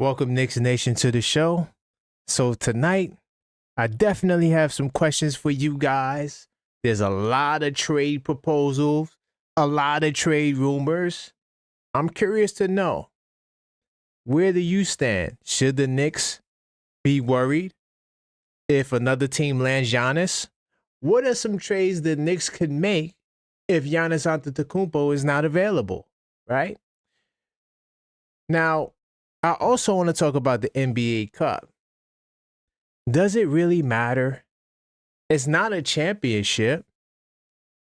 Welcome, Knicks Nation, to the show. So tonight, I definitely have some questions for you guys. There's a lot of trade proposals, a lot of trade rumors. I'm curious to know, where do you stand? Should the Knicks be worried if another team lands Giannis? What are some trades the Knicks could make if Giannis Antetokounmpo is not available, right? Now, I also want to talk about the NBA Cup. Does it really matter? It's not a championship.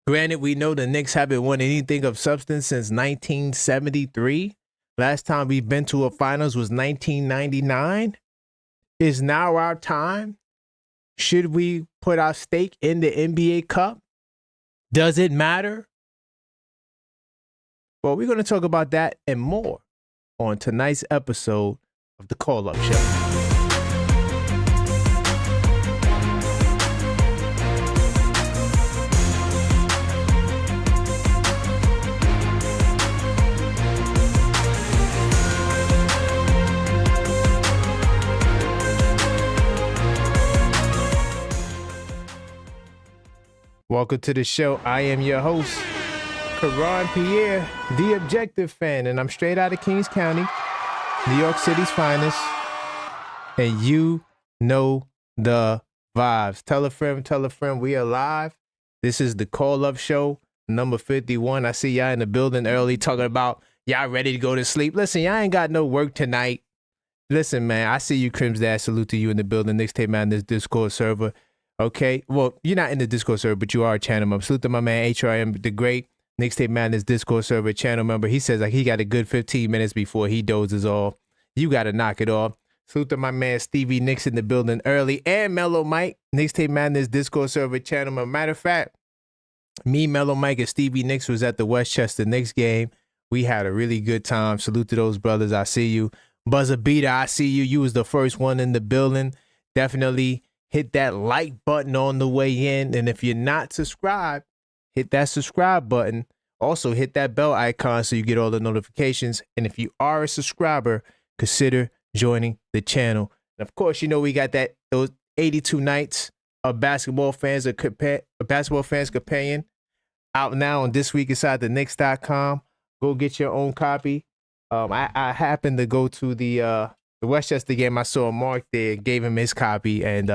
Granted, we know the Knicks haven't won anything of substance since 1973. Last time we've been to a finals was 1999. Is now our time? Should we put our stake in the NBA Cup? Does it matter? Well, we're going to talk about that and more on tonight's episode of the Call Up Show. Welcome to the show. I am your host, Karan Pierre, the Objective Fan, and I'm straight out of Kings County, New York City's finest, and you know the vibes. Tell a friend, we are live. This is the Call Up Show, number 51. I see y'all in the building early talking about y'all ready to go to sleep. Listen, y'all ain't got no work tonight. Listen, man, I see you, Crims Dad. Salute to you in the building. Knicks Tape Man, this Discord server. Okay, well, you're not in the Discord server, but you are a channel member. Salute to my man, HRM, the great Knicks Tape Madness Discord server channel member. He says like he got a good 15 minutes before he dozes off. You got to knock it off. Salute to my man, Stevie Nicks in the building early. And Mellow Mike, Knicks Tape Madness Discord server channel member. Matter of fact, me, Mellow Mike, and Stevie Nicks was at the Westchester Knicks game. We had a really good time. Salute to those brothers. I see you. Buzzer Beater, I see you. You was the first one in the building. Definitely hit that like button on the way in. And if you're not subscribed, hit that subscribe button. Also, hit that bell icon so you get all the notifications. And if you are a subscriber, consider joining the channel. And of course, you know we got those 82 nights of basketball fans companion out now on thisweekinsidethenix.com. Go get your own copy. I happened to go to the Westchester game. I saw Mark there, gave him his copy, and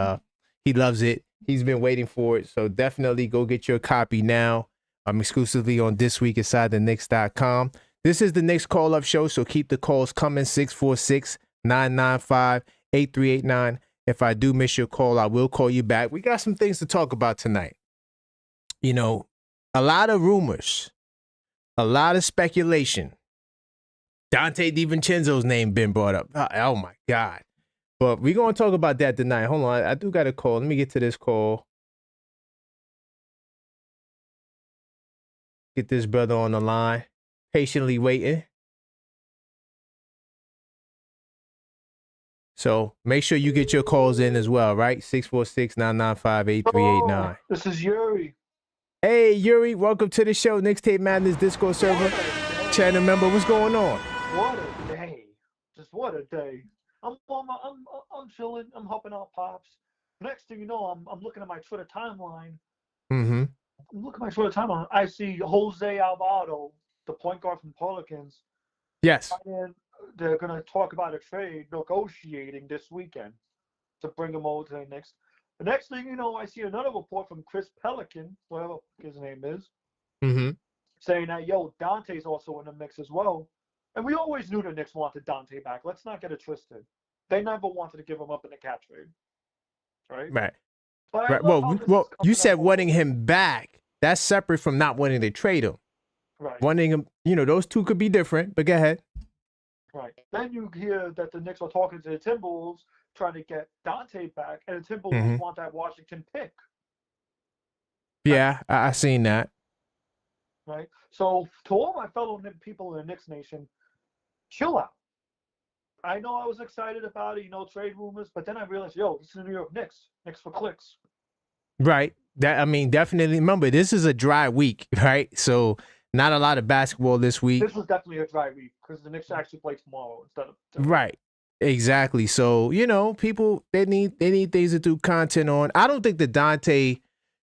he loves it. He's been waiting for it, so definitely go get your copy now. I'm exclusively on thisweekinsidethenix.com. This is the Knicks Call Up Show, so keep the calls coming. 646-995-8389. If I do miss your call, I will call you back. We got some things to talk about tonight. You know, a lot of rumors, a lot of speculation. Dante DiVincenzo's name been brought up. Oh my God. But we're going to talk about that tonight. Hold on. I do got a call. Let me get to this call. Get this brother on the line. Patiently waiting. So make sure you get your calls in as well, right? 646-995-8389. This is Yuri. Hey, Yuri. Welcome to the show. Knicks Tape Madness Discord server. Channel member, what's going on? What a day. Just what a day. I'm chilling. I'm helping out Pops. Next thing you know, I'm looking at my Twitter timeline. Mm-hmm. I'm looking at my Twitter timeline. I see Jose Alvarado, the point guard from Pelicans. Yes. And they're going to talk about a trade negotiating this weekend to bring him over to the Knicks. The next thing you know, I see another report from Chris Pelican, whatever his name is, saying that, Dante's also in the mix as well. And we always knew the Knicks wanted Dante back. Let's not get it twisted. They never wanted to give him up in the cap trade. Right? Right. But right. Well, you said wanting him back. That's separate from not wanting to trade him. Right. Wanting him, those two could be different, but go ahead. Right. Then you hear that the Knicks are talking to the Timberwolves, trying to get Dante back, and the Timberwolves want that Washington pick. Yeah, I seen that. Right. So to all my fellow people in the Knicks Nation, chill out. I know I was excited about it, trade rumors, but then I realized, this is the New York Knicks. Knicks for clicks. Right. Definitely. Remember, this is a dry week, right? So not a lot of basketball this week. This was definitely a dry week because the Knicks actually play tomorrow instead of today. Right. Exactly. So, people they need things to do content on. I don't think the Dante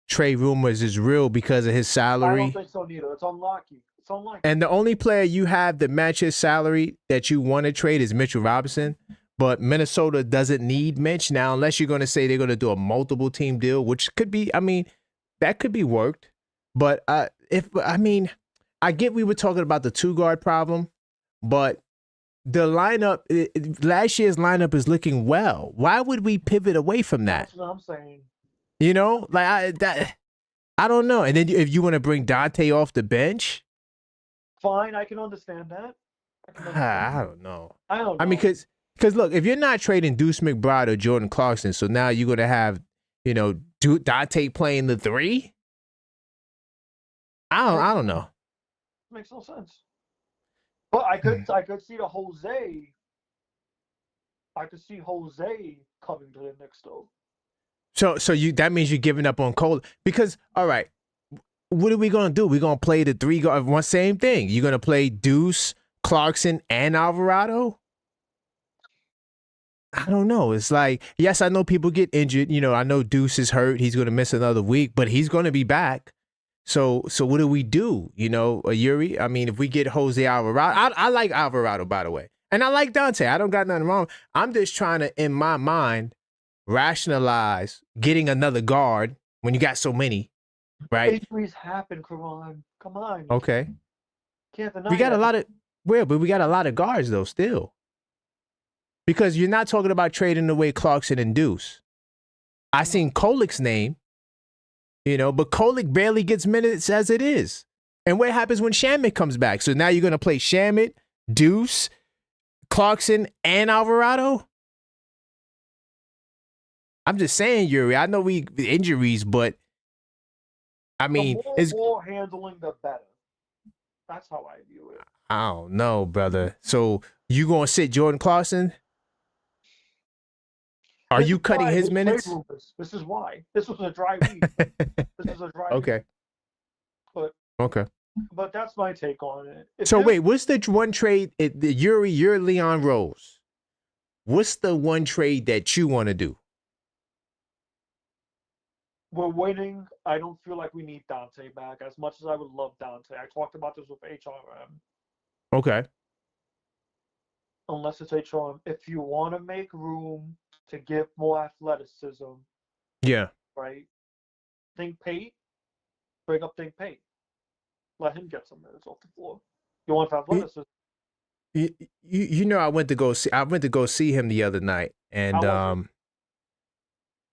trade rumors is real because of his I don't salary. think so neither. It's unlucky. It's unlucky. And the only player you have that matches his salary that you want to trade is Mitchell Robinson. But Minnesota doesn't need Mitch now, unless you're going to say they're going to do a multiple team deal, which could be, that could be worked. But I get we were talking about the 2-guard problem, but the lineup, last year's lineup is looking well. Why would we pivot away from that? That's what I'm saying. I don't know. And then if you want to bring Dante off the bench, fine, I can understand that. I don't know. Because look, if you're not trading Deuce McBride or Jordan Clarkson, so now you're going to have, Dante playing the 3? I don't know. Makes no sense. But I could see the Jose. I could see Jose coming to the Knicks though. So that means you're giving up on Cole because all right, what are we gonna do? We're gonna play the 3 guard one same thing. You're gonna play Deuce, Clarkson, and Alvarado. I don't know. It's like, yes, I know people get injured. I know Deuce is hurt. He's gonna miss another week, but he's gonna be back. So what do we do? Yuri? If we get Jose Alvarado, I like Alvarado, by the way. And I like Dante. I don't got nothing wrong. I'm just trying to, in my mind, rationalize getting another guard when you got so many, right? Injuries happen, come on. Okay. Can't deny we got a lot of, but we got a lot of guards, though, still. Because you're not talking about trading away Clarkson and Deuce. I seen Kolik's name. But Kolik barely gets minutes as it is. And what happens when Shamet comes back? So now you're going to play Shamet, Deuce, Clarkson, and Alvarado? I'm just saying, Yuri, I know injuries, but the more handling, the better. That's how I view it. I don't know, brother. So you going to sit Jordan Clarkson? Are you cutting his minutes? This is why. This was a dry week. Okay. But that's my take on it. Wait, what's the one trade? Yuri, you're Leon Rose. What's the one trade that you want to do? We're winning. I don't feel like we need Dante back as much as I would love Dante. I talked about this with HRM. Okay. Unless it's HRM. If you want to make room to give more athleticism. Yeah. Right? Think Pate. Bring up Think Pate. Let him get some minutes off the floor. You want athleticism. I went to go see him the other night, and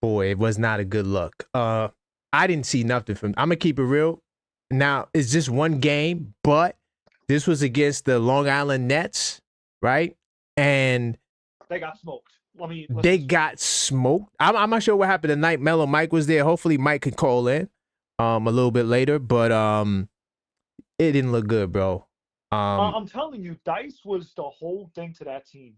boy, it was not a good look. I didn't see nothing from. I'm gonna keep it real. Now it's just one game, but this was against the Long Island Nets, right? And they got smoked. They got smoked. I'm not sure what happened tonight. Mellow Mike was there. Hopefully Mike could call in a little bit later, but it didn't look good, bro. I'm telling you, Dice was the whole thing to that team.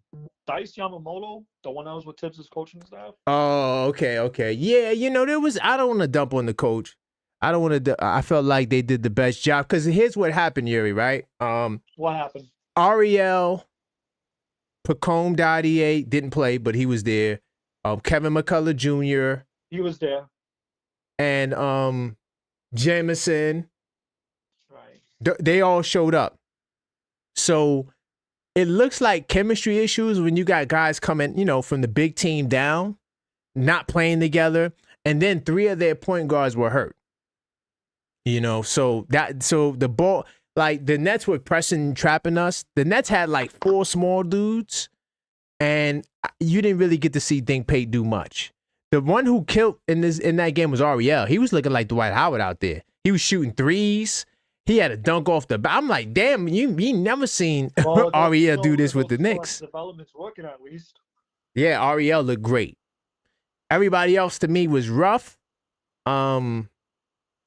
Dice Yamamoto, the one that was with Tibbs' coaching staff. Oh, okay. Yeah, there was. I don't want to dump on the coach. I don't want to. I felt like they did the best job because here's what happened, Yuri. Right? What happened? Ariel Pacome Dadier didn't play, but he was there. Kevin McCullough Jr. He was there. And Jameson. Right. They all showed up. So it looks like chemistry issues when you got guys coming, from the big team down, not playing together, and then 3 of their point guards were hurt. So the ball, like the Nets were pressing and trapping us. The Nets had like 4 small dudes, and you didn't really get to see Think Pate do much. The one who killed in that game was Ariel. He was looking like Dwight Howard out there. He was shooting threes. He had a dunk off the bat. I'm like, damn, you never seen Ariel do this with the Knicks. Development's working at least. Yeah, Ariel looked great. Everybody else to me was rough. Kevin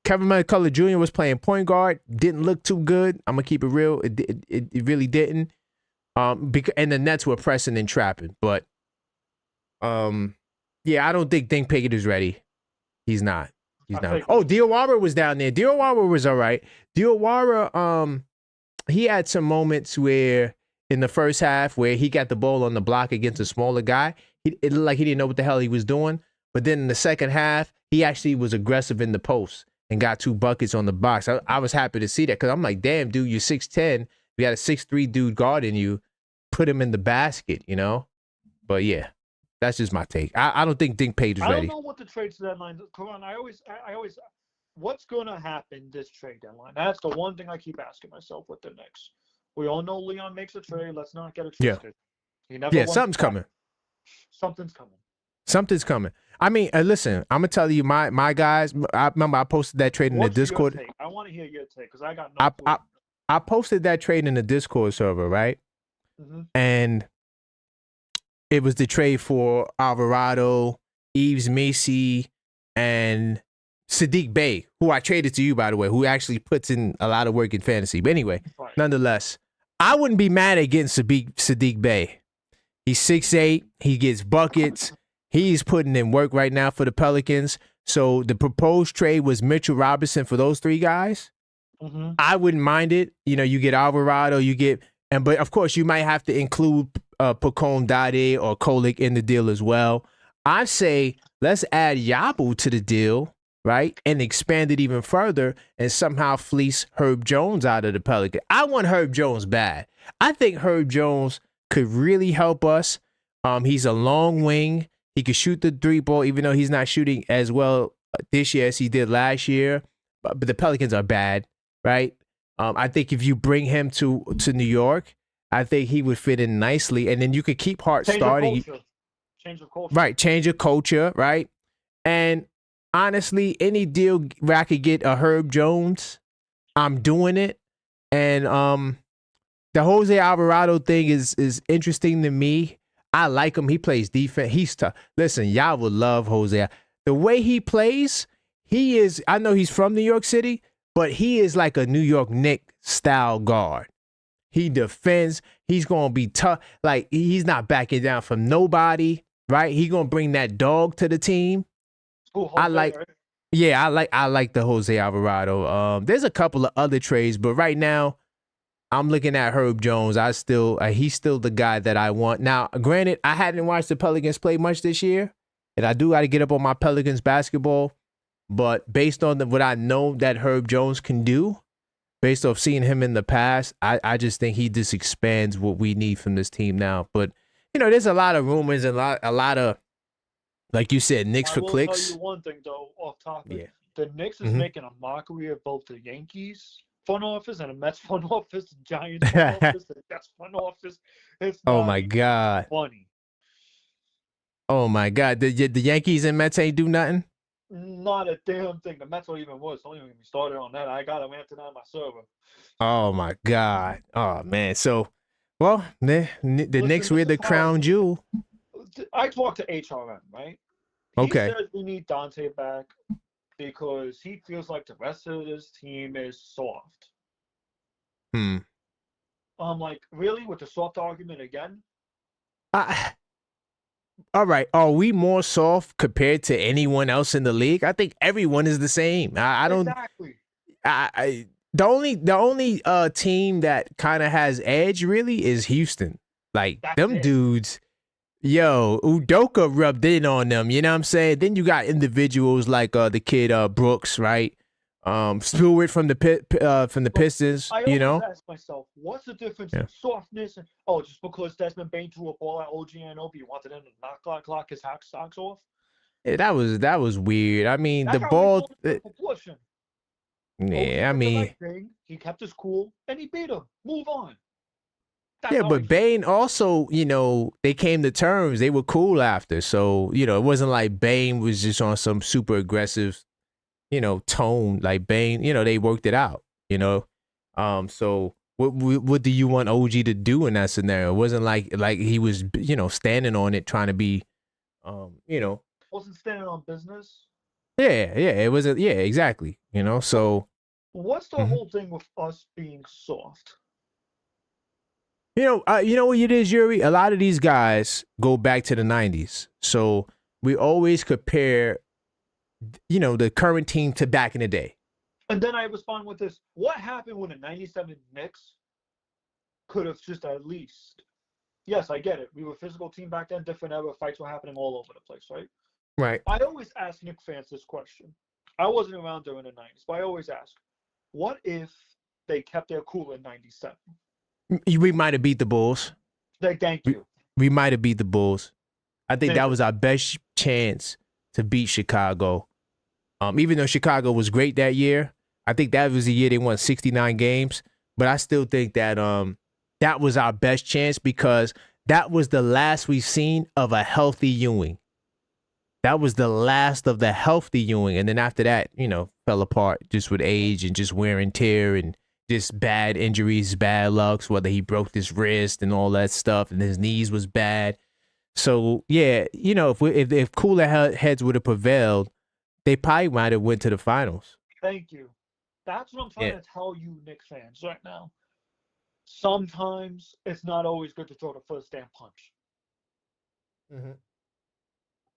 McCullough Jr. was playing point guard. Didn't look too good. I'm gonna keep it real. It really didn't. And the Nets were pressing and trapping. But yeah, I don't think Pickett is ready. He's not. Oh, Diawara was down there. Diawara was all right. Diawara, he had some moments where in the first half where he got the ball on the block against a smaller guy. It looked like he didn't know what the hell he was doing. But then in the second half, he actually was aggressive in the post and got 2 buckets on the box. I was happy to see that because I'm like, damn, dude, you're 6'10". You got a 6'3" dude guarding you. Put him in the basket, you know? But yeah, that's just my take. I don't think Dink Page is ready. I don't know what the trade deadline is. Come on, I always, what's going to happen this trade deadline? That's the one thing I keep asking myself with the Knicks. We all know Leon makes a trade. Let's not get it twisted. Yeah, something's coming. Something's coming. Something's coming. I mean, listen, I'm going to tell you, my guys, I remember I posted that trade in the Discord. I want to hear your take because I got no clue. I posted that trade in the Discord server, right? Mm-hmm. And it was the trade for Alvarado, Yves Macy, and Sadiq Bey, who I traded to you, by the way, who actually puts in a lot of work in fantasy. But anyway, nonetheless, I wouldn't be mad at getting Sadiq Bey. He's 6'8". He gets buckets. He's putting in work right now for the Pelicans. So the proposed trade was Mitchell Robinson for those 3 guys. Mm-hmm. I wouldn't mind it. You know, you get Alvarado, but of course you might have to include Pacone Dade or Kolick in the deal as well. I say let's add Yabu to the deal, right? And expand it even further and somehow fleece Herb Jones out of the Pelicans. I want Herb Jones bad. I think Herb Jones could really help us. He's a long wing. He could shoot the 3-ball, even though he's not shooting as well this year as he did last year. But the Pelicans are bad, right? I think if you bring him to New York, I think he would fit in nicely. And then you could keep Hart starting. Change of culture. Right, change of culture, right? And honestly, any deal where I could get a Herb Jones, I'm doing it. And the Jose Alvarado thing is interesting to me. I like him. He plays defense. He's tough. Listen, y'all would love Jose. The way he plays, I know he's from New York City, but he is like a New York Knicks style guard. He defends. He's going to be tough. Like, he's not backing down from nobody, right? He's going to bring that dog to the team. Ooh, I like the Jose Alvarado. There's a couple of other trades, but right now, I'm looking at Herb Jones. He's still the guy that I want. Now, granted, I hadn't watched the Pelicans play much this year, and I do got to get up on my Pelicans basketball. But based on what I know that Herb Jones can do, based off seeing him in the past, I just think he just expands what we need from this team now. But you know, there's a lot of rumors and a lot of, like you said, Knicks for clicks. I will tell you one thing though, off topic. Yeah. The Knicks is making a mockery of both the Yankees front office and the Mets front office, the Giants front office, the Jets front office. It's oh my God. Funny. Oh my God. The Yankees and Mets ain't do nothing? Not a damn thing. The Mets are even worse. Don't even get me started on that. I got them answered on my server. Oh my God. Oh man. So, well, the Knicks were the crown jewel. I talked to HRM, right? Okay. He says we need Dante back because he feels like the rest of this team is soft. I'm like, really? With the soft argument again? All right. Are we more soft compared to anyone else in the league? I think everyone is the same. I don't. Exactly. The only team that kind of has edge really is Houston. Like them dudes. Yo, Udoka rubbed in on them, you know what I'm saying? Then you got individuals like the kid Brooks, right? Stewart from the Pistons, you know? I ask myself, what's the difference in softness and just because Desmond Bane threw a ball at OG Anunoby, you wanted him to knock his socks off? Yeah, that was weird. I mean, That's the ball. Proportion. Yeah, I mean, he kept his cool and he beat him. Move on. Yeah, but Bane also, you know, they came to terms. They were cool after. So, you know, it wasn't like Bane was just on some super aggressive, you know, tone. Like Bane, you know, they worked it out, you know. So what do you want OG to do in that scenario? It wasn't like he was, you know, standing on it trying to be, you know. Wasn't standing on business. Yeah, it wasn't. Yeah, exactly. You know, so. What's the whole thing with us being soft? You know what it is, Yuri? A lot of these guys go back to the 90s. So we always compare, you know, the current team to back in the day. And then I respond with this. What happened when the 97 Knicks could have just at least. Yes, I get it. We were a physical team back then. Different era. Fights were happening all over the place, right? Right. I always ask Knicks fans this question. I wasn't around during the 90s, but I always ask, what if they kept their cool in 97? We might have beat the Bulls. Thank you. We might have beat the Bulls. I think that Maybe. was our best chance to beat Chicago. Even though Chicago was great that year, I think that was the year they won 69 games. But I still think that that was our best chance because that was the last we've seen of a healthy Ewing. That was the last of the healthy Ewing. And then after that, fell apart just with age and just wear and tear and just bad injuries, bad lucks, whether he broke his wrist and all that stuff and his knees was bad. So, yeah, if cooler heads would have prevailed, they probably might have went to the finals. Thank you. That's what I'm trying to tell you, Knicks fans, right now. Sometimes it's not always good to throw the first damn punch. Mm-hmm.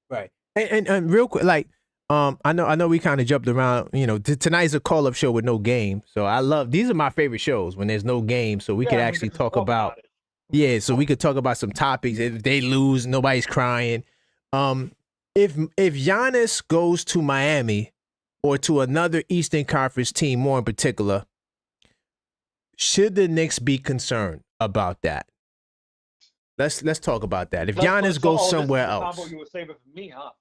Right. And real quick, I know we kind of jumped around. Tonight's a call-up show with no game, so these are my favorite shows when there's no game, so we could actually talk about it. Yeah, so we could talk about some topics. If they lose, nobody's crying. If Giannis goes to Miami or to another Eastern Conference team, more in particular, should the Knicks be concerned about that? Let's talk about that. If Giannis goes somewhere else, you were saving for me, huh?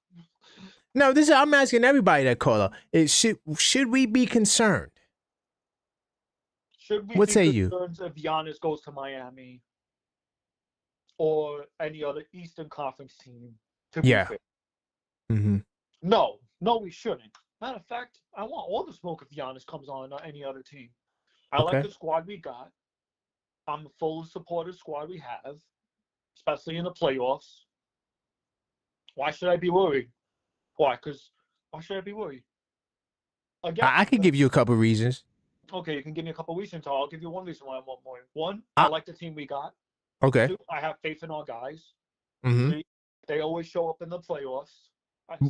No, I'm asking everybody that call up. Should we be concerned? Should we what be say concerned if Giannis goes to Miami or any other Eastern Conference team? To be fair. Mm-hmm. No, we shouldn't. Matter of fact, I want all the smoke if Giannis comes on any other team. I like the squad we got. I'm full support of the squad we have, especially in the playoffs. Why should I be worried? Why should I be worried? Again, I can give you a couple reasons. Okay, you can give me a couple reasons. I'll give you one reason why I'm one more. One, I like the team we got. Okay. Two, I have faith in our guys. Mm-hmm. Three, they always show up in the playoffs.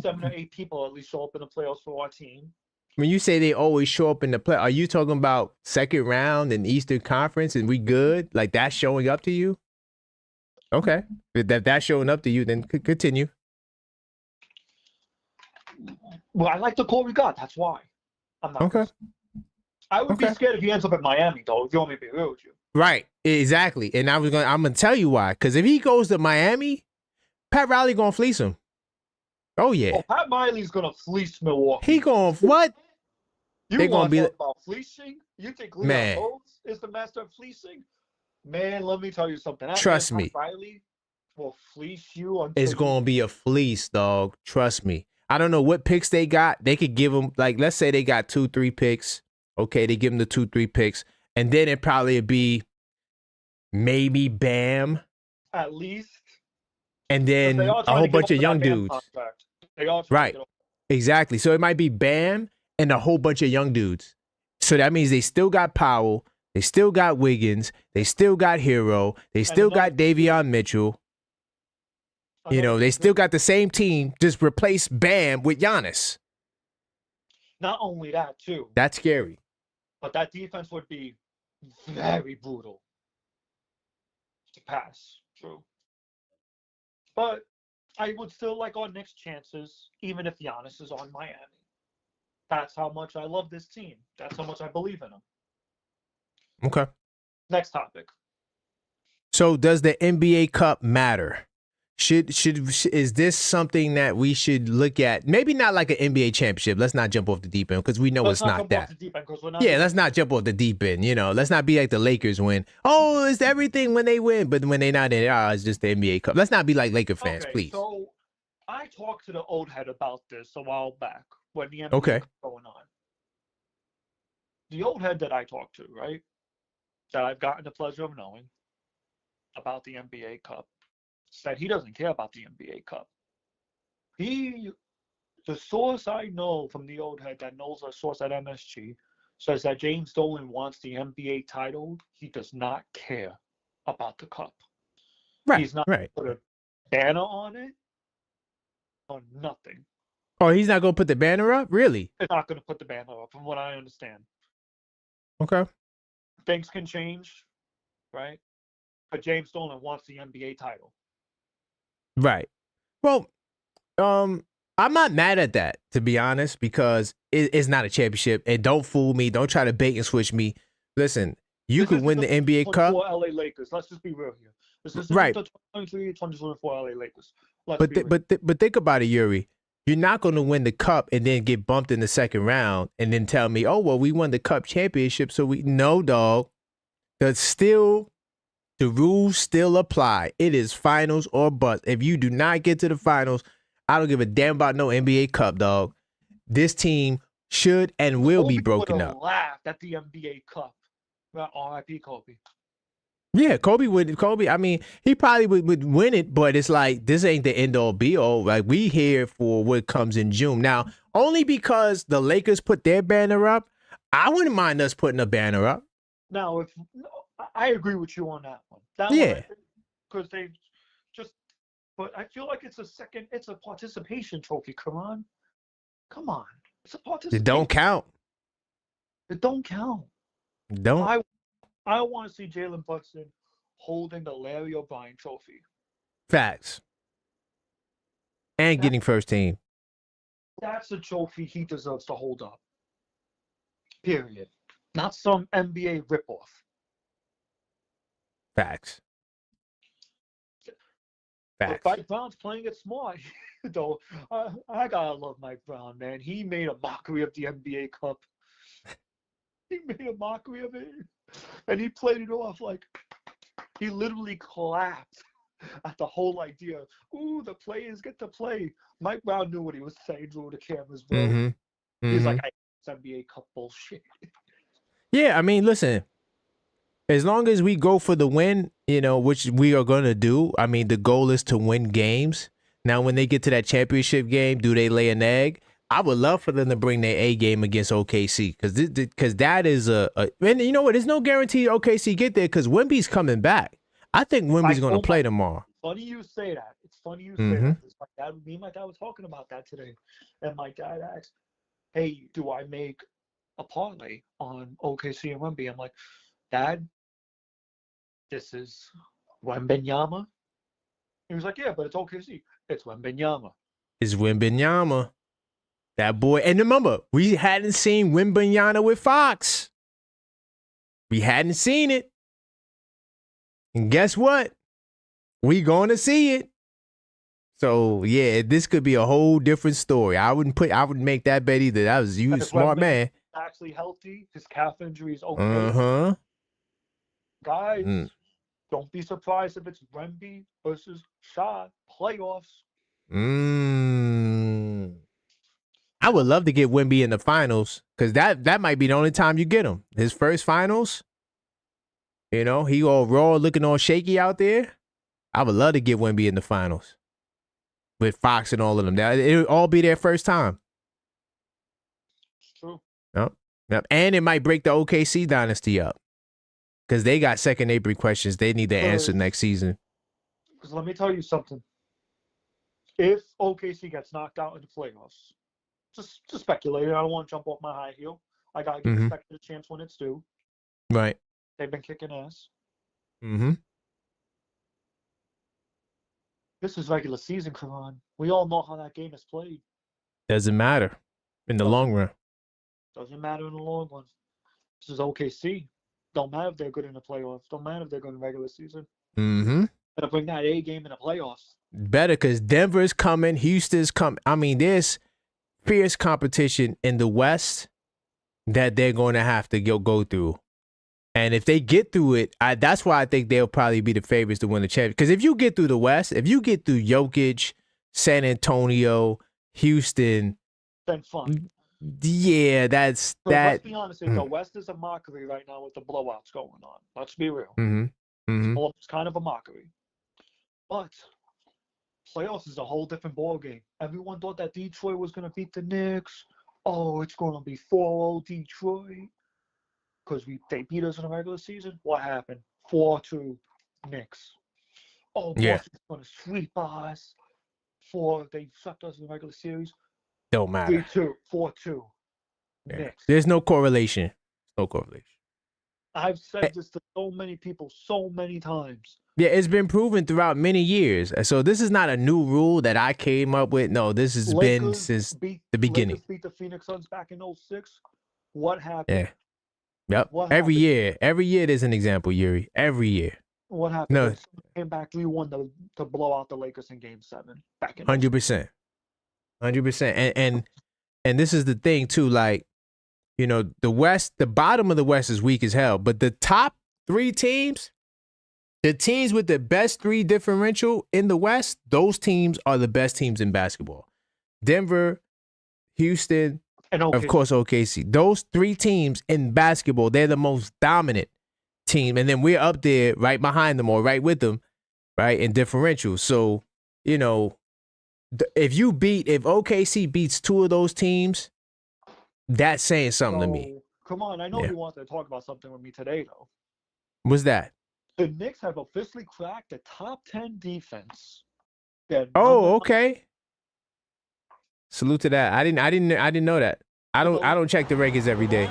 7 or 8 people at least show up in the playoffs for our team. When you say they always show up in the play, are you talking about second round in Eastern Conference and we good? Like that's showing up to you? Okay. If that's showing up to you, then continue. Well, I like the core we got. That's why. I'm not. Okay. I would be scared if he ends up in Miami, though. If you want me to be real with you. Right. Exactly. And I'm gonna tell you why. Because if he goes to Miami, Pat Riley gonna fleece him. Oh yeah. Oh, Pat Riley's gonna fleece Milwaukee. He gonna what? You want to talk about fleecing? You think Leon Rose is the master of fleecing? Man, let me tell you something. Trust me. Pat Riley will fleece you. It's gonna be a fleece, dog. Trust me. I don't know what picks they got. They could give them, like, let's say they got 2-3 picks. Okay, they give them the 2-3 picks. And then it probably would be maybe Bam. At least. And then a whole bunch of young dudes. They all right. Exactly. So it might be Bam and a whole bunch of young dudes. So that means they still got Powell. They still got Wiggins. They still got Hero. They still got Davion Mitchell. They still got the same team, just replace Bam with Giannis. Not only that, too. That's scary. But that defense would be very brutal to pass. True. But I would still like our next chances, even if Giannis is on Miami. That's how much I love this team. That's how much I believe in them. Okay. Next topic. So does the NBA Cup matter? Is this something that we should look at? Maybe not like an NBA championship. Let's not jump off the deep end because we know it's not that. Let's not jump off the deep end. Let's not be like the Lakers win. Oh, it's everything when they win, but when they're not in, it's just the NBA Cup. Let's not be like Laker fans, please. So I talked to the old head about this a while back when the NBA was going on. The old head that I talked to, right, that I've gotten the pleasure of knowing about the NBA Cup, said he doesn't care about the NBA Cup. The source I know from the old head that knows a source at MSG says that James Dolan wants the NBA title. He does not care about the cup. Right. He's not going to put a banner on it or nothing. Oh, he's not going to put the banner up? Really? He's not going to put the banner up, from what I understand. Okay. Things can change, right? But James Dolan wants the NBA title. Right. Well, I'm not mad at that, to be honest, because it's not a championship. And don't fool me. Don't try to bait and switch me. Listen, you could win the NBA Cup. LA Lakers. Let's just be real here. This isn't right. the 2023-2024 LA Lakers. But think about it, Yuri. You're not going to win the cup and then get bumped in the second round and then tell me, oh, well, we won the cup championship. So no, dog. The rules still apply. It is finals or bust. If you do not get to the finals, I don't give a damn about no NBA Cup, dog. This team should and will be broken up. Laughed at the NBA Cup. R.I.P. Kobe. Yeah, Kobe would. I mean, he probably would win it, but it's like this ain't the end all be all. Like we here for what comes in June now. Only because the Lakers put their banner up, I wouldn't mind us putting a banner up. Now, I agree with you on that one. Because they just. But I feel like it's a participation trophy. Come on. It's a participation. It don't count. Don't. I want to see Jalen Brunson holding the Larry O'Brien trophy. Facts. And getting first team. That's a trophy he deserves to hold up. Period. Not some NBA ripoff. Facts. But Mike Brown's playing it smart, though. I gotta love Mike Brown, man. He made a mockery of the NBA Cup. He made a mockery of it, and he played it off like he literally clapped at the whole idea. Ooh, the players get to play. Mike Brown knew what he was saying through the cameras, bro. Mm-hmm. He's like, I hate NBA Cup bullshit. Yeah, I mean, listen. As long as we go for the win, which we are going to do, I mean, the goal is to win games. Now, when they get to that championship game, do they lay an egg? I would love for them to bring their A game against OKC because that is and you know what? There's no guarantee OKC get there because Wemby's coming back. I think Wemby's going to play tomorrow. Funny you say that. It's funny you say that. It's my dad, me and my dad was talking about that today. And my dad asked, hey, do I make a parlay on OKC and Wemby? I'm like, Dad, this is Wembanyama. He was like, yeah, but it's OKC. It's Wembanyama. It's Wembanyama. That boy. And remember, we hadn't seen Wembanyama with Fox. We hadn't seen it. And guess what? We going to see it. So, yeah, this could be a whole different story. I would make that bet either. That was you, smart man. Actually healthy. His calf injury is okay. Guys, don't be surprised if it's Wemby versus Shaw playoffs. I would love to get Wemby in the finals because that might be the only time you get him. His first finals, he all raw, looking all shaky out there. I would love to get Wemby in the finals with Fox and all of them. It'll all be their first time. It's true. Yep. And it might break the OKC dynasty up. Because they got second April questions they need to answer next season. Because let me tell you something. If OKC gets knocked out in the playoffs, just speculating. I don't want to jump off my high heel. I got to give respect to the champs when it's due. Right. They've been kicking ass. This is regular season, Karan. We all know how that game is played. Doesn't matter in the long run. Doesn't matter in the long run. This is OKC. Don't matter if they're good in the playoffs. Don't matter if they're good in regular season. Gotta bring that A game in the playoffs. Better because Denver's coming. Houston's coming. I mean, there's fierce competition in the West that they're going to have to go through. And if they get through it, that's why I think they'll probably be the favorites to win the championship. Because if you get through the West, if you get through Jokic, San Antonio, Houston, then fun. Yeah, that's but that. Let's be honest, the West is a mockery right now with the blowouts going on. Let's be real. It's kind of a mockery. But playoffs is a whole different ballgame. Everyone thought that Detroit was going to beat the Knicks. Oh, it's going to be 4-0 Detroit. Because they beat us in the regular season. What happened? 4-2 Knicks. Oh, Boston's going to sweep us. They swept us in the regular series. Don't matter. 4-2. Knicks. There's no correlation. No correlation. I've said this to so many people so many times. Yeah, it's been proven throughout many years. So this is not a new rule that I came up with. No, this has been since the beginning. Lakers beat the Phoenix Suns back in 06. What happened? Yeah. Yep. What every happened? Every year there's an example, Yuri. Every year. What happened? No. The Suns came back 3-1 to blow out the Lakers in Game 7 back in 100%. 100%. And this is the thing too, like, you know, the bottom of the West is weak as hell, but the top 3 teams, the teams with the best 3 differential in the West, those teams are the best teams in basketball. Denver, Houston, and of course OKC. Those 3 teams in basketball, they're the most dominant team. And then we're up there right behind them or right with them, right, in differential. So, you know, if OKC beats 2 of those teams, that's saying something to me. Come on, I know you wanted to talk about something with me today, though. What's that? The Knicks have officially cracked the top 10 defense. Okay. Salute to that. I didn't know that. I don't check the rankings every day.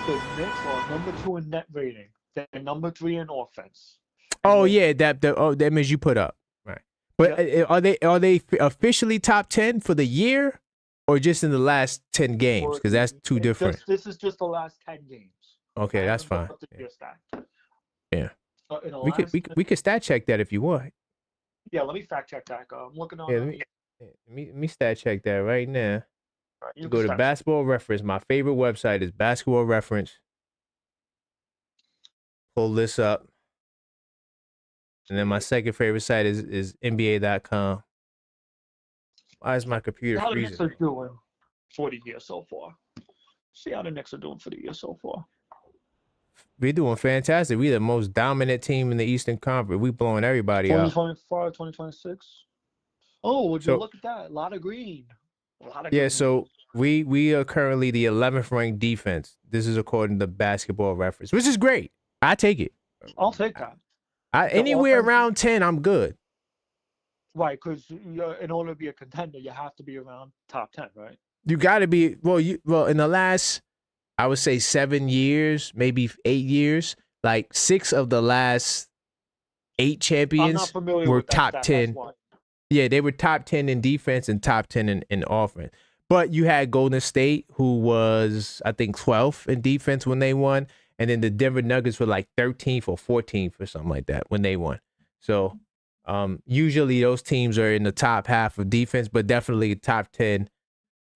The Knicks are number 2 in net rating. They're number 3 in offense. That means you put up. Right. But are they officially top 10 for the year or just in the last 10 games? Because that's 2 different. This is just the last 10 games. Okay, that's fine. Yeah. We could stat check that if you want. Yeah, let me fact check that. I'm looking on. Let me stat check that right now. Right, go to Basketball Reference. My favorite website is Basketball Reference. Pull this up. And then my second favorite site is NBA.com. Why is my computer freezing? How the Knicks are doing for the year so far. See how the Knicks are doing for the year so far. We're doing fantastic. We're the most dominant team in the Eastern Conference. We're blowing everybody out. 2025, 2026. Oh, would you look at that? A lot of green. Yeah, so we are currently the 11th ranked defense. This is according to Basketball Reference, which is great. I take it. I'll take that. Anywhere around 10, I'm good. Right, because in order to be a contender, you have to be around top 10, right? You got to be. Well, in the last, I would say 7 years, maybe 8 years, like 6 of the last 8 champions were top 10. Yeah, they were top 10 in defense and top 10 in offense. But you had Golden State, who was, I think, 12th in defense when they won. And then the Denver Nuggets were like 13th or 14th or something like that when they won. So usually those teams are in the top half of defense, but definitely top 10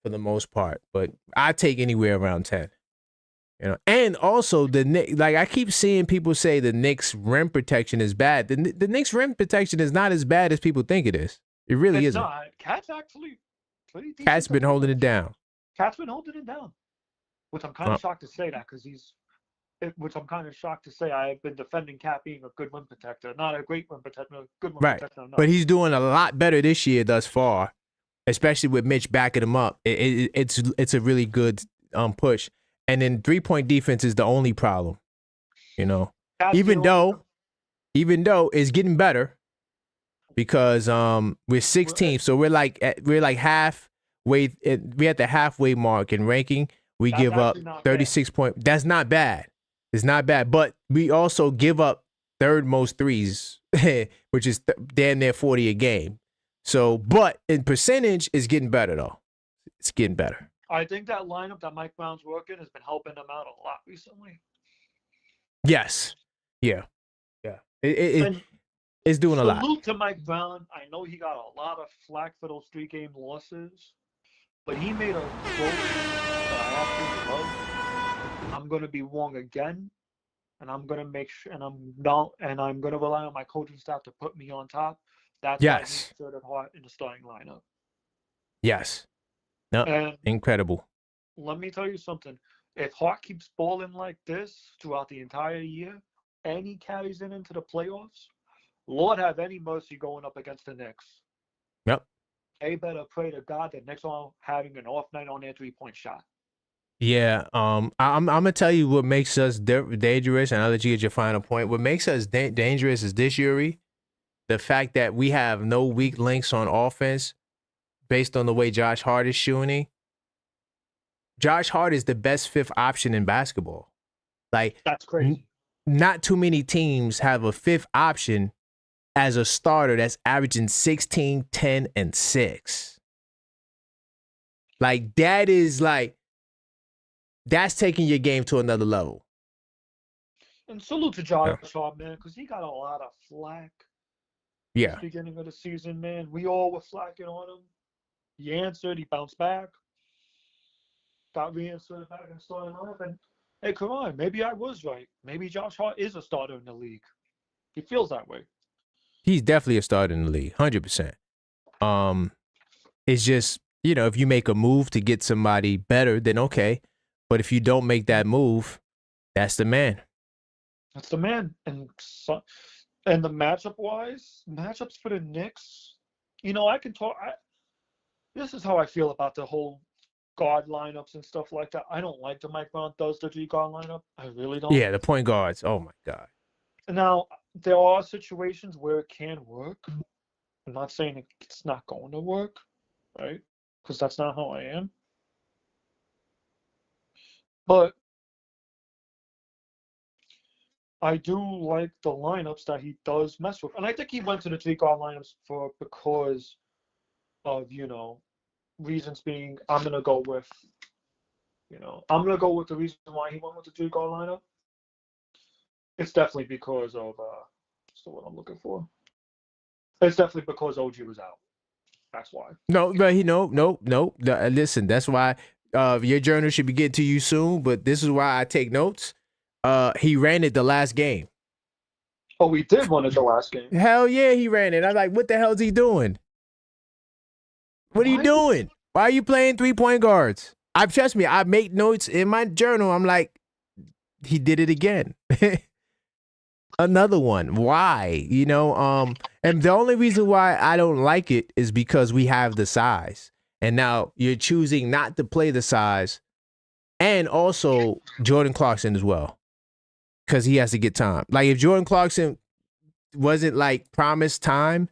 for the most part. But I take anywhere around 10. You know, and also like I keep seeing people say the Knicks rim protection is bad. The Knicks rim protection is not as bad as people think it is. It really isn't. Not. Cat's actually pretty decent. Cat's been holding it down. Cat's been holding it down. Which I'm kind of shocked to say that because I've been defending Cat being a good rim protector. Not a great rim protector, a good rim protector. No. But he's doing a lot better this year thus far, especially with Mitch backing him up. It's a really good push. And then 3-point defense is the only problem, you know. Even though it's getting better because we're 16th, so we're like halfway. We're at the halfway mark in ranking. We give up 36 points. That's not bad. It's not bad, but we also give up third most threes, which is damn near 40 a game. So, but in percentage, it's getting better though. It's getting better. I think that lineup that Mike Brown's working has been helping them out a lot recently. Yes. Yeah. Yeah. It's doing a lot. Salute to Mike Brown. I know he got a lot of flack for those 3-game losses, but he made a quote that I absolutely love. I'm going to be wrong again, and I'm going to make sure, and I'm going to rely on my coaching staff to put me on top. That's why he inserted Hart in the starting lineup. Yes. No, incredible. Let me tell you something. If Hart keeps balling like this throughout the entire year, and he carries it into the playoffs, Lord have any mercy going up against the Knicks. Yep. They better pray to God that Knicks are having an off night on their 3-point shot. Yeah. I'm gonna tell you what makes us dangerous, and I'll let you get your final point. What makes us dangerous is this, Yuri, the fact that we have no weak links on offense. Based on the way Josh Hart is shooting, Josh Hart is the best 5th option in basketball. Like, that's crazy. Not too many teams have a fifth option as a starter that's averaging 16, 10, and 6. Like, that's taking your game to another level. And salute to Josh Hart, man, because he got a lot of flack. Yeah. At the beginning of the season, man. We all were flacking on him. He answered. He bounced back. Got reinserted back in the starting lineup. And, hey, come on. Maybe I was right. Maybe Josh Hart is a starter in the league. He feels that way. He's definitely a starter in the league, 100%. It's just, if you make a move to get somebody better, then okay. But if you don't make that move, that's the man. That's the man. And the matchups for the Knicks, I can talk. This is how I feel about the whole guard lineups and stuff like that. I don't like the Mike Brown does the 3-guard lineup. I really don't. Yeah, the point guards. Oh, my God. Now, there are situations where it can work. I'm not saying it's not going to work, right? Because that's not how I am. But I do like the lineups that he does mess with. And I think he went to the 3-guard lineups because of, reasons being I'm going to go with the reason why he went with the 3-guard lineup. It's definitely because of what's the word I'm looking for? It's definitely because OG was out. That's why. No, but no. Listen, that's why your journal should be getting to you soon, but this is why I take notes. He ran it the last game. Oh, he did run it the last game. Hell yeah, he ran it. I'm like, what the hell is he doing? What are you doing? Why are you playing 3-point guards? Trust me, I make notes in my journal. I'm like, he did it again. Another one. Why? And the only reason why I don't like it is because we have the size. And now you're choosing not to play the size. And also Jordan Clarkson as well. Because he has to get time. Like, if Jordan Clarkson wasn't like promised time,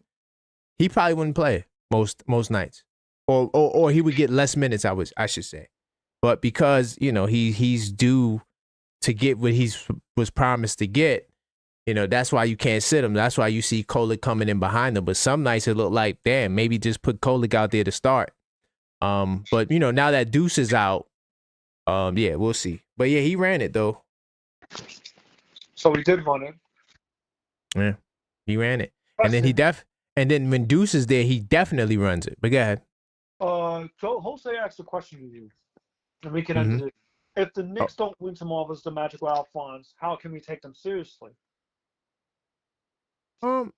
he probably wouldn't play most nights. Or he would get less minutes, I should say. But because, he's due to get what he was promised to get, that's why you can't sit him. That's why you see Kolek coming in behind him. But some nights it look like, damn, maybe just put Kolek out there to start. But now that Deuce is out, yeah, we'll see. But yeah, he ran it though. So he did run it. Yeah, he ran it. And then and then when Deuce is there, he definitely runs it. But go ahead. So Jose asked a question to you, and we can end it. If the Knicks don't win tomorrow versus the Magical Alphons, how can we take them seriously? Any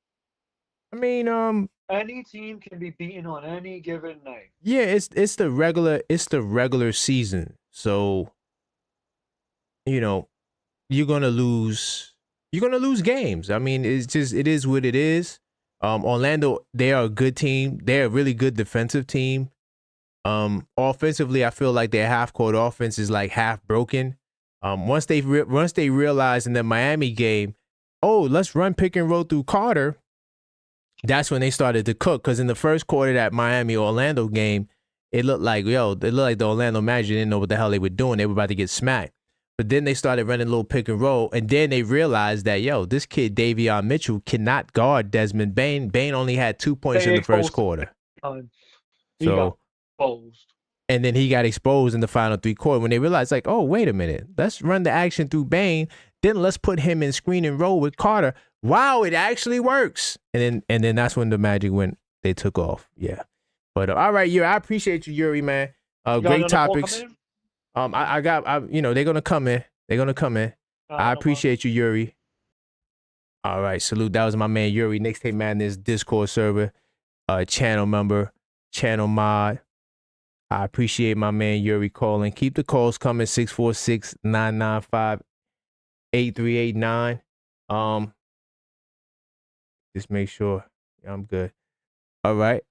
team can be beaten on any given night. Yeah, it's the regular season. So, you're gonna lose games. I mean, it is what it is. Orlando, they are a good team. They're a really good defensive team. Offensively, I feel like their half-court offense is like half broken. Once they realized in the Miami game, oh, let's run pick and roll through Carter. That's when they started to cook. Because in the first quarter of that Miami-Orlando game, it looked like the Orlando Magic didn't know what the hell they were doing. They were about to get smacked. But then they started running a little pick and roll, and then they realized that, this kid Davion Mitchell cannot guard Desmond Bane. Bane only had 2 points in the first quarter. Got exposed. And then he got exposed in the final 3 quarters when they realized, like, oh, wait a minute. Let's run the action through Bane. Then let's put him in screen and roll with Carter. Wow, it actually works. And then that's when the Magic they took off. Yeah. But all right, Yuri, I appreciate you, Yuri, man. Great topics. They're gonna come in. I appreciate you, Yuri. All right, salute. That was my man Yuri, Knicks Tape Madness Discord server, channel member, channel mod. I appreciate my man Yuri calling. Keep the calls coming, 646-995-8389. Just make sure. Yeah, I'm good. All right.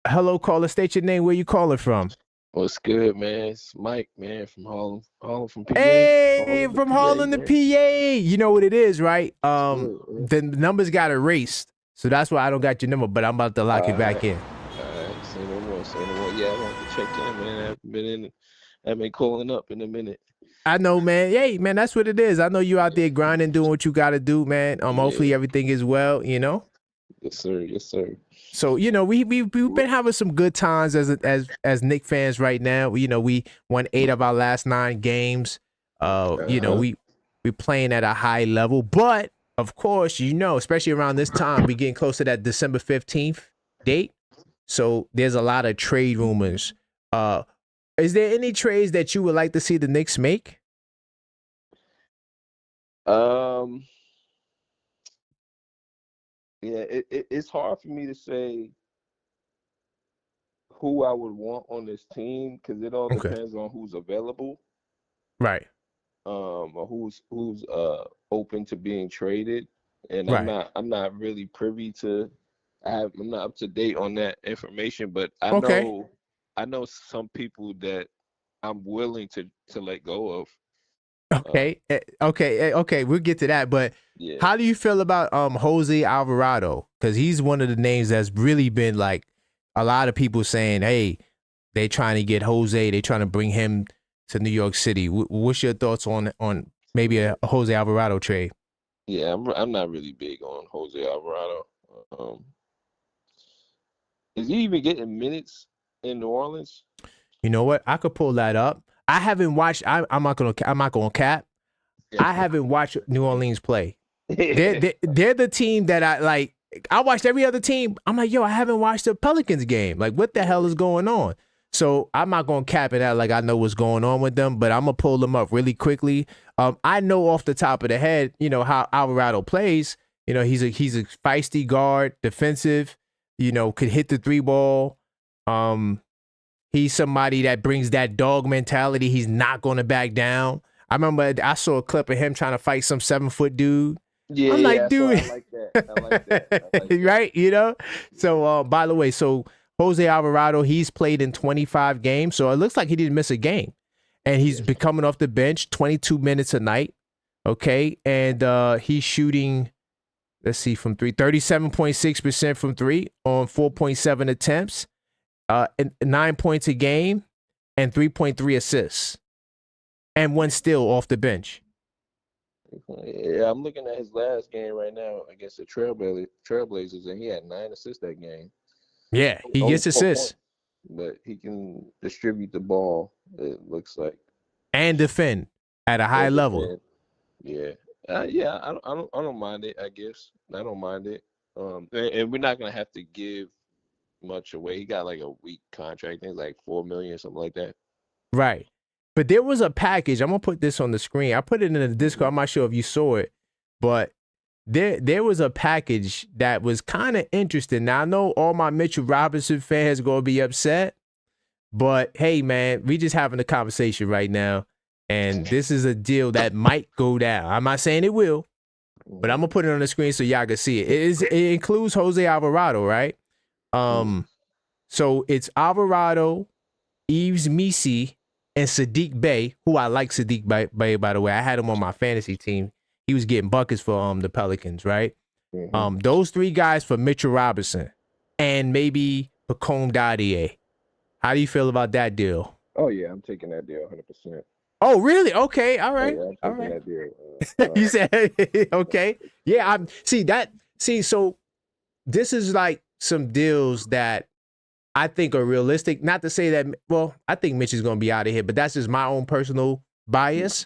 Hello, caller. State your name. Where you calling from? What's good, man? It's Mike, man, from Harlem. Harlem from PA. Hey, from Harlem to PA. You know what it is, right? The numbers got erased. So that's why I don't got your number, but I'm about to lock it back in. All right. Say no more. Yeah, I want to check in, man. I haven't been calling up in a minute. I know, man. Hey, man, that's what it is. I know you out there grinding, doing what you got to do, man. Hopefully Yeah. everything is well, you know. Yes, sir. Yes, sir. So, you know, we've been having some good times as Knick fans right now. We won 8 of our last 9 games. We playing at a high level, but of course, especially around this time, we getting close to that December 15th date. So there's a lot of trade rumors. Is there any trades that you would like to see the Knicks make? Yeah, it's hard for me to say who I would want on this team because it all Okay. depends on who's available, Right. or who's open to being traded. And Right. I'm not really privy to I'm not up to date on that information, but Okay. I know some people that I'm willing to let go of. Okay. Okay. We'll get to that. But Yeah. how do you feel about Jose Alvarado? Because he's one of the names that's really been like a lot of people saying, hey, they trying to get Jose. They trying to bring him to New York City. What's your thoughts on maybe a Jose Alvarado trade? Yeah, I'm not really big on Jose Alvarado. Is he even getting minutes in New Orleans? You know what? I could pull that up. I haven't watched. I'm not gonna cap. I haven't watched New Orleans play. They're the team that I like. I watched every other team. I'm like, yo, I haven't watched the Pelicans game. Like, what the hell is going on? So I'm not gonna cap it out like I know what's going on with them, but I'm gonna pull them up really quickly. I know off the top of the head, how Alvarado plays. He's a feisty guard, defensive. Could hit the 3 ball. He's somebody that brings that dog mentality. He's not gonna back down. I remember I saw a clip of him trying to fight some 7-foot dude. Yeah, I'm like, yeah, dude, I like that. I like that. right? So, by the way, Jose Alvarado, he's played in 25 games, so it looks like he didn't miss a game, and he's been coming off the bench 22 minutes a night. Okay, and he's shooting. Let's see, from 37.6% from 3 on 4.7 attempts, 9 points a game, and 3.3 assists, and 1 steal off the bench. Yeah, I'm looking at his last game right now against the Trailblazers, and he had 9 assists that game. Yeah, he gets assists. But he can distribute the ball, it looks like. And defend at a high level. Yeah. Yeah, I don't mind it, I guess. I don't mind it. And we're not going to have to give much away. He got like a weak contract. I think like $4 million, something like that. Right. But there was a package. I'm gonna put this on the screen. I put it in the Discord. I'm not sure if you saw it, but there was a package that was kind of interesting. Now I know all my Mitchell Robinson fans are gonna be upset, but hey, man, we just having a conversation right now, and this is a deal that might go down. I'm not saying it will, but I'm gonna put it on the screen so y'all can see it. It includes Jose Alvarado, right? So it's Alvarado, Yves Missi, and Sadiq Bey, who I like Sadiq Bey, by the way. I had him on my fantasy team. He was getting buckets for the Pelicans, right? Those 3 guys for Mitchell Robinson and maybe Pacome Dadier. How do you feel about that deal? Oh, yeah, I'm taking that deal 100%. Oh, really? Okay, all right. Oh, yeah, I'm taking that deal. You said, okay. Yeah, so this is like some deals that I think are realistic. Not to say that, well, I think Mitch is going to be out of here, but that's just my own personal bias.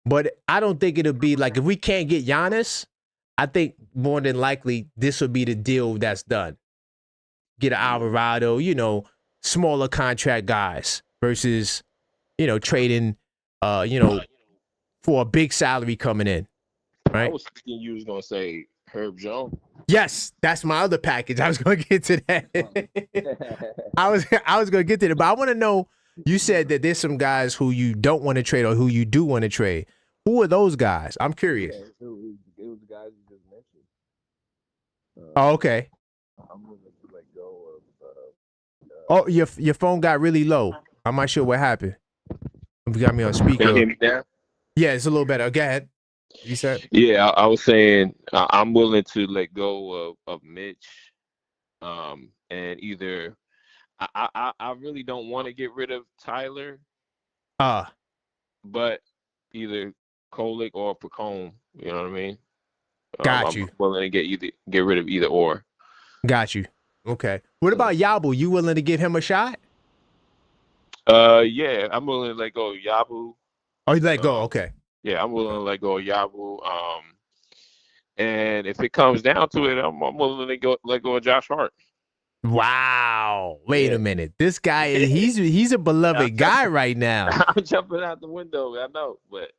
But I don't think it'll be like, if we can't get Giannis, I think more than likely this will be the deal that's done. Get an Alvarado, smaller contract guys versus, trading, for a big salary coming in. Right? I was thinking you was going to say Herb Jones. Yes, that's my other package. I was going to get to that. I was going to get to that, but I want to know, you said that there's some guys who you don't want to trade or who you do want to trade. Who are those guys? I'm curious. Yeah, it was the guys you just mentioned. Oh, okay. I'm going to let go Oh, of. your phone got really low. I'm not sure what happened. You got me on speaker. Can you hear me now? Yeah, it's a little better. Go ahead. You said? Yeah, I was saying I'm willing to let go of Mitch, and either I really don't want to get rid of Tyler, but either Kolick or Pacone. You know what I mean? Got I'm you. willing to get rid of either or. Got you. Okay. What about Yabu? You willing to give him a shot? Yeah, I'm willing to let go of Yabu. Oh, you let go. Okay. Yeah, I'm willing Okay. to let go of Yabu. And if it comes down to it, I'm willing to let go of Josh Hart. Wow. Wait Yeah. a minute. This guy he's a beloved guy right now. I'm jumping out the window. I know, but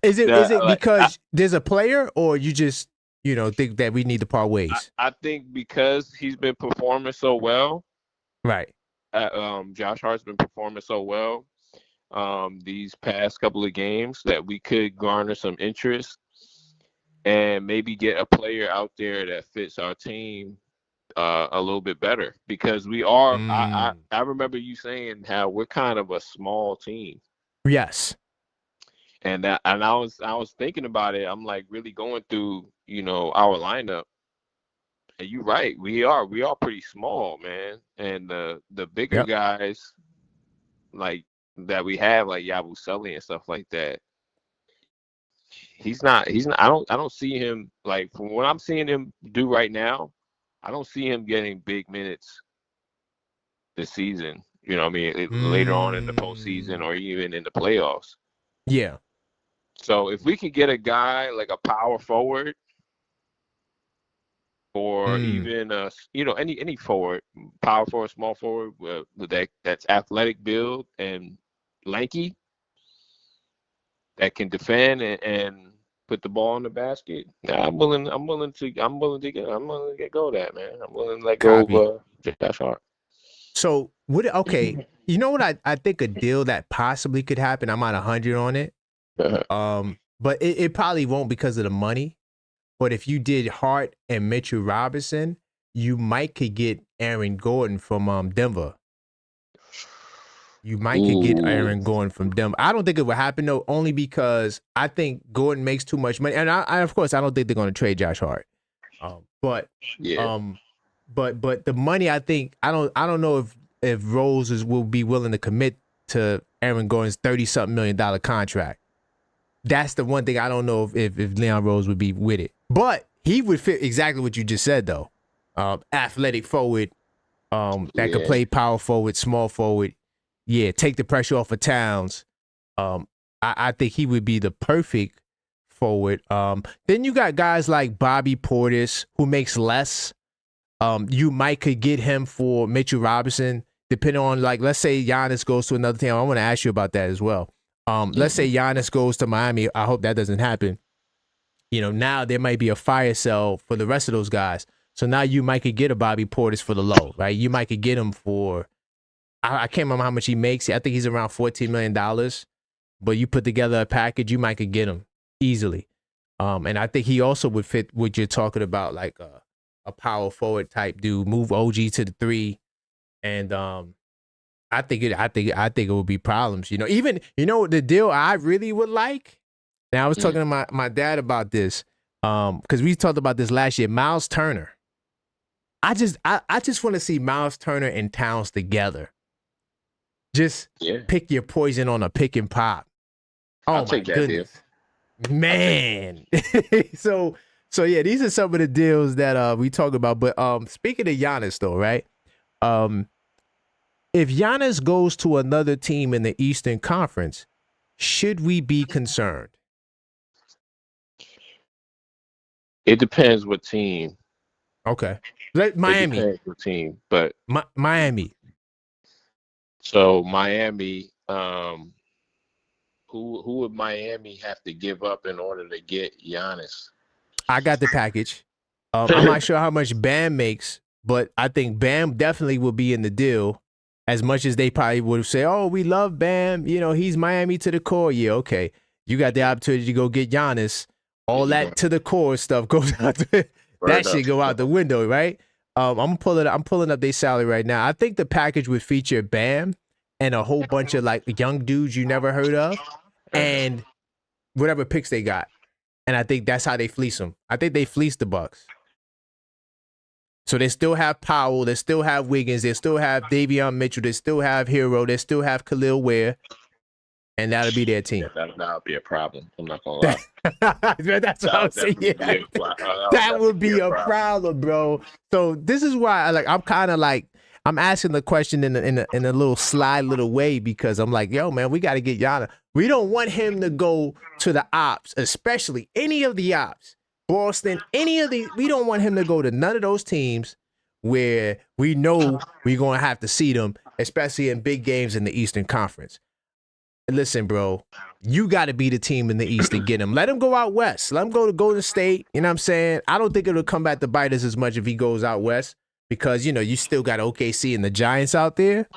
Is it like because there's a player, or you just think that we need to part ways? I think because he's been performing so well, Right. Josh Hart's been performing so well these past couple of games that we could garner some interest and maybe get a player out there that fits our team a little bit better, because we are. I remember you saying how we're kind of a small team. Yes. And I was thinking about it. I'm like really going through our lineup, and you're right. We are pretty small, man. And the bigger guys like that we have, like Yabusele and stuff like that. He's not. I don't see him, like, from what I'm seeing him do right now. I don't see him getting big minutes this season. You know what I mean? Later on in the postseason or even in the playoffs. Yeah. So if we could get a guy like a power forward, or even any forward, power forward, small forward, with that's athletic build and lanky, that can defend and put the ball in the basket. Yeah, I'm willing to get go of that, man. I'm willing to let go of Josh Hart. So okay, you know what I think a deal that possibly could happen. I'm at 100 on it. But it probably won't because of the money. But if you did Hart and Mitchell Robinson, you might could get Aaron Gordon from Denver. You might could get Aaron Gordon from Denver. I don't think it would happen though, only because I think Gordon makes too much money, and I of course I don't think they're going to trade Josh Hart. But the money, I think I don't know if Rose will be willing to commit to Aaron Gordon's $30-something million contract. That's the one thing I don't know if Leon Rose would be with it. But he would fit exactly what you just said, though. Athletic forward that could play power forward, small forward. Yeah, take the pressure off of Towns. I think he would be the perfect forward. Then you got guys like Bobby Portis, who makes less. You might could get him for Mitchell Robinson, depending on, like, let's say Giannis goes to another team. I want to ask you about that as well. Let's say Giannis goes to Miami. I hope that doesn't happen. Now there might be a fire sale for the rest of those guys. So now you might could get a Bobby Portis for the low, right? You might could get him for, I can't remember how much he makes. I think he's around $14 million. But you put together a package, you might could get him easily. And I think he also would fit what you're talking about, like a power forward type dude. Move OG to the 3, and I think it would be problems. Even the deal I really would like. Now I was talking to my dad about this, because we talked about this last year. Miles Turner. I just want to see Miles Turner and Towns together. Just pick your poison on a pick and pop. Oh my goodness, man! so yeah, these are some of the deals that we talk about. But speaking of Giannis, though, right? If Giannis goes to another team in the Eastern Conference, should we be concerned? It depends what team. Okay. Miami. It depends what team, but Miami. So Miami, who would Miami have to give up in order to get Giannis? I got the package. I'm not sure how much Bam makes, but I think Bam definitely will be in the deal. As much as they probably would say, "Oh, we love Bam. He's Miami to the core." Yeah, okay. You got the opportunity to go get Giannis. All that to the core stuff goes out. That should go out the window, right? I'm pulling up their salary right now. I think the package would feature Bam and a whole bunch of like young dudes you never heard of, and whatever picks they got. And I think that's how they fleece them. I think they fleece the Bucks. So they still have Powell, they still have Wiggins, they still have Davion Mitchell, they still have Hero, they still have Khalil Ware. and that'll be their team. Yeah, that'll be a problem. I'm not gonna lie. That's what I'm saying. That would be a problem, bro. So this is why, I'm kind of like, I'm asking the question in a little sly little way, because I'm like, yo, man, we got to get Giannis. We don't want him to go to the ops, especially any of the ops, Boston, any of the. We don't want him to go to none of those teams where we know we're gonna have to see them, especially in big games in the Eastern Conference. Listen, bro, you got to be the team in the East to get him. Let him go out west. Let him go to Golden State. You know what I'm saying? I don't think it'll come back to bite us as much if he goes out west, because, you still got OKC and the Giants out there.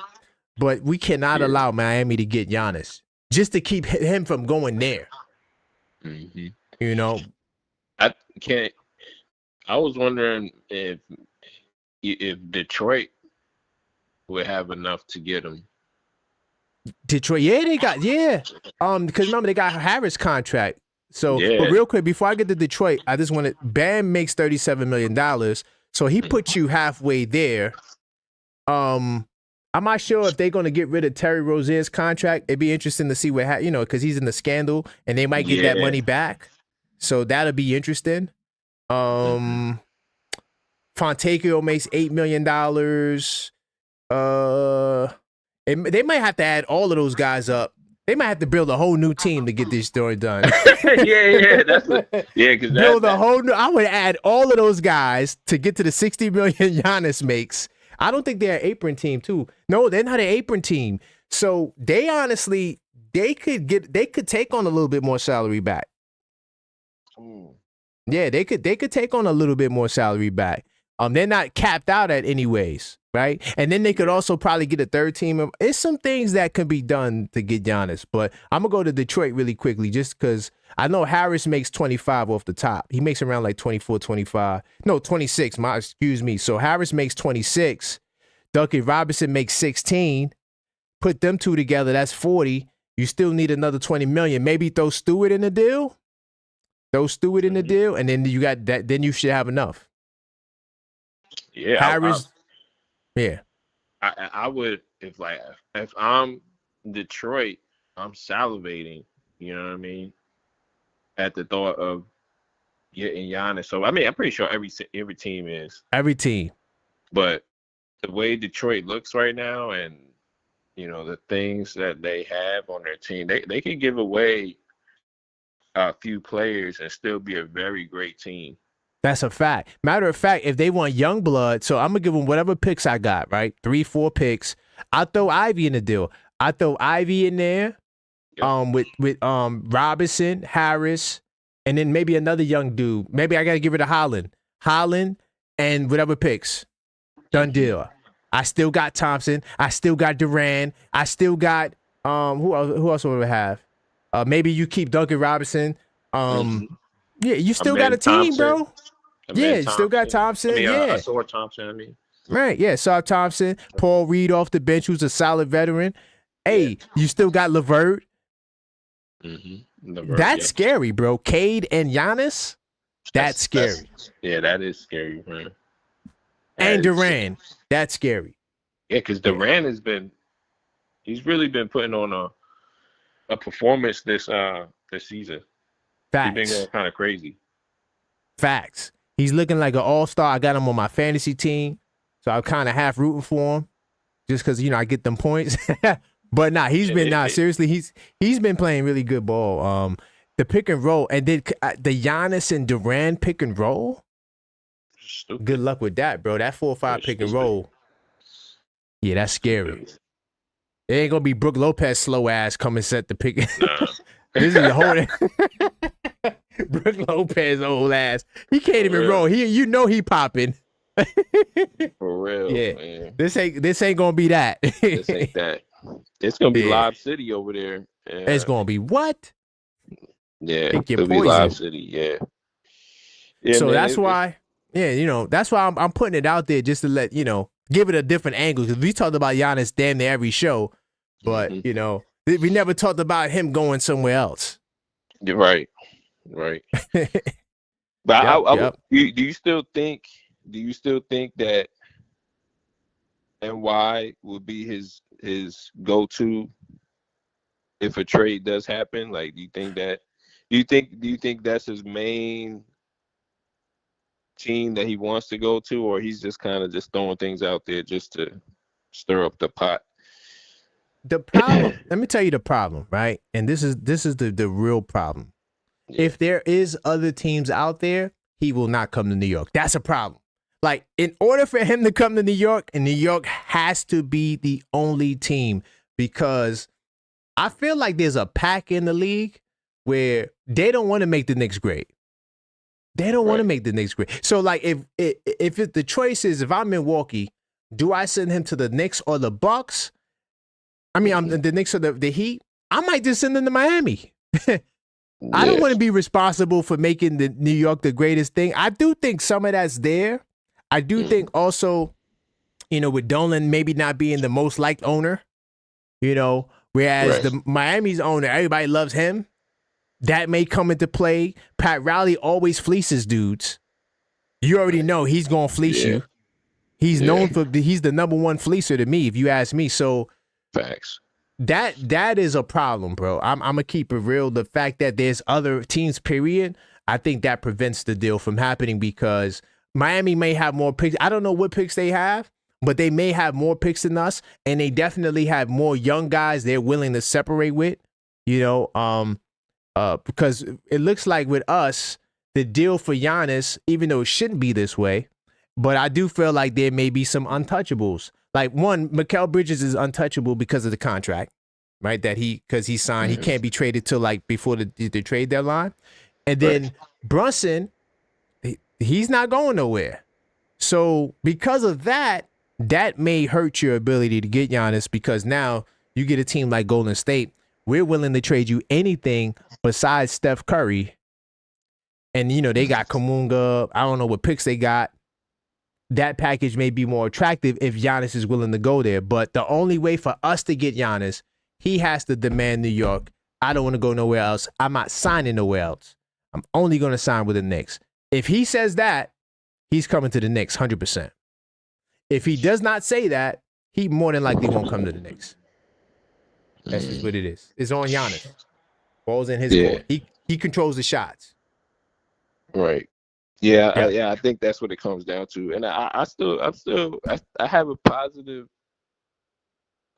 But we cannot allow Miami to get Giannis just to keep him from going there. Mm-hmm. I was wondering if Detroit would have enough to get him. Detroit, because remember they got Harris contract. So, but real quick before I get to Detroit, I just wanted, Bam makes $37 million, so he puts you halfway there. I'm not sure if they're gonna get rid of Terry Rozier's contract. It'd be interesting to see what because he's in the scandal, and they might get that money back. So that'll be interesting. Fontecchio makes $8 million. They might have to add all of those guys up. They might have to build a whole new team to get this story done. Because build a whole new. I would add all of those guys to get to the $60 million Giannis makes. I don't think they're an apron team too. No, they're not an apron team. So they honestly, they could take on a little bit more salary back. Yeah, they could take on a little bit more salary back. They're not capped out at anyways, right? And then they could also probably get a third team. It's some things that can be done to get Giannis, but I'm gonna go to Detroit really quickly just because I know Harris makes 25 off the top. He makes around like 24, 25. No, 26. Excuse me. So Harris makes 26. Duncan Robinson makes 16. Put them two together, that's 40. You still need another 20 million. Maybe throw Stewart in the deal. And then you got that. Then you should have enough. Yeah, Harris. I would if I'm Detroit, I'm salivating. You know what I mean? At the thought of getting Giannis. So I'm pretty sure every team is. Every team. But the way Detroit looks right now, and the things that they have on their team, they could give away a few players and still be a very great team. That's a fact. Matter of fact, if they want young blood, so I'm gonna give them whatever picks I got, right? 3-4 picks. I'll throw Ivy in the deal. I throw Ivy in there, with Robinson, Harris, and then maybe another young dude. Maybe I gotta give it to Holland, and whatever picks. Done deal. I still got Thompson. I still got Durant. I still got who else would we have? Maybe you keep Duncan Robinson. Yeah, you still got a team, bro. You still got Thompson. I saw Thompson. Right, yeah. Saw Thompson, Paul Reed off the bench, who's a solid veteran. Hey, you still got LeVert. That's scary, bro. Cade and Giannis. That's scary. That is scary, man. And Durant. That's scary. Yeah, because Durant he's really been putting on a performance this season. Facts. He's been going kind of crazy. Facts. He's looking like an all-star. I got him on my fantasy team, so I'm kind of half rooting for him, just because I get them points. But he's been seriously. He's been playing really good ball. The pick and roll, and then the Giannis and Durant pick and roll. Stupid. Good luck with that, bro. That 4-5 pick and roll. Yeah, that's scary. It ain't gonna be Brook Lopez slow ass come and set the pick. Nah. This is the whole Brook Lopez old ass. He can't even roll. He popping. For real. Yeah. Man. This ain't gonna be that. This ain't that. It's gonna be Live City over there. Yeah. It's gonna be what? Yeah, it'll be Live City. Yeah. So man, that's why. Yeah, that's why I'm putting it out there just to let give it a different angle, because we talked about Giannis damn near every show, but we never talked about him going somewhere else. You're right. But do you still think that NY would be his go-to if a trade does happen? Like, do you think that's his main team that he wants to go to, or he's just kind of just throwing things out there just to stir up the pot? The problem, let me tell you the problem, right? And this is the real problem. Yeah. If there is other teams out there, he will not come to New York. That's a problem. Like, in order for him to come to New York, and New York has to be the only team, because I feel like there's a pack in the league where they don't want to make the Knicks great. They don't want to make the Knicks great. So, like, if the choice is, if I'm Milwaukee, do I send him to the Knicks or the Bucks? I mean, I'm the Knicks or the Heat. I might just send him to Miami. I don't want to be responsible for making the New York the greatest thing. I do think some of that's there. I do think also, with Dolan maybe not being the most liked owner, whereas the Miami's owner, everybody loves him. That may come into play. Pat Riley always fleeces dudes. You already know he's going to fleece you. He's known for, he's the number one fleecer to me, if you ask me. So facts. That is a problem, bro. I'm going to keep it real. The fact that there's other teams, period, I think that prevents the deal from happening, because Miami may have more picks. I don't know what picks they have, but they may have more picks than us, and they definitely have more young guys they're willing to separate with, because it looks like with us, the deal for Giannis, even though it shouldn't be this way, but I do feel like there may be some untouchables. Like, one, Mikal Bridges is untouchable because of the contract, right? Because he signed, he can't be traded till like before the trade deadline. And then Brunson, he's not going nowhere. So because of that, that may hurt your ability to get Giannis, because now you get a team like Golden State. We're willing to trade you anything besides Steph Curry. And, they got Kuminga. I don't know what picks they got. That package may be more attractive if Giannis is willing to go there. But the only way for us to get Giannis, he has to demand New York. I don't want to go nowhere else. I'm not signing nowhere else. I'm only going to sign with the Knicks. If he says that, he's coming to the Knicks 100%. If he does not say that, he more than likely won't come to the Knicks. That's just what it is. It's on Giannis. Ball's in his court. He controls the shots. Right. Yeah, I think that's what it comes down to. And I have a positive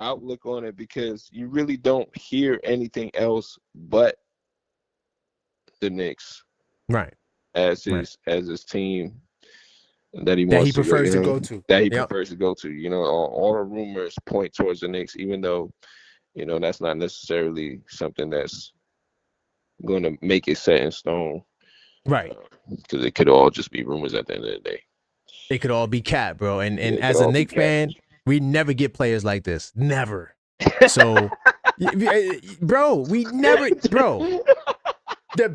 outlook on it, because you really don't hear anything else but the Knicks, right, as his team that he prefers to go to. All the rumors point towards the Knicks, even though that's not necessarily something that's going to make it set in stone. Right. Because it could all just be rumors at the end of the day. It could all be cat, bro. And as a Knicks fan, we never get players like this. Never. So, bro, the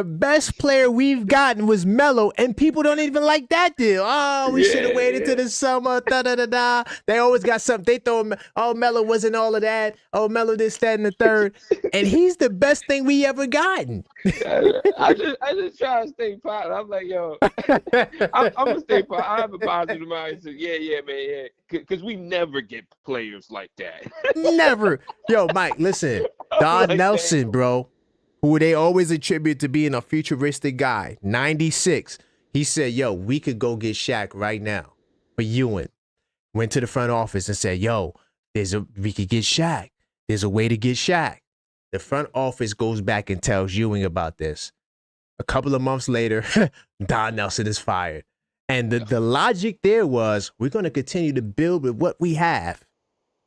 best player we've gotten was Melo, and people don't even like that deal. Oh, we should have waited till the summer. Da-da-da-da. They always got something. They throw him, Melo wasn't all of that. Oh, Melo this, that, and the third. And he's the best thing we ever gotten. I just try to stay positive. I'm like, yo, I'm going to stay positive. I have a positive mindset. Yeah, man, because we never get players like that. Never. Yo, Mike, listen. Don Nelson, bro, who they always attribute to being a futuristic guy, 96. He said, yo, we could go get Shaq right now for Ewing. Went to the front office and said, yo, we could get Shaq. There's a way to get Shaq. The front office goes back and tells Ewing about this. A couple of months later, Don Nelson is fired. And the logic there was, we're going to continue to build with what we have.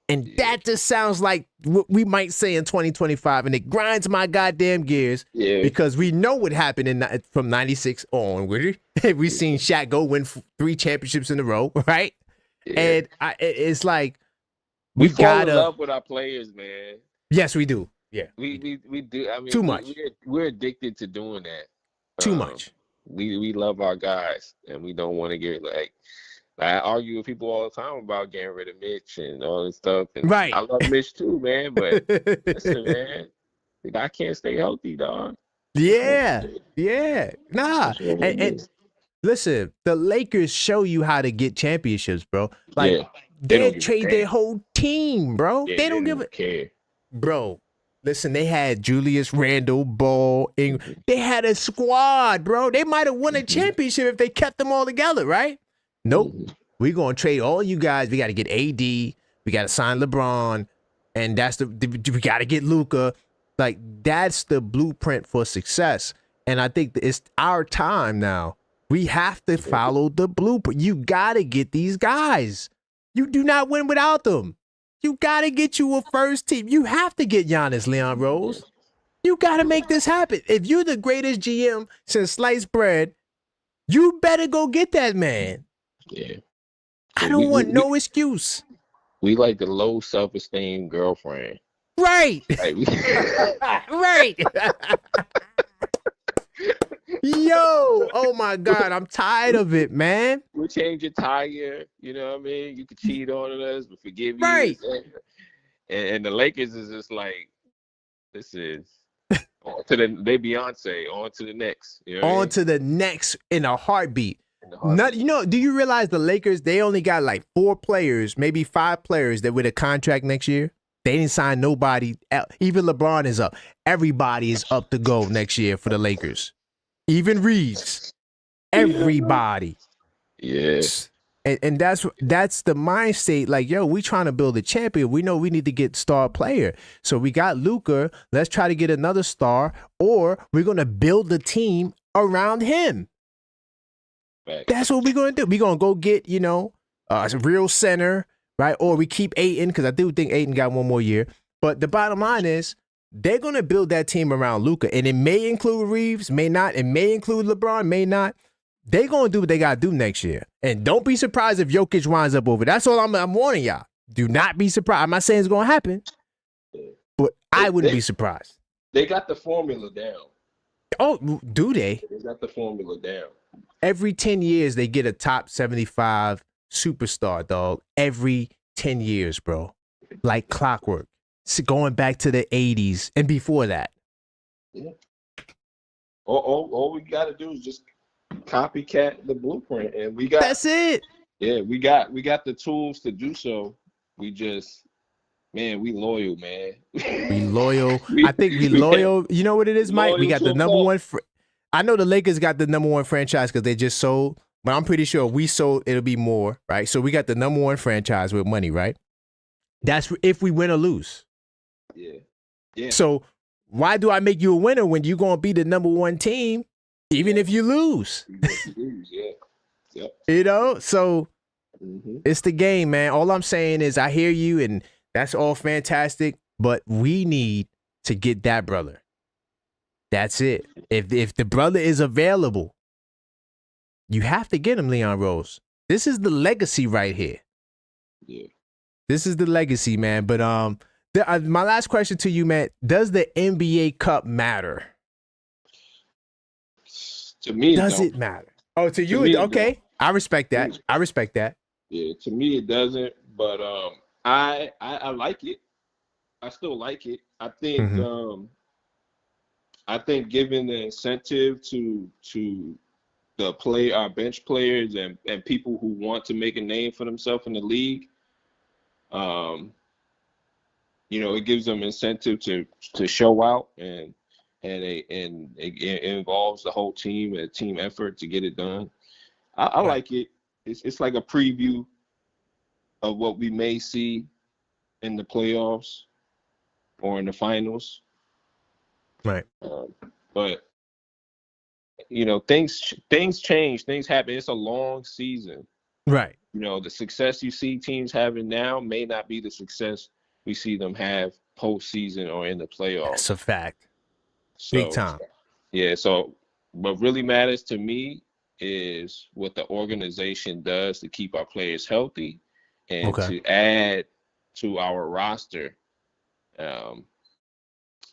And that just sounds like what we might say in 2025, and it grinds my goddamn gears because we know what happened from 96 on. We've seen Shaq go win 3 championships in a row, right? Yeah. And it's like we fall in love with our players, man. Yes, we do. Yeah, we do. I mean, too much. We're addicted to doing that. Too much. We love our guys, and we don't want to get like. I argue with people all the time about getting rid of Mitch and all this stuff. And right. I love Mitch too, man. But listen, man, I can't stay healthy, dog. Yeah. Nah. And listen, the Lakers show you how to get championships, bro. Like they trade their whole team, bro. Yeah, they don't give a care. bro. Listen, they had Julius Randle, Ball, Ingram. They had a squad, bro. They might have won a championship if they kept them all together, right? Nope. We're going to trade all you guys. We got to get AD. We got to sign LeBron. And we got to get Luka. Like, that's the blueprint for success. And I think it's our time now. We have to follow the blueprint. You got to get these guys. You do not win without them. You got to get you a first team. You have to get Giannis, Leon Rose. You got to make this happen. If you're the greatest GM since sliced bread, you better go get that man. Yeah. I don't want no excuse. We like the low self-esteem girlfriend. Right. Like, Right. Yo, oh my God, I'm tired of it, man. we'll change your tire, you know what I mean? You could cheat on us, but forgive you. Right. And the Lakers is just like, this is they Beyonce, on to the next. You know On to the next in a heartbeat. Not, do you realize the Lakers, they only got like 4 players, maybe 5 players that with a contract next year? They didn't sign nobody. Even LeBron is up. Everybody is up to go next year for the Lakers. Even Reeves. Everybody. Yeah. And that's the mind state. Like, yo, we trying to build a champion. We know we need to get star player. So we got Luka. Let's try to get another star, or we're going to build the team around him. Right. That's what we're going to do. We're going to go get, a real center, right? Or we keep Ayton, because I do think Ayton got one more year. But the bottom line is, they're going to build that team around Luka. And it may include Reeves, may not. It may include LeBron, may not. They're going to do what they got to do next year. And don't be surprised if Jokic winds up over. That's all I'm warning y'all. Do not be surprised. I'm not saying it's going to happen, but I wouldn't be surprised. They got the formula down. Oh, do they? They got the formula down. Every 10 years, they get a top 75 superstar, dog. Every 10 years, bro. Like clockwork. Going back to the 80s and before that. Yeah. All we got to do is just copycat the blueprint, and we got. That's it. Yeah, we got the tools to do so. We just, man, we loyal, man. We loyal. I think we loyal. You know what it is, Mike? We got the number one. I know the Lakers got the number one franchise because they just sold, but I'm pretty sure if we sold, it'll be more, right? So we got the number one franchise with money, right? That's if we win or lose. Yeah. Yeah. So why do I make you a winner when you're going to be the number one team, even if you lose? Yeah. Yep. So it's the game, man. All I'm saying is I hear you, and that's all fantastic, but we need to get that brother. That's it. If the brother is available, you have to get him, Leon Rose. This is the legacy right here. Yeah. This is the legacy, man. But my last question to you, man, does the NBA Cup matter? To me, does it matter? Oh, to you, okay. I respect that. Yeah, to me it doesn't, but I like it. I still like it. I think giving the incentive to our bench players and people who want to make a name for themselves in the league, it gives them incentive to show out, and it involves the whole team, a team effort to get it done. I like it. It's like a preview of what we may see in the playoffs or in the finals. Right. But things change, things happen. It's a long season. Right. The success you see teams having now may not be the success we see them have postseason or in the playoffs. That's a fact. Big time. Yeah. So what really matters to me is what the organization does to keep our players healthy and to add to our roster. That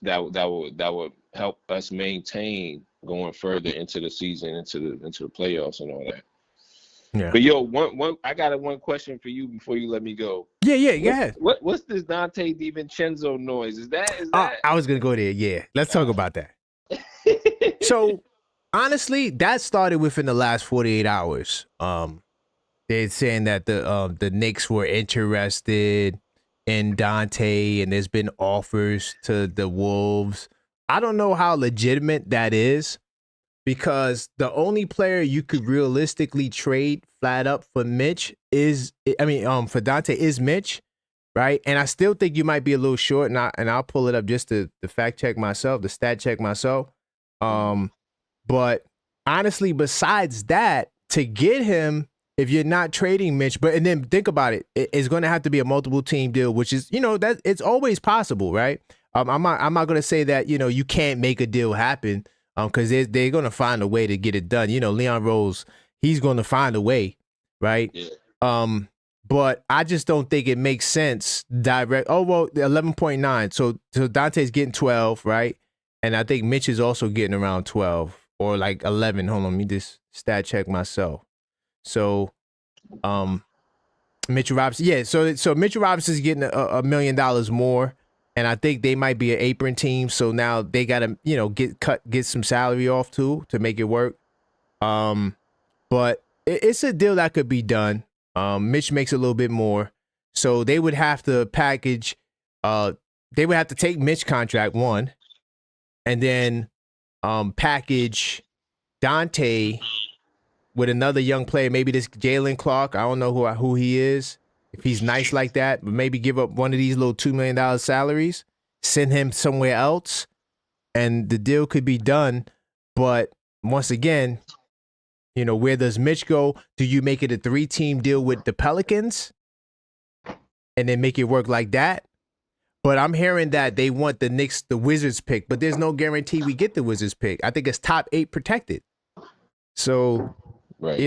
would help us maintain going further into the season, into the playoffs and all that. Yeah. But I got one question for you before you let me go. Yeah, go ahead. What's this Dante DiVincenzo noise? Is that? I was gonna go there. Yeah, let's talk about that. So honestly, that started within the last 48 hours. They're saying that the Knicks were interested in Dante, and there's been offers to the Wolves. I don't know how legitimate that is, because the only player you could realistically trade flat up for for Dante is Mitch, right? And I still think you might be a little short, and I'll pull it up just to fact check myself, the stat check myself. But honestly, besides that, to get him, if you're not trading Mitch, and then think about it, it's going to have to be a multiple team deal, which is, that it's always possible, right? I'm not going to say that, you can't make a deal happen, because they're going to find a way to get it done. Leon Rose, he's going to find a way, right? Yeah. But I just don't think it makes sense direct. Oh, well, 11.9. So Dante's getting 12, right? And I think Mitch is also getting around 12 or like 11. Hold on, let me just stat check myself. So, Mitchell Robinson, yeah. So Mitchell Robinson is getting $1 million more, and I think they might be an apron team. So now they got to, get some salary off too to make it work. But it's a deal that could be done. Mitch makes a little bit more, so they would have to package. They would have to take Mitch contract one, and then package Dante with another young player, maybe this Jalen Clark. I don't know who he is, if he's nice like that, but maybe give up one of these little $2 million salaries, send him somewhere else, and the deal could be done. But once again, where does Mitch go? Do you make it a 3-team deal with the Pelicans and then make it work like that? But I'm hearing that they want the Knicks, the Wizards pick, but there's no guarantee we get the Wizards pick. I think it's top 8 protected. So, right.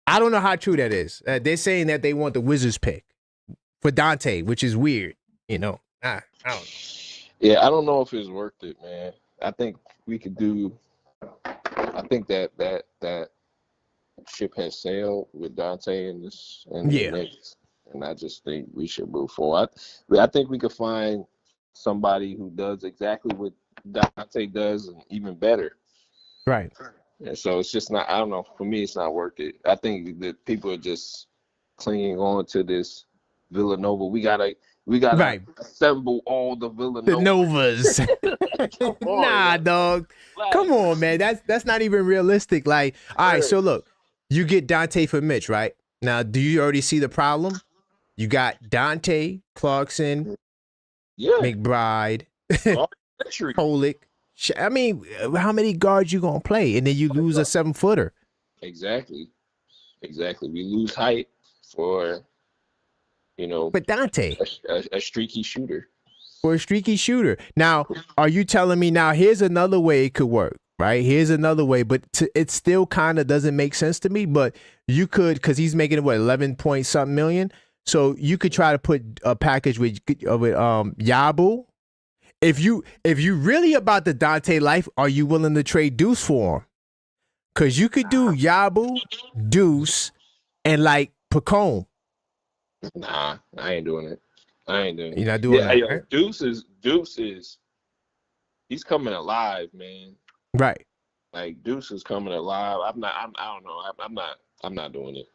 I don't know how true that is. They're saying that they want the Wizards pick for Dante, which is weird. I don't know. Yeah, I don't know if it's worth it, man. I think we could do. I think that ship has sailed with Dante and the Knicks, and I just think we should move forward. I think we could find somebody who does exactly what Dante does and even better. Right. And so it's just not. I don't know. For me, it's not worth it. I think that people are just clinging on to this Villanova. We gotta right. assemble all the Villanovas. The Novas. Nah, dog. Come on, man. That's not even realistic. Like, all right, so look, you get Dante for Mitch, right? Now, do you already see the problem? You got Dante, Clarkson, McBride, Polick. I mean, how many guards you gonna play? And then you lose a 7-footer. Exactly. We lose height for, but Dante, a streaky shooter. For a streaky shooter. Now, are you telling me now? Here's another way it could work, right? Here's another way, but it still kind of doesn't make sense to me. But you could, because he's making 11 point something million. So you could try to put a package with Yabu. If you really about the Dante life, are you willing to trade Deuce for him? Because you could do Yabu, Deuce, and like Pacone. Nah, I ain't doing it. You're not doing that. Right? Deuce is he's coming alive, man. Right. Like Deuce is coming alive. I don't know. I'm not doing it.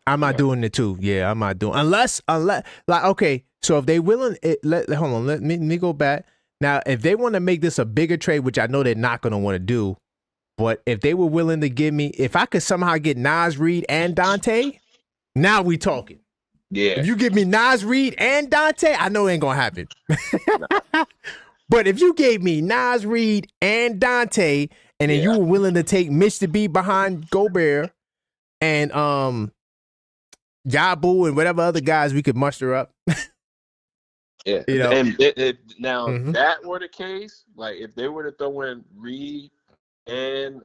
I'm not doing it too. Yeah, I'm not doing unless like okay. So if they willing, hold on. Let me go back. Now, if they want to make this a bigger trade, which I know they're not going to want to do, but if they were willing to give me, if I could somehow get Naz Reid and Dante, now we talking. Yeah. If you give me Naz Reid and Dante, I know it ain't gonna happen. But if you gave me Naz Reid and Dante, and then you were willing to take Mitch to be behind Gobert and Yabu and whatever other guys we could muster up. Yeah. And if that were the case, like if they were to throw in Reid and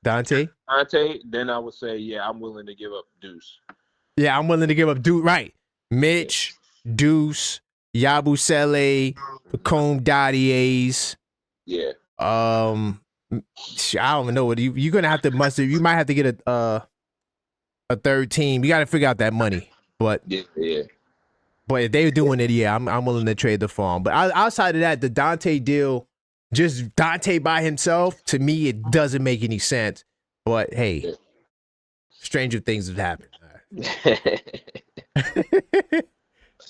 Dante, then I would say, I'm willing to give up Deuce. Yeah, I'm willing to give up Deuce. Right. Mitch, Deuce, Yabusele, Pacome Dadiers. Yeah. I don't even know what you're gonna have to muster. You might have to get a third team. You got to figure out that money. But yeah. But if they're doing it, I'm willing to trade the farm. But outside of that, the Dante deal, just Dante by himself, to me, it doesn't make any sense. But hey, stranger things have happened.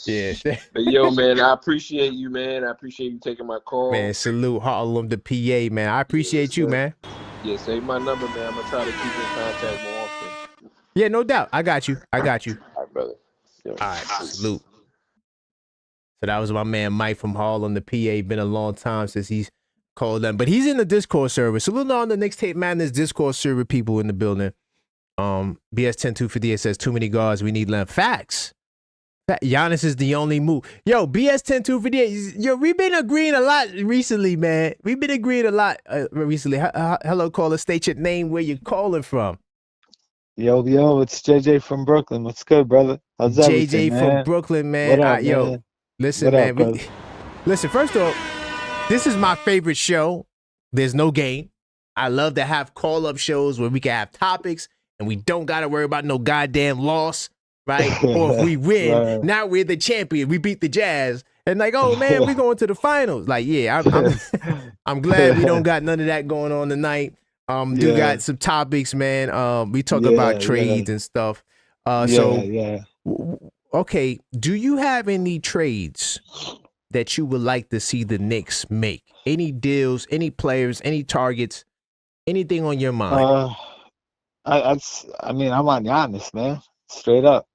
Yeah. But yo, man, I appreciate you, man. I appreciate you taking my call. Man, salute Harlem the PA, man. I appreciate you, man. Yeah, save my number, man. I'm gonna try to keep in contact more often. Yeah, no doubt. I got you. All right, brother. All right, salute. So that was my man Mike from Harlem the PA. Been a long time since he's called them, but he's in the Discord server. Salute on the Knicks Tape Madness Discord server people in the building. BS 10258 says too many guards. We need length. Facts. Giannis is the only move. Yo, BS 10258. Yo, we've been agreeing a lot recently, man. We've been agreeing a lot recently. Hello, caller. State your name, where you're calling from. Yo, it's JJ from Brooklyn. What's good, brother? How's everything, JJ from Brooklyn, man. What up, yo, man? listen, What man. up, Listen, first off, this is my favorite show. There's no game. I love to have call-up shows where we can have topics and we don't got to worry about no goddamn loss, right? Or if we win, Right. now we're the champion. We beat the Jazz. And like, oh, man, we're going to the finals. Like, yeah, I'm glad we don't got none of that going on tonight. You got some topics, man. We talk about trades and stuff. Okay, do you have any trades that you would like to see the Knicks make? Any deals, any players, any targets, anything on your mind? I mean, I'm on Giannis, man. Straight up.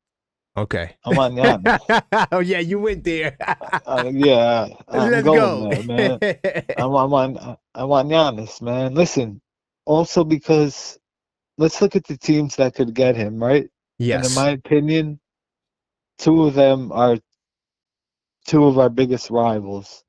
Okay. I'm on Giannis. Oh yeah, you went there. I'm Let's going go. there, man. I'm on Giannis, man. Listen, also because let's look at the teams that could get him, right? Yes. And in my opinion, two of them are two of our biggest rivals.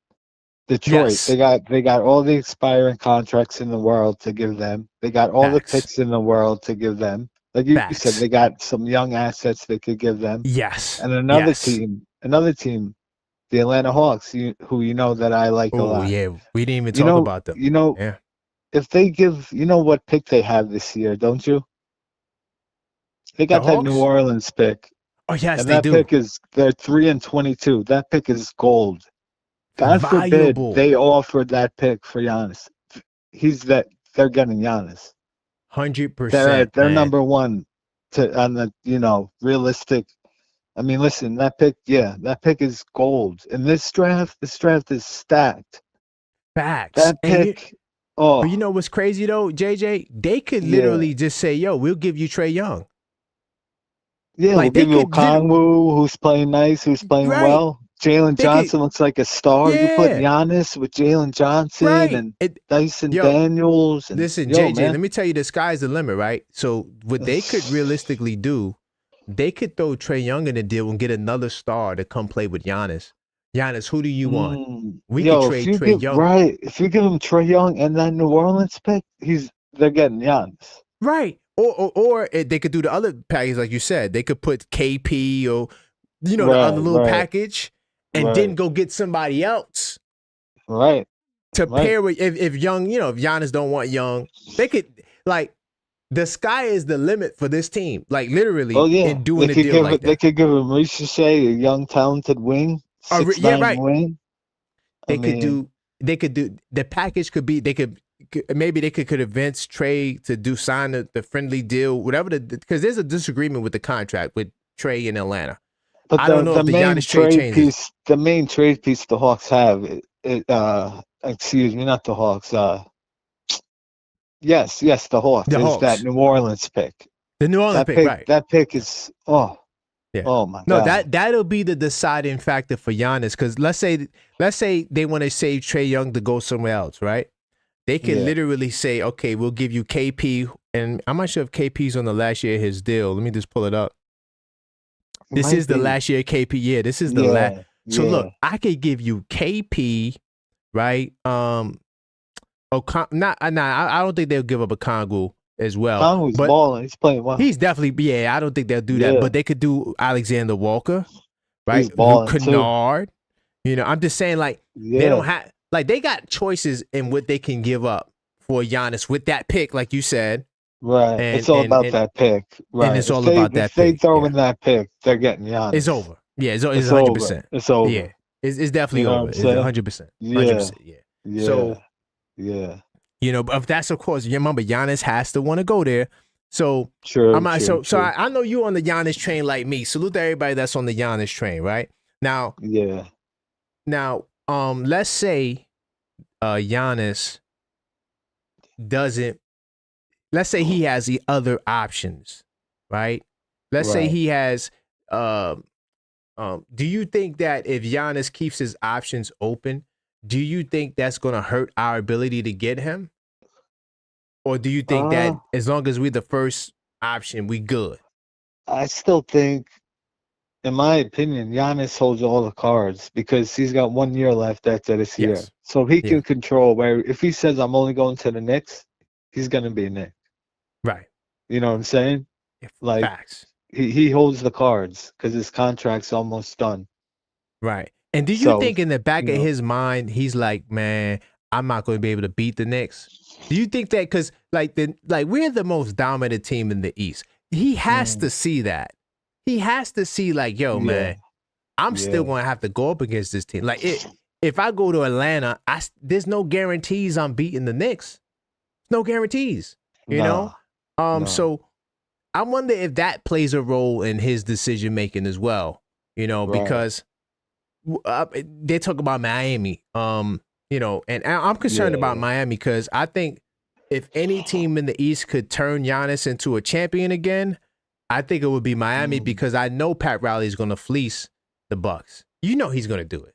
Detroit, Yes. they got all the expiring contracts in the world to give them. They got all the picks in the world to give them. Like you said, they got some young assets they could give them. Yes. And another team, the Atlanta Hawks, who you know that I like a lot. Oh yeah, we didn't even talk about them. If they give, what pick they have this year, don't you? They got that New Orleans pick. Oh yes, and they that do. Pick is they're 3-22. That pick is gold. God forbid they offered that pick for Giannis. They're getting Giannis. 100%. They're number one on the realistic. I mean, listen, that pick is gold. In this draft is stacked. Facts. That pick. But you know what's crazy though, JJ? They could literally just say, "Yo, we'll give you Trae Young." Yeah, like we'll give you Kongwu, who's playing nice, who's playing well. Jalen Johnson looks like a star. You put Giannis with Jalen Johnson and Dyson Daniels. Listen, JJ, let me tell you, the sky's the limit, right? So what they could realistically do, they could throw Trae Young in the deal and get another star to come play with Giannis. Giannis, who do you want? We could trade Trae Young. Right. If you give him Trae Young and that New Orleans pick, they're getting Giannis. Right. Or they could do the other package, like you said. They could put KP or the other little package. And then go get somebody else, right? To pair with if Young, if Giannis don't want Young, they could the sky is the limit for this team, like literally. Oh yeah, in doing a deal like that. They could give him Ricochet, a young talented wing, 6'9" wing. They could do the package. Could be they could convince Trae to sign the friendly deal, whatever because there's a disagreement with the contract with Trae in Atlanta. But I don't know if the Giannis trade changes. The main trade piece the Hawks have, excuse me, not the Hawks. Yes, the Hawks. That New Orleans pick. The New Orleans pick, right? That pick is oh my God. No, that'll be the deciding factor for Giannis. Because let's say they want to save Trae Young to go somewhere else, right? They can literally say, okay, we'll give you KP, and I'm not sure if KP's on the last year of his deal. Let me just pull it up. This is the last year KP. Yeah, this is the last. So look, I could give you KP, right? I don't think they'll give up a Kongwu as well. Kongwu's balling. He's playing well. He's definitely, I don't think they'll do that. But they could do Alexander Walker, right? He's balling Luke Kennard. I'm just saying, they don't have, they got choices in what they can give up for Giannis with that pick, like you said. Right. It's all about that pick. Right. And it's all about that pick. If they throw in that pick, they're getting Giannis. It's over. Yeah, it's 100%. It's over. Yeah. It's definitely over. It's 100%. 100%. Yeah. So, but if that's, of course, you remember, Giannis has to want to go there. So, true. So I know you on the Giannis train like me. Salute to everybody that's on the Giannis train, right? Now, Yeah. Now, let's say Giannis doesn't. Let's say he has the other options, right? Let's say he has. Do you think that if Giannis keeps his options open, do you think that's going to hurt our ability to get him? Or do you think that as long as we're the first option, we good? I still think, in my opinion, Giannis holds all the cards because he's got 1 year left after this year. So he can control where, if he says, I'm only going to the Knicks, he's going to be a Knick. Right. You know what I'm saying? Like, facts. He holds the cards because his contract's almost done. Right. And do you think in the back of his mind, he's like, man, I'm not going to be able to beat the Knicks? Do you think that because we're the most dominant team in the East? He has to see that. He has to see like, yo, man, I'm still going to have to go up against this team. Like if I go to Atlanta, there's no guarantees I'm beating the Knicks. No guarantees, you know? So I wonder if that plays a role in his decision making as well, you know, because they talk about Miami, you know, and I'm concerned about Miami because I think if any team in the East could turn Giannis into a champion again, I think it would be Miami because I know Pat Riley is going to fleece the Bucks. You know he's going to do it.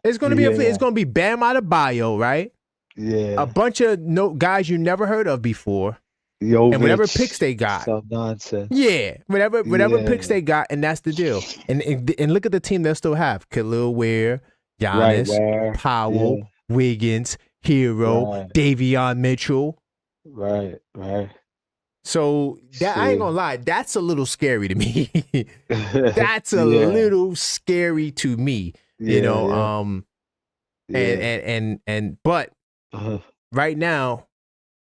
It's going to be it's going to be Bam Adebayo, right? Yeah. A bunch of guys you never heard of before. Jovic, and whatever picks they got. Some nonsense. Yeah, whatever picks they got, and that's the deal. And look at the team they'll still have: Khalil Ware, Giannis, Powell, Wiggins, Hero, Davion Mitchell. Right. So that I ain't gonna lie, that's a little scary to me. That's a little scary to me. You know, but right now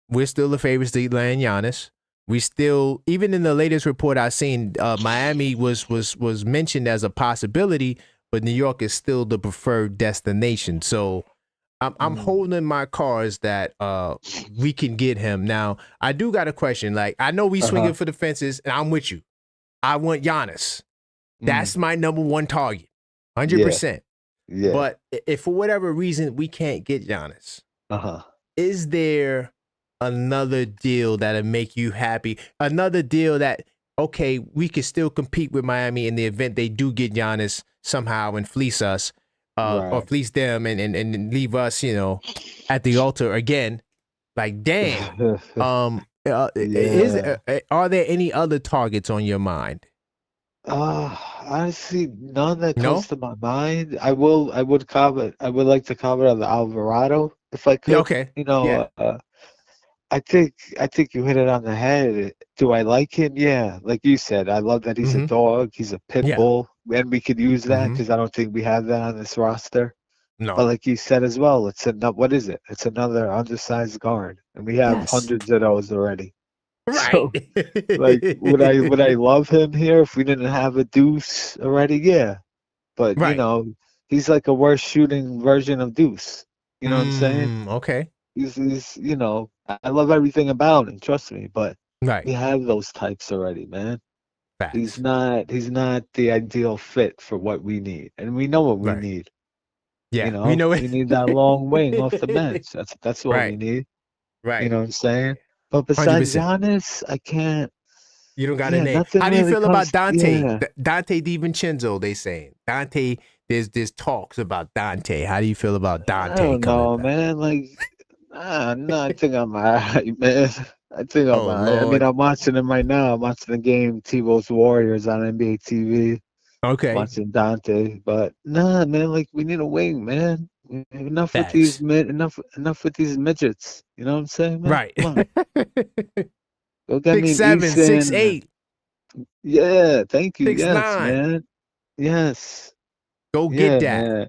we're still the favorites to land Giannis. We still, even in the latest report I've seen, Miami was mentioned as a possibility, but New York is still the preferred destination. So I'm holding my cards that we can get him. Now, I do got a question. Like, I know we swinging for the fences, and I'm with you. I want Giannis. That's my number one target, 100%. Yeah. But if for whatever reason we can't get Giannis, is there another deal that'll make you happy? Another deal that, okay, we can still compete with Miami in the event they do get Giannis somehow and fleece us, or fleece them and leave us, you know, at the altar again. Like, damn. Are there any other targets on your mind? Honestly, none that comes to my mind. I would like to comment on the Alvarado if I could. Okay. You know, I think you hit it on the head. Do I like him? Yeah, like you said, I love that he's a dog. He's a pit bull, and we could use that because I don't think we have that on this roster. No. But like you said as well, what is it? It's another undersized guard, and we have hundreds of those already. Right. So, like, would I love him here if we didn't have a Deuce already? Yeah. But you know, he's like a worse shooting version of Deuce. You know what I'm saying? Okay. He's you know, I love everything about him, trust me, but we have those types already, man. Facts. He's not the ideal fit for what we need. And we know what we need. Yeah. You know, we know it. We need that long wing off the bench. That's what we need. Right. You know what I'm saying? But besides 100%. Giannis, I can't. You don't got a name. How do you feel about Dante? Dante DiVincenzo, they saying. Dante, there's talks about Dante. How do you feel about Dante? I don't know, man. Like, no, I think I'm all right, man. I think I'm all right. I mean, I'm watching him right now. I'm watching the game, Tebow's Warriors on NBA TV. Okay. Watching Dante. But, nah, man, like, we need a wing, man. Enough with these enough with these midgets. You know what I'm saying, man? Right. Come on. Go get 6'7", 6'8". Yeah, thank you. 6'9". Yes, man. Yes. Go get that. Man.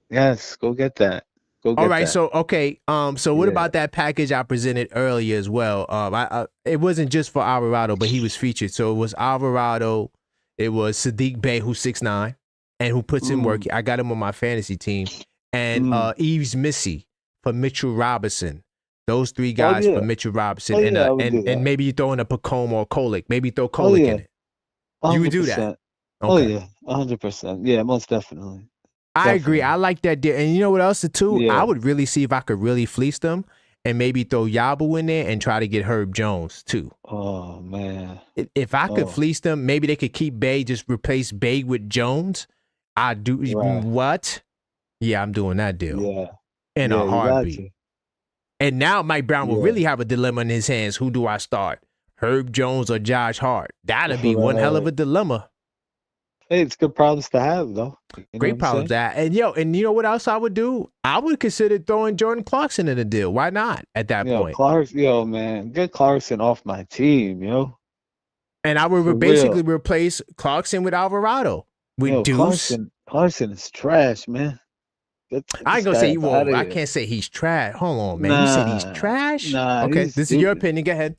Yes, go get that. Go get All right, that. so okay. So what about that package I presented earlier as well? It wasn't just for Alvarado, but he was featured. So it was Alvarado, it was Sadiq Bey, who's 6'9", and who puts in work. I got him on my fantasy team. And Eves Missy for Mitchell Robinson. Those three guys for Mitchell Robinson. And maybe you throw in a Pacome or Kolick. Maybe throw Kolick in it. 100%. You would do that? Oh yeah, 100%. Yeah, most definitely. I agree. I like that deal. And you know what else too? Yeah. I would really see if I could really fleece them and maybe throw Yabu in there and try to get Herb Jones too. Oh man. If I could fleece them, maybe they could keep Bay, just replace Bay with Jones. I do what? Yeah, I'm doing that deal. Yeah. In a heartbeat. And now Mike Brown will really have a dilemma in his hands. Who do I start? Herb Jones or Josh Hart? That'd be one hell of a dilemma. Hey, it's good problems to have, though. Great problems to have. And you know what else I would do? I would consider throwing Jordan Clarkson in the deal. Why not at that point? Man, get Clarkson off my team, And I would basically replace Clarkson with Alvarado. With Deuce. Clarkson is trash, man. I ain't gonna say I can't say he's trash. Hold on, man. You said he's trash? Okay, this is your opinion. Go ahead.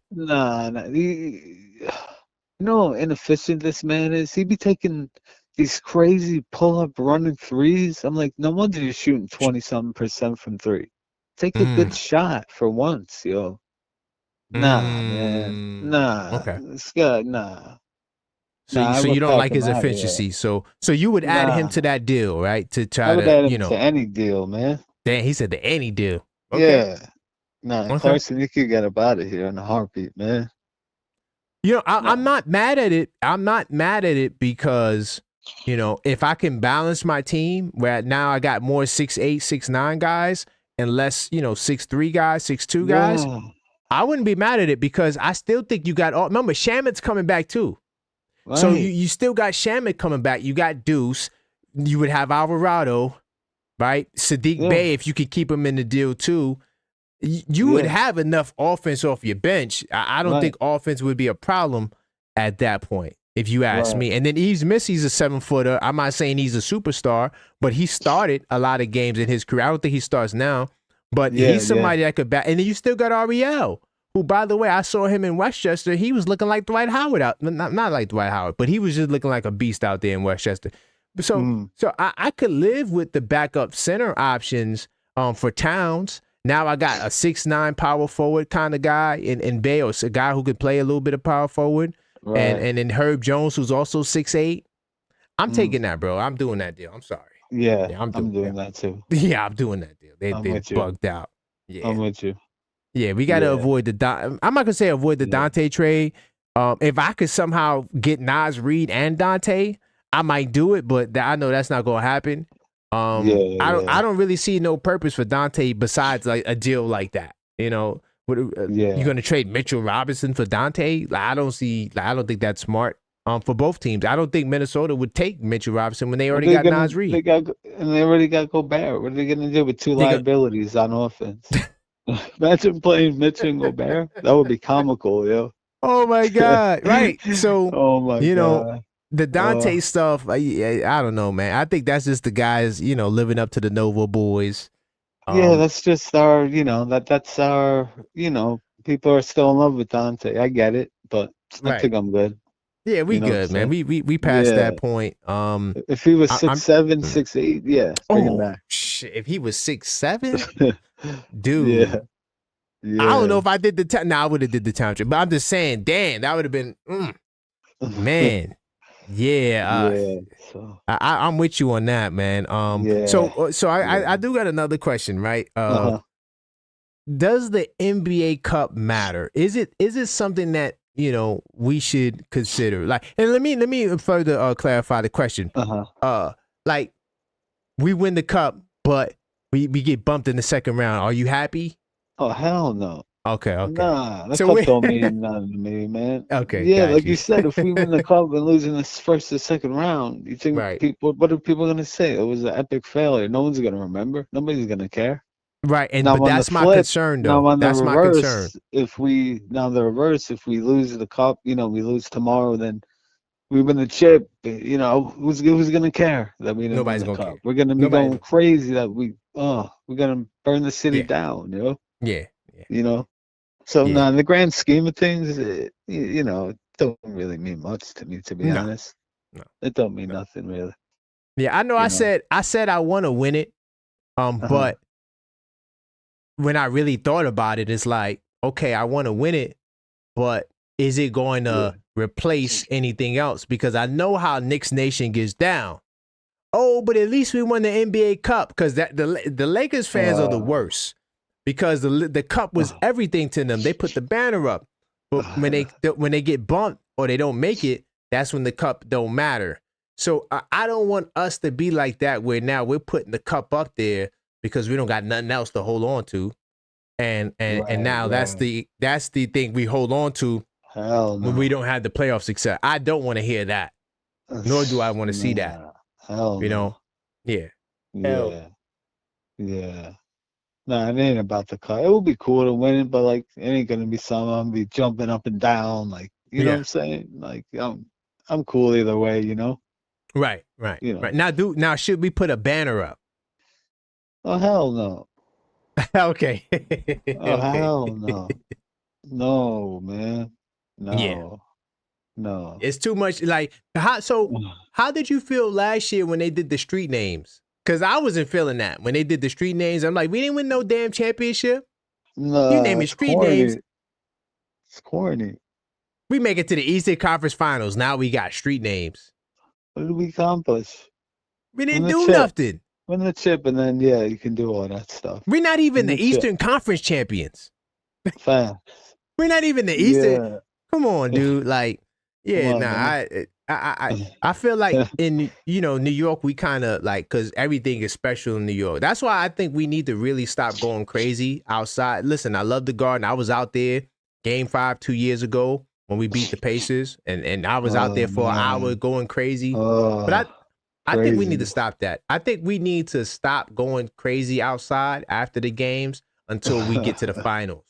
Inefficient this man is. He be taking these crazy pull-up running threes. I'm like, no wonder you're shooting 20-something% from three. Take a good shot for once, yo. Man. Okay. This guy, nah. So you don't like his efficiency. So you would add him to that deal, right? To try to any deal, man. Damn, he said to any deal. Okay. Yeah. Clarkson, you could get up out of here in a heartbeat, man. I'm not mad at it. I'm not mad at it because, if I can balance my team where now I got more 6'8", 6'9" guys and less, 6'3" guys, 6'2" guys, I wouldn't be mad at it because I still think you got remember, Shamit's coming back too. Right. So you still got Shamit coming back. You got Deuce. You would have Alvarado, right? Sadiq Bey, if you could keep him in the deal too. You would have enough offense off your bench. I don't think offense would be a problem at that point, if you ask me. And then Yves Missy's a 7-footer. I'm not saying he's a superstar, but he started a lot of games in his career. I don't think he starts now, but he's somebody that could back. And then you still got Ariel, who, by the way, I saw him in Westchester. He was looking like Dwight Howard out. Not like Dwight Howard, but he was just looking like a beast out there in Westchester. So I could live with the backup center options for Towns. Now I got a 6'9" power forward kind of guy in Bay, or a guy who could play a little bit of power forward. Right. And then Herb Jones, who's also 6'8". I'm taking that, bro. I'm doing that deal. I'm sorry. Yeah, I'm doing that too. Yeah, I'm doing that deal. They're bugged out. Yeah, I'm with you. Yeah, we got to avoid I'm not going to say avoid the Dante trade. If I could somehow get Naz Reid and Dante, I might do it, but I know that's not going to happen. I don't really see no purpose for Dante besides like a deal like that. You're going to trade Mitchell Robinson for Dante? I don't think that's smart. For both teams, I don't think Minnesota would take Mitchell Robinson when they already got Naz Reid. They already got Gobert. What are they going to do with two liabilities on offense? Imagine playing Mitchell and Gobert. That would be comical, yo. Oh my God! Right. So, God. The Dante stuff, I don't know, man. I think that's just the guys, living up to the Nova boys. That's just our, that's our, people are still in love with Dante. I get it, but I think I'm good. Yeah, we good, man. We passed that point. If he was 6'7", 6'8", bring him back. If he was 6'7", dude. Yeah. I don't know if I did the time. I would have did the time trip, but I'm just saying, damn, that would have been, man. I'm with you on that, man. So I do got another question, right? Does the NBA Cup matter? Is it something that we should consider? Like, and let me further clarify the question. Like, we win the cup, but we get bumped in the second round. Are you happy? Oh hell no. Okay. Nah, that cup don't mean nothing to me, man. Okay. Yeah, like you said, if we win the cup and lose in the first or second round, you think what are people gonna say? It was an epic failure. No one's gonna remember. Nobody's gonna care. Right, but that's my concern, though. That's my concern. If we lose the cup, we lose tomorrow, then we win the chip. Who's gonna care that we didn't win the cup? We're gonna be going crazy that we're gonna burn the city down. Yeah. So now in the grand scheme of things, it don't really mean much to me, to be honest. No. It don't mean nothing really. Yeah, I know. I said I want to win it, but when I really thought about it, it's like, okay, I want to win it, but is it going to replace anything else, because I know how Knicks Nation gets down. Oh, but at least we won the NBA Cup, because the Lakers fans are the worst, because the cup was everything to them. They put the banner up, but when they get bumped or they don't make it, that's when the cup don't matter. So I don't want us to be like that, where now we're putting the cup up there because we don't got nothing else to hold on to, and now that's the thing we hold on to. Hell no. When we don't have the playoff success. I don't want to hear that, nor do I want to see that. Hell you know, no. Yeah. Yeah. Nah, it ain't about the cup. It would be cool to win it, but like it ain't gonna be something I'm gonna be jumping up and down, like you know what I'm saying? Like I'm cool either way, you know. Right. You know. Right. Now should we put a banner up? Oh hell no. Okay. Oh hell no. No, man. No. Yeah. No. It's too much. Like how did you feel last year when they did the street names? Because I wasn't feeling that when they did the street names. I'm like, we didn't win no damn championship. No, you name it street names. It's corny. We make it to the Eastern Conference Finals. Now we got street names. What did we accomplish? We didn't do nothing. Win the chip, and then you can do all that stuff. We're not even the Eastern Conference champions. Facts. We're not even the Eastern. Yeah. Come on, dude. Like, I feel like in New York, we kind of like, because everything is special in New York. That's why I think we need to really stop going crazy outside. Listen, I love the Garden. I was out there Game 5 2 years ago when we beat the Pacers, and I was out there for an hour going crazy. But I think we need to stop that. I think we need to stop going crazy outside after the games until we get to the finals.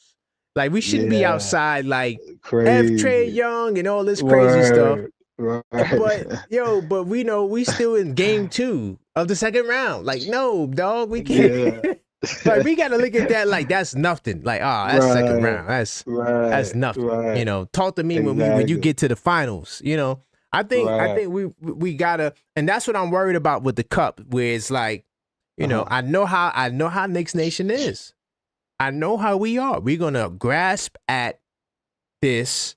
Like, we shouldn't be outside like crazy. F. Trey Young and all this crazy stuff. Right. But we know we still in game 2 of the second round. Like, no, dog, we can't. Like, we got to look at that like that's nothing. Like, that's second round. That's nothing. Right. Talk to me when you get to the finals. I think we gotta, and that's what I'm worried about with the cup, where it's like, I know how Knicks Nation is. I know how we are. We're gonna grasp at this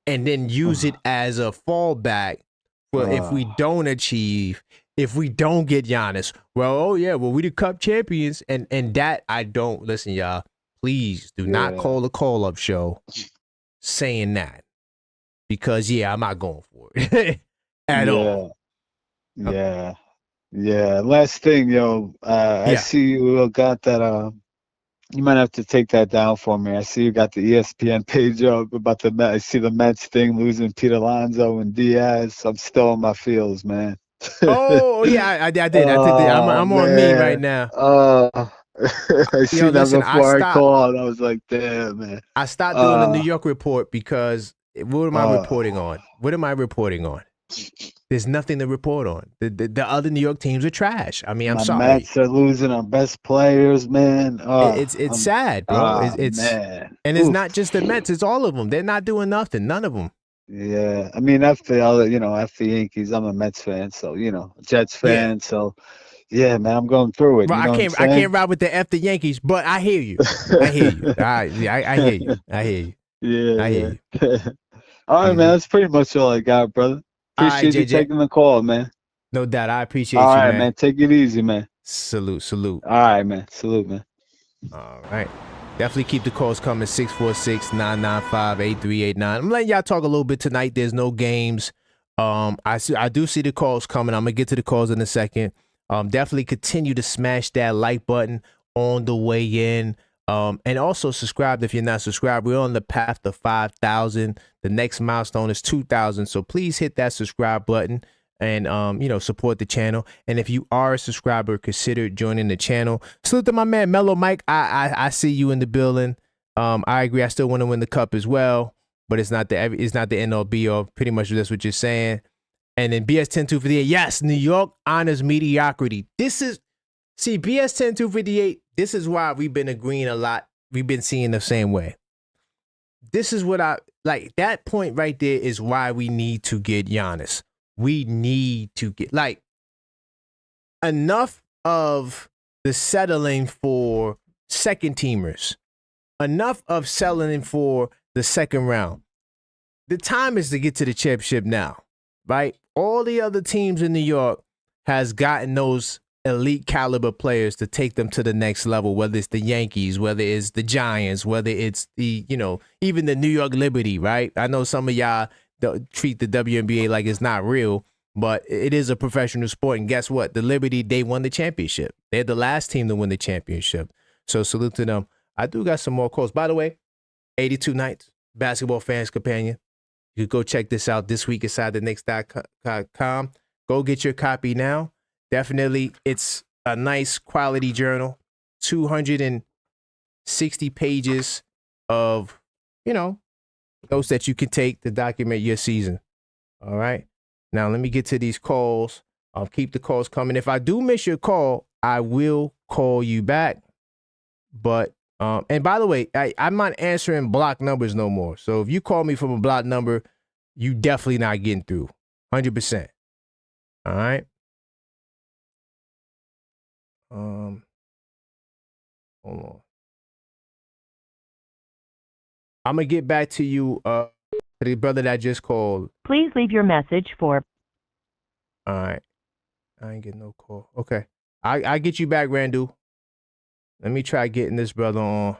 and then use it as a fallback for if we don't achieve, if we don't get Giannis. Well, we the cup champions, and that I don't listen, y'all. Please do not call the call up show saying that, because I'm not going for it at all. Yeah. Last thing, I see you got that. You might have to take that down for me. I see you got the ESPN page up about the Mets. I see the Mets thing, losing Pete Alonso and Diaz. I'm still in my feels, man. I did. I'm on me right now. I see that before I called. I was like, damn, man. I stopped doing the New York report because what am I reporting on? What am I reporting on? There's nothing to report on. The other New York teams are trash. I mean, I'm sorry. The Mets are losing our best players, man. It's sad, bro. It's man. And it's not just the Mets. It's all of them. They're not doing nothing. None of them. Yeah, I mean, after the Yankees, I'm a Mets fan, so Jets fan, so yeah, man, I'm going through it. Bro, I can't ride with the F the Yankees, but I hear you. I hear you. I hear you. I hear you. Yeah, I hear you. All right, man, that's pretty much all I got, brother. Appreciate you taking the call, man. No doubt. I appreciate you, man. All right, man. Take it easy, man. Salute. All right, man. Salute, man. All right. Definitely keep the calls coming, 646-995-8389. I'm letting y'all talk a little bit tonight. There's no games. I do see the calls coming. I'm going to get to the calls in a second. Definitely continue to smash that like button on the way in. And also subscribe if you're not subscribed. We're on the path to 5,000. The next milestone is 2,000. So please hit that subscribe button and, support the channel. And if you are a subscriber, consider joining the channel. Salute to my man, Mellow Mike. I see you in the building. I agree. I still want to win the cup as well, but it's not the end all be all. Pretty much that's what you're saying. And then BS 10258. Yes, New York honors mediocrity. BS 10258. This is why we've been agreeing a lot. We've been seeing the same way. This is what I like. That point right there is why we need to get Giannis. We need to get enough of the settling for second teamers. Enough of settling for the second round. the time is to get to the championship now, right? All the other teams in New York has gotten those elite caliber players to take them to the next level, whether it's the Yankees, whether it's the Giants, whether it's the, even the New York Liberty, right? I know some of y'all treat the WNBA like it's not real, but it is a professional sport. And guess what? The Liberty, they won the championship. They're the last team to win the championship. So salute to them. I do got some more calls. By the way, 82 Nights, Basketball Fans Companion. You can go check this out this week inside the Knicks.com. Go get your copy now. Definitely, it's a nice quality journal. 260 pages of, notes that you can take to document your season. All right. Now, let me get to these calls. I'll keep the calls coming. If I do miss your call, I will call you back. But, and by the way, I'm not answering block numbers no more. So if you call me from a block number, you definitely not getting through. 100%. All right. Hold on. I'm going to get back to you, the brother that just called. Please leave your message for. All right. I ain't getting no call. Okay. I get you back, Randall. Let me try getting this brother on.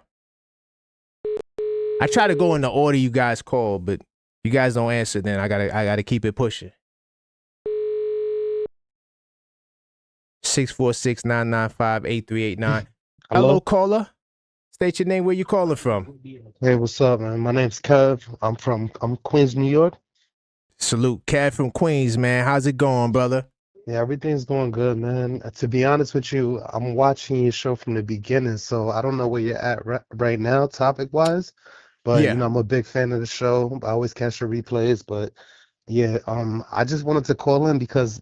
I try to go in the order you guys call, but you guys don't answer, then I gotta keep it pushing. 646-995-8389. Hello, caller. State your name. Where you calling from? Hey, what's up, man? My name's Kev. I'm Queens, New York. Salute, Kev from Queens, man. How's it going, brother? Yeah, everything's going good, man. To be honest with you, I'm watching your show from the beginning, so I don't know where you're at right now, topic-wise. But Yeah. I'm a big fan of the show. I always catch the replays, but yeah, I just wanted to call in because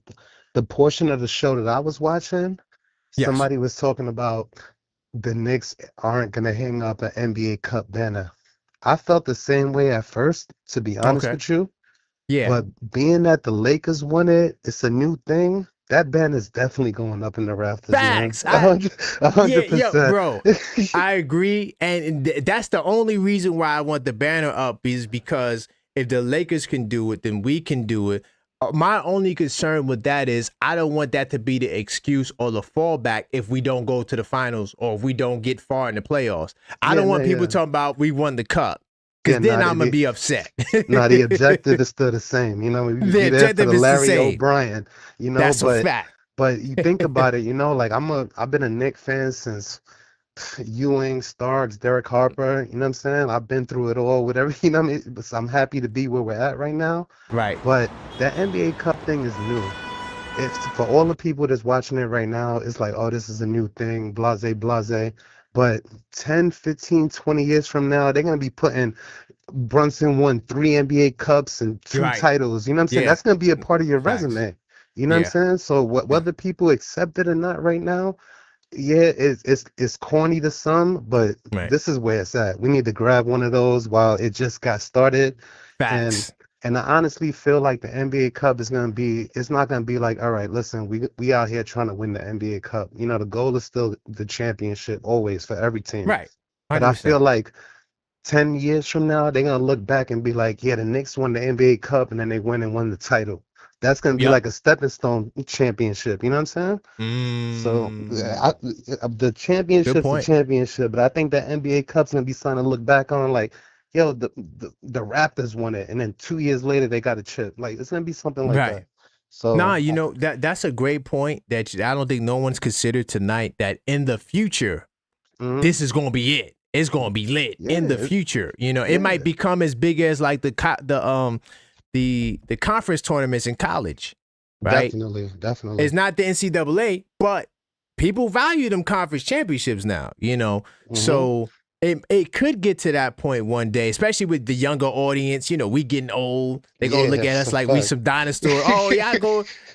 the portion of the show that I was watching, Yes. somebody was talking about the Knicks aren't gonna hang up an NBA Cup banner. I felt the same way at first, to be honest with you. Yeah. But being that the Lakers won it, it's a new thing. That banner is definitely going up in the rafters, Facts. man. 100%. Yeah, bro. I agree. And that's the only reason why I want the banner up is because if the Lakers can do it, then we can do it. My only concern with that is I don't want that to be the excuse or the fallback if we don't go to the finals or if we don't get far in the playoffs. I don't want people talking about we won the cup. Because then I'm going to be upset. No, the objective is still the same. We The be there for objective the is the Larry same. O'Brien. That's a fact. But you think about it, like I've been a Knicks fan since Ewing, Starks, Derek Harper. You know what I'm saying? I've been through it all, whatever. But I'm happy to be where we're at right now. Right. But that NBA Cup thing is new. It's for all the people that's watching it right now, it's like, oh, this is a new thing, blase, blase. But 10, 15, 20 years from now, they're going to be putting Brunson won 3 NBA Cups and 2 titles. You know what I'm saying? Yeah. That's going to be a part of your Facts. resume. You know what I'm saying? So whether people accept it or not right now, yeah, it's corny to some, but this is where it's at. We need to grab one of those while it just got started. Facts. And I honestly feel like the NBA Cup is going to be, it's not going to be like, all right, listen, we out here trying to win the NBA Cup. The goal is still the championship always for every team. Right. 100%. But I feel like 10 years from now, they're going to look back and be like, yeah, the Knicks won the NBA Cup and then they won the title. That's going to be like a stepping stone championship. You know what I'm saying? So the championship's the championship, but I think that NBA Cup's going to be something to look back on like, yo, the Raptors won it, and then 2 years later they got a chip. Like it's gonna be something like that. So that's a great point that I don't think no one's considered tonight. That in the future, this is gonna be it. It's gonna be lit in the future. It might become as big as like the conference tournaments in college, right? Definitely. It's not the NCAA, but people value them conference championships now. So. It could get to that point one day, especially with the younger audience. We getting old. They're going to look at us like we some dinosaurs. Oh, yeah,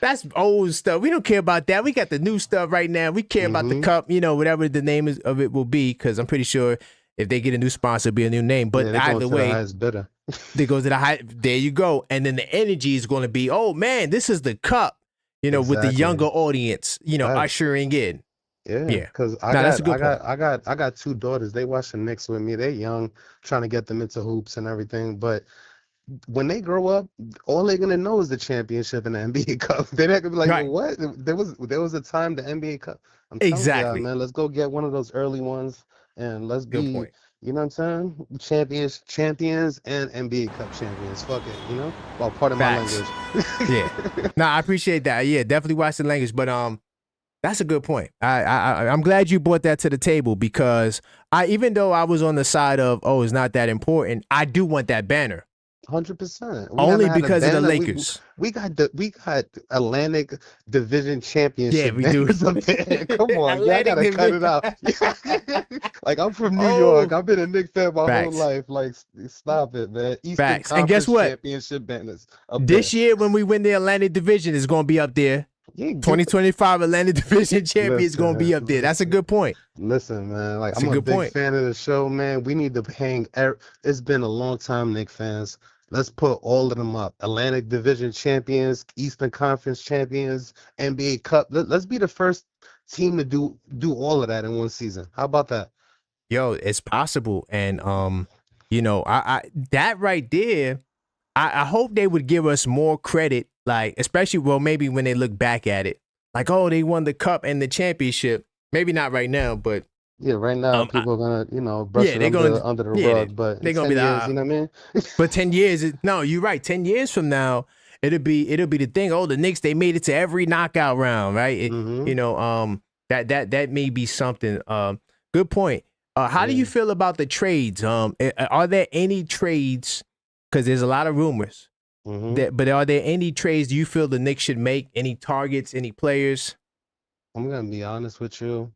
that's old stuff. We don't care about that. We got the new stuff right now. We care about the cup, whatever the name of it will be, because I'm pretty sure if they get a new sponsor, it'll be a new name. But either way, they go to the high. There you go. And then the energy is going to be, oh, man, this is the cup, with the younger audience, ushering in. Yeah, because I got 2 daughters. They watch the Knicks with me. They're young, trying to get them into hoops and everything. But when they grow up, all they're gonna know is the championship and the NBA Cup. They're not gonna be like, Right. what? There was a time the NBA Cup. I'm telling Exactly. you, man, let's go get one of those early ones and let's Good be, point. you know what I'm saying? Champions and NBA Cup champions. Fuck it, you know? Well, part of my Facts. language. Yeah. No, I appreciate that. Yeah, definitely watch the language. But that's a good point. I'm glad you brought that to the table because even though I was on the side of it's not that important, I do want that banner. 100%. Only because of the Lakers. We got Atlantic Division Championship. Yeah, we do. Come on, y'all gotta cut it out. Like I'm from New York. I've been a Knicks fan my whole life. Like, stop it, man. Eastern Conference and guess what? Championship banners. This year, when we win the Atlantic Division, is going to be up there. Yeah, 2025 Atlantic Division champion is going to be up there. That's a good point. Listen, man. Like I'm a big fan of the show, man. We need to hang. It's been a long time, Knicks fans. Let's put all of them up. Atlantic Division champions, Eastern Conference champions, NBA Cup. Let's be the first team to do all of that in one season. How about that? Yo, it's possible. And you know, I that right there, I hope they would give us more credit, like especially maybe when they look back at it. Like, they won the cup and the championship. Maybe not right now, but yeah, right now people are gonna, brush it under the rug, but they're gonna be years, you know what I mean? But 10 years, no, you're right. 10 years from now, it'll be the thing. The Knicks, they made it to every knockout round, right? You know, that may be something. Good point. How do you feel about the trades? Are there any trades? Because there's a lot of rumors. But are there any trades you feel the Knicks should make? Any targets? Any players? I'm gonna be honest with you.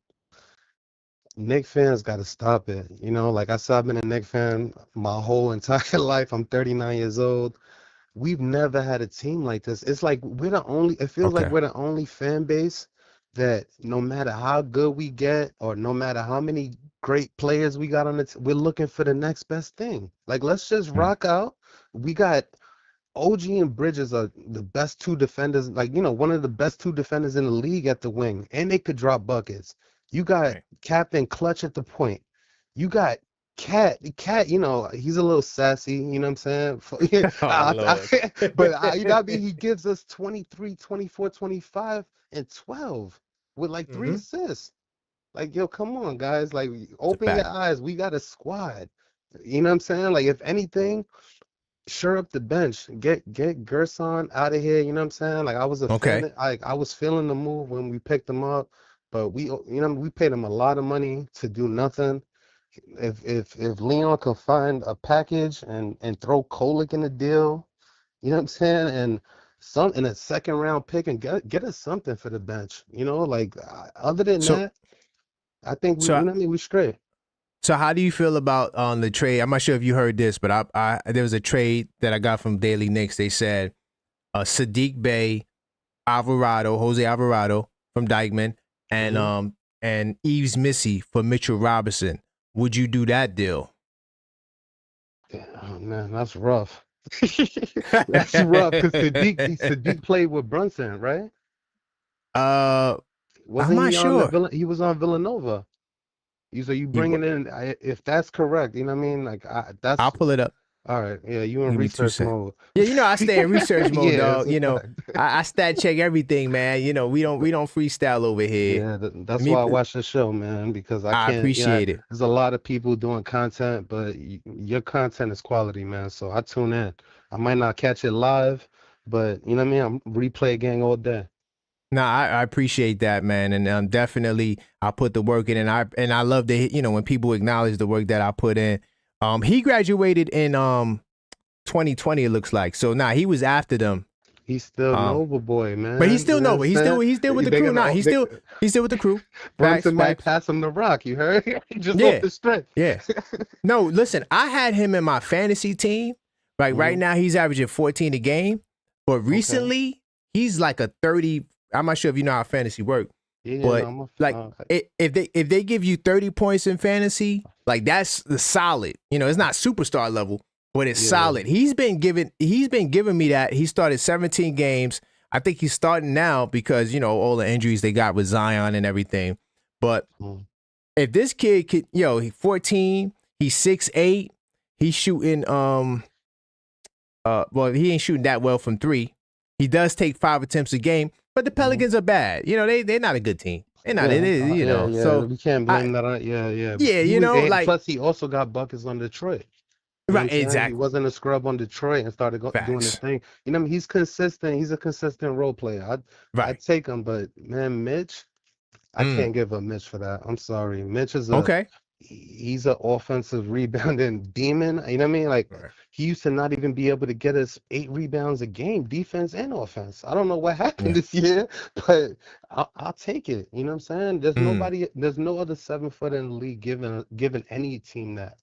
Knicks fans got to stop it. You know, like I said, I've been a Knicks fan my whole entire life. I'm 39 years old. We've never had a team like this. It's like it feels like we're the only fan base that no matter how good we get or no matter how many great players we got on we're looking for the next best thing. Like, let's just rock out. We got OG and Bridges are the best two defenders, like, you know, one of the best two defenders in the league at the wing, and they could drop buckets. You got Captain Clutch at the point. You got Cat, you know, he's a little sassy, you know what I'm saying? But you gotta be, he gives us 23, 24, 25, and 12 with like 3 assists. Like, yo, come on, guys. Like, open your eyes. We got a squad. You know what I'm saying? Like, if anything, shore up the bench. Get Gerson out of here. You know what I'm saying? Like, I was a fan. I was feeling the move when we picked him up, but we paid him a lot of money to do nothing. If Leon could find a package and throw Kolick in the deal, you know what I'm saying, and in a second round pick and get us something for the bench. You know, like other than that, I think we straight. So how do you feel about on the trade? I'm not sure if you heard this, but there was a trade that I got from Daily Knicks. They said Sadiq Bey, Jose Alvarado from Dykeman, and Yves Missy for Mitchell Robinson. Would you do that deal? Oh man, that's rough. That's rough because Sadiq played with Brunson, right? I'm not sure. He was on Villanova. So you bringing in, if that's correct, you know what I mean? Like I'll pull it up. All right, yeah, you in research mode. Yeah, you know I stay in research mode, dog. You know, I stat check everything, man. You know, we don't freestyle over here. Yeah, that's why I watch the show, man, because I appreciate it. There's a lot of people doing content, but your content is quality, man. So I tune in. I might not catch it live, but you know what I mean. I'm replay gang all day. No, I appreciate that, man, and definitely I put the work in, and I love that, you know, when people acknowledge the work that I put in. He graduated in 2020, it looks like. So he was after them. He's still Nova boy, man. But he's still Nova. He's still with the crew now. He's still with the crew. Brunson might pass him the rock. You heard? Just off the strength. Yeah. No, listen. I had him in my fantasy team. Like right now, he's averaging 14 a game. But recently, he's like a 30. I'm not sure if you know how fantasy works. Yeah, but if they give you 30 points in fantasy, like that's the solid. You know, it's not superstar level, but it's solid. He's been giving me that. He started 17 games. I think he's starting now because, you know, all the injuries they got with Zion and everything. But if this kid could, he's 14, he's 6'8", he's shooting well, he ain't shooting that well from three. He does take 5 attempts a game, but the Pelicans are bad. You know, they're not a good team. They're not. It is, you know. So we can't blame that on. Yeah. Yeah, you know, like plus he also got buckets on Detroit. You know right, exactly. He wasn't a scrub on Detroit and started doing his thing. You know, he's consistent. He's a consistent role player. I'd take him, but man, Mitch, I can't give up Mitch for that. I'm sorry. Mitch is he's an offensive rebounding demon. You know what I mean? Like he used to not even be able to get us 8 rebounds a game, defense and offense. I don't know what happened this year, but I'll take it. You know what I'm saying? There's no other 7-footer in the league giving any team that.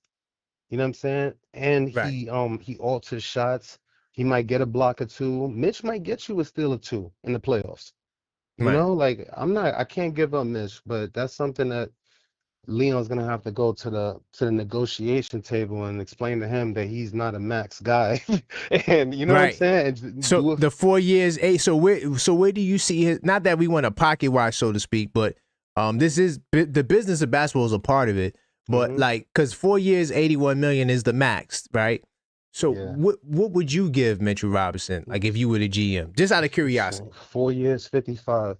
You know what I'm saying? And he alters shots. He might get a block or 2. Mitch might get you a steal or 2 in the playoffs. You know, like I can't give up Mitch, but that's something that Leon's gonna have to go to the negotiation table and explain to him that he's not a max guy. And you know what I'm saying? So the 4 years, 8. So where do you see his? Not that we want a pocket watch, so to speak, but this is the business of basketball is a part of it. But like, because 4 years, 81 million is the max, right? So what would you give Mitchell Robinson, like if you were the GM, just out of curiosity? 4 years, 55.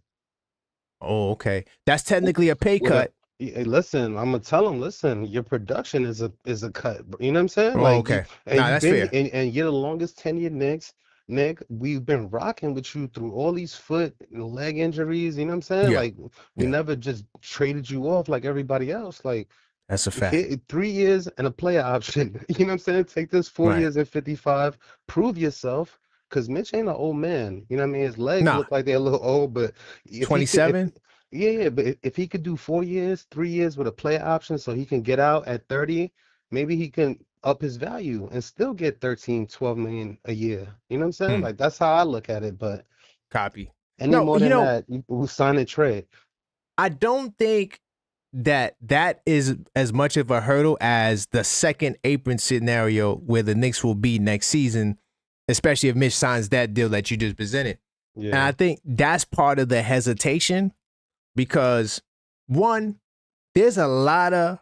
Oh, okay. That's technically a pay cut. Hey, listen, I'm gonna tell him. Listen, your production is a cut. You know what I'm saying? Oh, okay. That's fair. And you're the longest tenured Knicks. Nick, we've been rocking with you through all these foot and leg injuries. You know what I'm saying? Like we never just traded you off like everybody else. Like. That's a fact. 3 years and a player option. You know what I'm saying? Take this 4 years and 55. Prove yourself. Because Mitch ain't an old man. You know what I mean? His legs look like they're a little old, but 27? But if he could do 4 years, 3 years with a player option so he can get out at 30, maybe he can up his value and still get 13, 12 million a year. You know what I'm saying? Like that's how I look at it. But copy. Any more than that, we'll sign a trade. I don't think that is as much of a hurdle as the second apron scenario where the Knicks will be next season, especially if Mitch signs that deal that you just presented. And I think that's part of the hesitation because, one, there's a lot of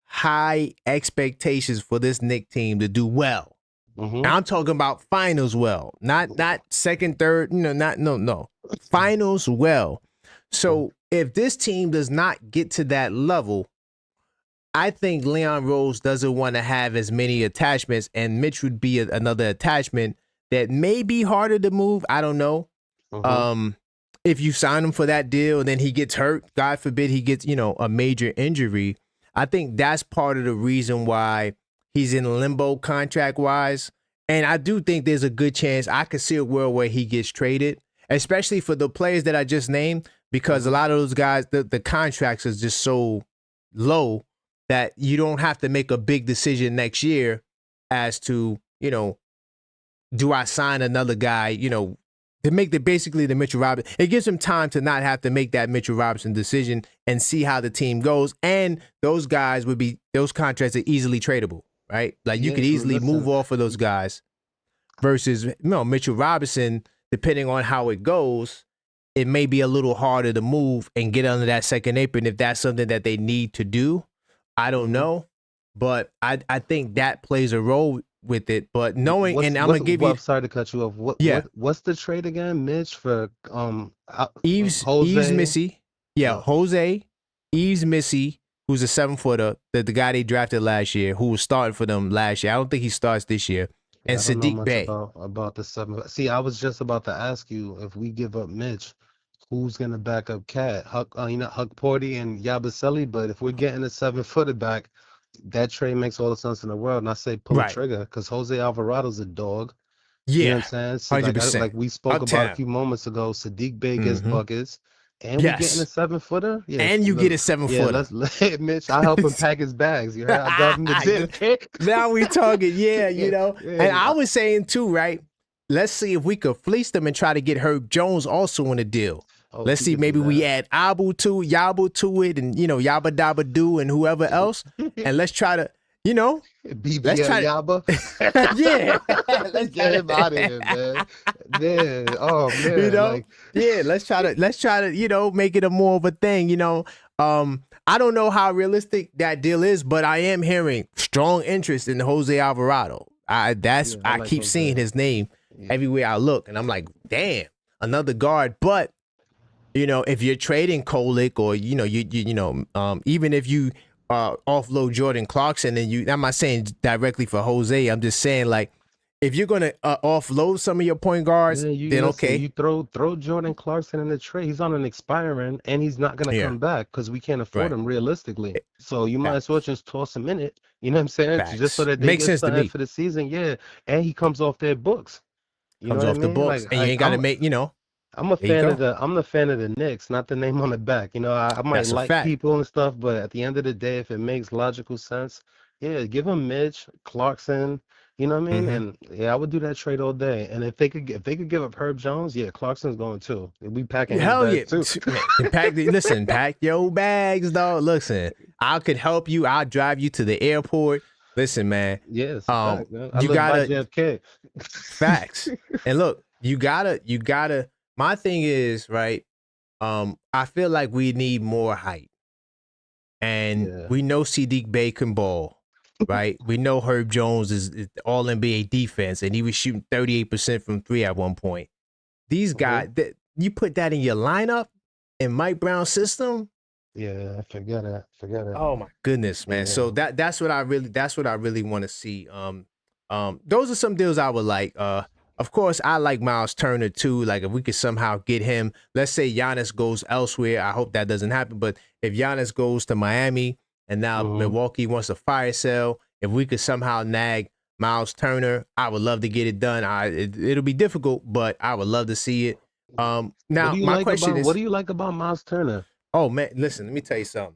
high expectations for this Knicks team to do well. And I'm talking about finals well, not second, third, no. Finals well. So if this team does not get to that level, I think Leon Rose doesn't want to have as many attachments, and Mitch would be another attachment that may be harder to move. I don't know. If you sign him for that deal and then he gets hurt, God forbid he gets, a major injury, I think that's part of the reason why he's in limbo contract-wise. And I do think there's a good chance I could see a world where he gets traded, especially for the players that I just named. Because a lot of those guys, the contracts is just so low that you don't have to make a big decision next year as to, do I sign another guy, to make basically the Mitchell Robinson. It gives him time to not have to make that Mitchell Robinson decision and see how the team goes. And those contracts are easily tradable, right? Like you could easily move off of those guys versus, Mitchell Robinson, depending on how it goes, it may be a little harder to move and get under that second apron if that's something that they need to do. I don't know, but I think that plays a role with it. But knowing, I'm gonna give you. Sorry to cut you off. What's the trade again, Mitch? For Yves Missy, Jose Yves Missy, who's a 7-footer, the guy they drafted last year, who was starting for them last year. I don't think he starts this year. And Sadiq Bey. About the 7. See, I was just about to ask you if we give up Mitch, who's gonna back up Cat? Huck Porty and Yabusele. But if we're getting a 7-footer back, that trade makes all the sense in the world. And I say pull the trigger because Jose Alvarado's a dog. Yeah, you know what I'm saying? So 100%. Like we spoke about a few moments ago, Sadiq Bey gets buckets. And we getting a 7-footer? Yes. And you get a 7-footer. Let's Mitch, I help him pack his bags. You heard? I got him the gym. Now we talking, And I was saying too, right? Let's see if we could fleece them and try to get Herb Jones also in a deal. Let's see, maybe we add Yabu to it and, Yabba Dabba Doo and whoever else. And let's try to, let's try Yabba. Let's get him out of here, man. Yeah. Oh man. Let's try to, make it a more of a thing, I don't know how realistic that deal is, but I am hearing strong interest in Jose Alvarado. I like keep seeing Jose. his name everywhere I look, and I'm like, damn, another guard. But if you're trading Kolick or even if you offload Jordan Clarkson, and I'm not saying directly for Jose, I'm just saying like if you're gonna offload some of your point guards, Yeah, you then listen. okay, You throw Jordan Clarkson in the trade. He's on an expiring, and he's not gonna yeah, come back because we can't afford right, him realistically. So you might as well facts, just toss him in it. You know what I'm saying? Just so facts, that they makes get sense to something me. for the season. Yeah, and he comes off their books. You know Comes what I off the mean? books, and you ain't got to make I'm a there you fan of go. the Knicks, not the name on the back. I might That's a like fact. people and stuff, but at the end of the day, if it makes logical sense, yeah, give him Mitch, Clarkson, you know what I mean? Mm-hmm. And yeah, I would do that trade all day. And if they could give up Herb Jones, yeah, Clarkson's going too. We packing his Hell yeah, bags too. man! Pack your bags, dog. Listen, I could help you. I'll drive you to the airport. Listen, man. Yeah, it's a fact, man. I You live by gotta JFK. facts, and look, you gotta. My thing is right. I feel like we need more height, and Yeah. we know Sadiq Bey can ball, right? We know Herb Jones is all NBA defense, and he was shooting 38% from three at one point. These guys, that you put that in your lineup in Mike Brown's system. Yeah, forget it. Forget it. Oh my goodness, man. Yeah. So that's what I really want to see. Those are some deals I would like. Of course, I like Miles Turner too. Like if we could somehow get him, let's say Giannis goes elsewhere. I hope that doesn't happen. But if Giannis goes to Miami and now Milwaukee wants a fire sale, if we could somehow nag Miles Turner, I would love to get it done. It'll be difficult, but I would love to see it. Now my question is, what do you like about Miles Turner? oh man, listen, let me tell you something.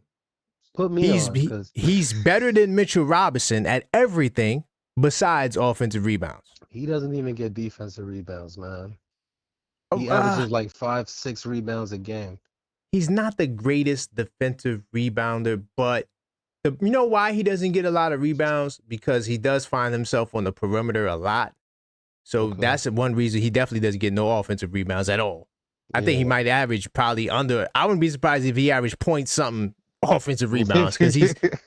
Put me on, because He's better than Mitchell Robinson at everything besides offensive rebounds. he doesn't even get defensive rebounds, man. He averages like 5-6 rebounds a game. He's not the greatest defensive rebounder, but you know why he doesn't get a lot of rebounds? Because he does find himself on the perimeter a lot. So that's one reason he definitely doesn't get no offensive rebounds at all. I think he might average probably under. I wouldn't be surprised if he averaged point something offensive rebounds because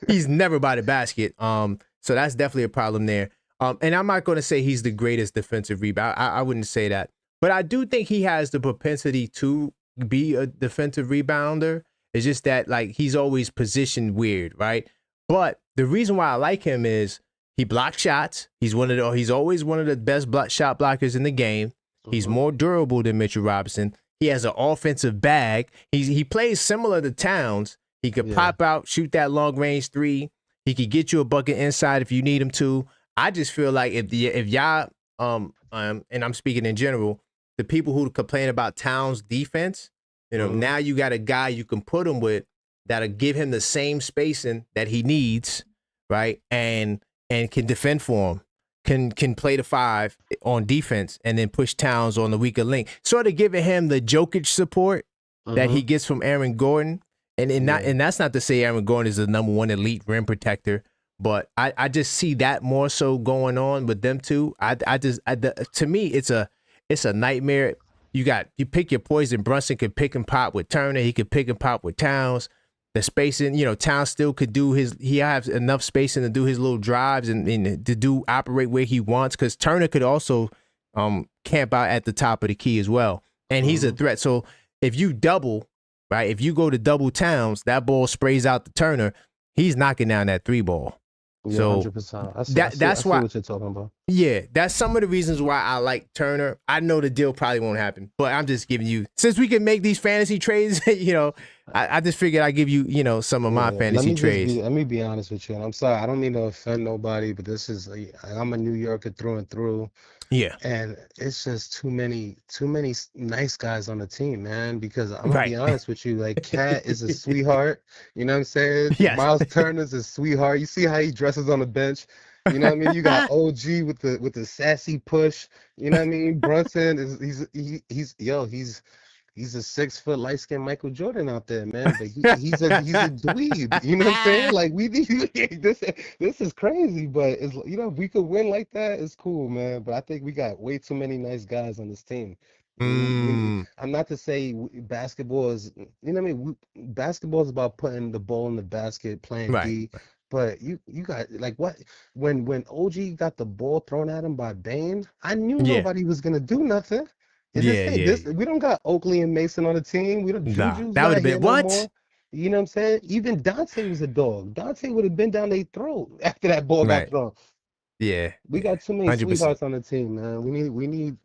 he's never by the basket. So that's definitely a problem there. And I'm not going to say he's the greatest defensive rebound. I wouldn't say that, but I do think he has the propensity to be a defensive rebounder. It's just that like he's always positioned weird, right? But the reason why I like him is he blocks shots. He's always one of the best shot blockers in the game. He's more durable than Mitchell Robinson. He has an offensive bag. He plays similar to Towns. He could pop out, shoot that long range three. He could get you a bucket inside if you need him to. I just feel like if y'all and I'm speaking in general, the people who complain about Towns' defense, now you got a guy you can put him with that'll give him the same spacing that he needs, right? And can defend for him. Can play the five on defense and then push Towns on the weaker link, sort of giving him the Jokic support that he gets from Aaron Gordon. And that's not to say Aaron Gordon is the number one elite rim protector, but I just see that more so going on with them two. To me, it's a nightmare. You pick your poison. Brunson could pick and pop with Turner. He could pick and pop with Towns. The spacing, Towns still could do he has enough spacing to do his little drives and to operate where he wants, because Turner could also camp out at the top of the key as well. And he's a threat. So if you double, right, if you go to double Towns, that ball sprays out to Turner, he's knocking down that three ball. Yeah, so 100%. That's why what you're talking about. Yeah, that's some of the reasons why I like Turner. I know the deal probably won't happen, but I'm just giving you, since we can make these fantasy trades, I just figured I'd give you, some of my fantasy trades. Let me be honest with you, and I'm sorry, I don't mean to offend nobody, but I'm a New Yorker through and through. Yeah. And it's just too many nice guys on the team, man, because I'm gonna be honest with you, like Cat is a sweetheart, you know what I'm saying? Yes. Miles Turner's a sweetheart. You see how he dresses on the bench? You know what I mean? You got OG with the sassy push, you know what I mean? Brunson he's a 6-foot light-skinned Michael Jordan out there, man. But he's a dweeb. You know what I'm saying? Like this is crazy, but it's if we could win like that, it's cool, man. But I think we got way too many nice guys on this team. I'm not to say basketball is, basketball is about putting the ball in the basket, playing D. but you got like what when OG got the ball thrown at him by Bane, I knew nobody was gonna do nothing. And this we don't got Oakley and Mason on the team. We don't Juju's that would not have been here what? no more. You know what I'm saying? Even Dante was a dog. Dante would have been down their throat after that ball got thrown. Yeah. We got too many 100%. sweethearts on the team, man. We need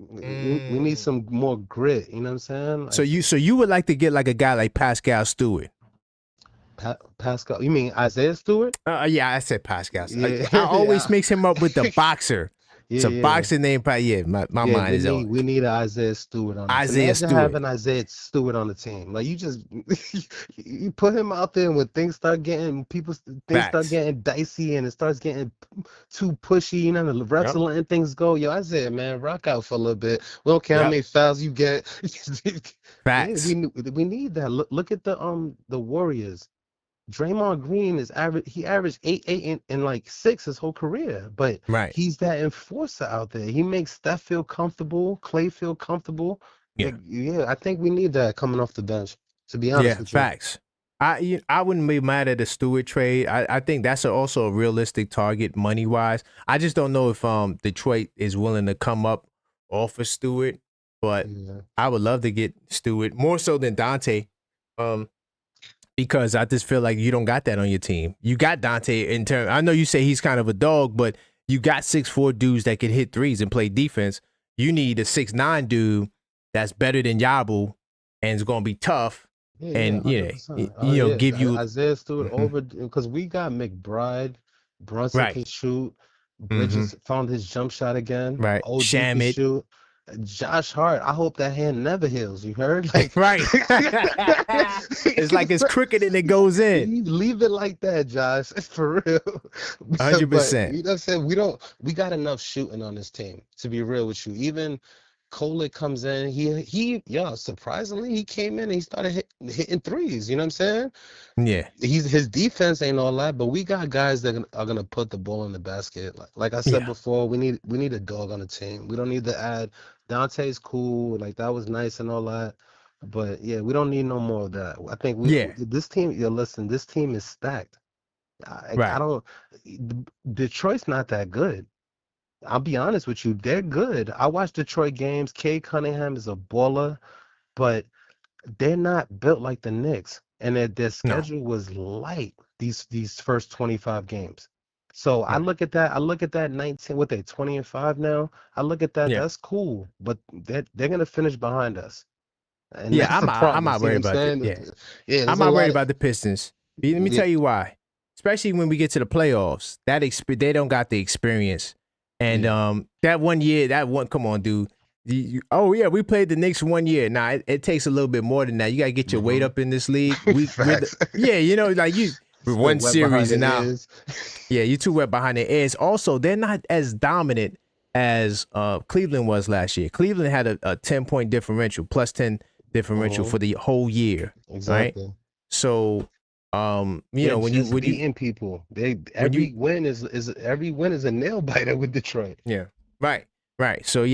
some more grit. You know what I'm saying? Like, so you would like to get like a guy like Pascal Stewart? Pascal, you mean Isaiah Stewart? Yeah, I said Pascal. Yeah. I always mix him up with the boxer. It's a boxing name, probably. Yeah, my mind is on. We need an Isaiah Stewart on the team. Isaiah Stewart. Having Isaiah Stewart on the team. Like, you just you put him out there when things start getting dicey and it starts getting too pushy, you know, the refs are letting things go. Yo, Isaiah, man, rock out for a little bit. We don't care how many fouls you get. Facts. Yeah, we need that. Look at the Warriors. Draymond Green is average. He averaged 8 and like 6 his whole career, but he's that enforcer out there. He makes Steph feel comfortable, Clay feel comfortable. Yeah, I think we need that coming off the bench. To be honest with you. Facts. I wouldn't be mad at the Stewart trade. I think that's also a realistic target money wise. I just don't know if Detroit is willing to come up off of Stewart, but I would love to get Stewart more so than Dante. Because I just feel like you don't got that on your team. You got Dante in terms. I know you say he's kind of a dog, but you got 6'4" dudes that can hit threes and play defense. You need a 6'9" dude that's better than Yabu and is going to be tough. And give you Isaiah Stewart over because we got McBride, Brunson can shoot, Bridges found his jump shot again. Right, OG can shoot. Josh Hart, I hope that hand never heals. You heard? Like, it's like it's crooked and it goes in. Leave it like that, Josh. For real. 100%. You know what I'm saying? We got enough shooting on this team, to be real with you. Even Kolek comes in, surprisingly, he came in and he started hitting threes. You know what I'm saying? Yeah. His defense ain't all that, but we got guys that are gonna put the ball in the basket. Like I said before, we need a dog on the team. We don't need to add. Dante's cool, like that was nice and all that, but we don't need no more of that. I think this team. Listen, this team is stacked. I don't. Detroit's not that good. I'll be honest with you, they're good. I watch Detroit games. Cade Cunningham is a baller, but they're not built like the Knicks, and their schedule was light these first 25 games. So I look at that 19. What they 20-5 now? I look at that. That's cool, but they're gonna finish behind us. And I'm not worried about it. I'm not worried about the Pistons. Let me tell you why. Especially when we get to the playoffs, they don't got the experience. And that 1 year, come on, dude. We played the Knicks 1 year. Nah, it takes a little bit more than that. You gotta get your weight up in this league. We're one series and now. You're too wet behind the ears. Also, they're not as dominant as Cleveland was last year. Cleveland had a 10-point differential, plus 10 differential for the whole year. Exactly. Right? So, when you beating people, every win is a nail biter with Detroit. Yeah. Right. So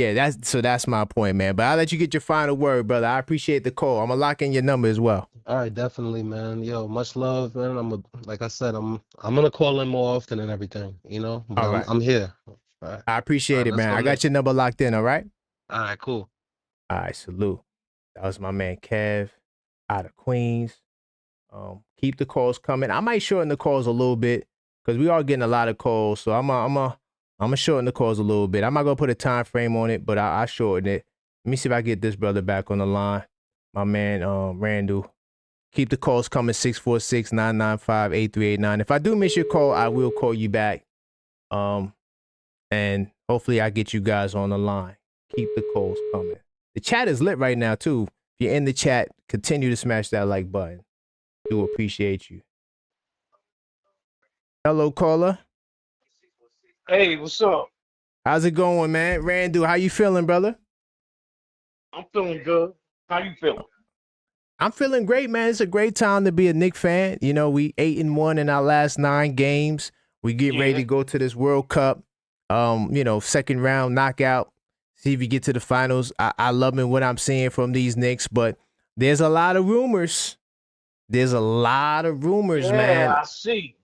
that's my point, man. But I'll let you get your final word, brother. I appreciate the call. I'm gonna lock in your number as well. All right, definitely, man. Yo, much love, man. Like I said, I'm gonna call in more often and everything. You know, but I'm here. All right. I appreciate it, man. I got your number locked in. All right. All right, cool. All right, salute. That was my man Kev out of Queens. Keep the calls coming. I might shorten the calls a little bit because we are getting a lot of calls. So I'm gonna shorten the calls a little bit. I'm not gonna put a time frame on it, but I shorten it. Let me see if I get this brother back on the line. My man Randall. Keep the calls coming, 646-995-8389. If I do miss your call, I will call you back. And hopefully I get you guys on the line. Keep the calls coming. The chat is lit right now, too. If you're in the chat, continue to smash that like button. Do appreciate you. Hello, caller. Hey, what's up? How's it going, man? Randall, how you feeling, brother? I'm feeling good. How you feeling? I'm feeling great, man. It's a great time to be a Knicks fan. You know, we 8-1 in our last 9 games. We get ready to go to this World Cup. Second round knockout. See if you get to the finals. I love what I'm seeing from these Knicks, but there's a lot of rumors. Man. Yeah, I see.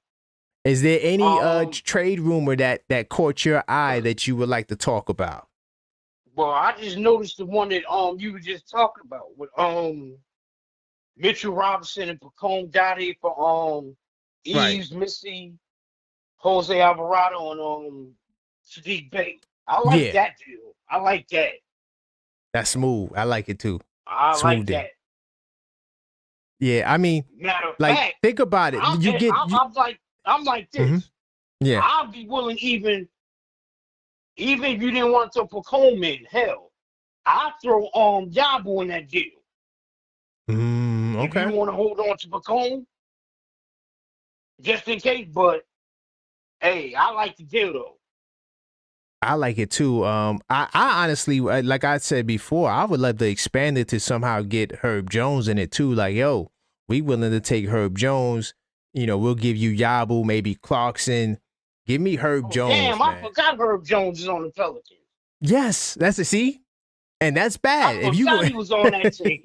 Is there any trade rumor that caught your eye that you would like to talk about? Well, I just noticed the one that you were just talking about with Mitchell Robinson and Pacome Dottie for Eves, Missy, Jose Alvarado, and Sadiq Bey. I like that deal. I like that. That's smooth. I like it too. I like that. Yeah, I mean, matter of like, fact, think about it. I'm like this. Mm-hmm. Yeah, I'll be willing even if you didn't want to throw Pacome in, hell, I'll throw Yabu in that deal. Okay. If you want to hold on to Pacome, just in case. But hey, I like the deal though. I like it too. I honestly, like I said before, I would love to expand it to somehow get Herb Jones in it too. Like, yo, we willing to take Herb Jones. You know, we'll give you Yabu, maybe Clarkson. Give me Herb Jones. Damn, man. I forgot Herb Jones is on the Pelicans. Yes, that's a see, and that's bad. I forgot he was on that team.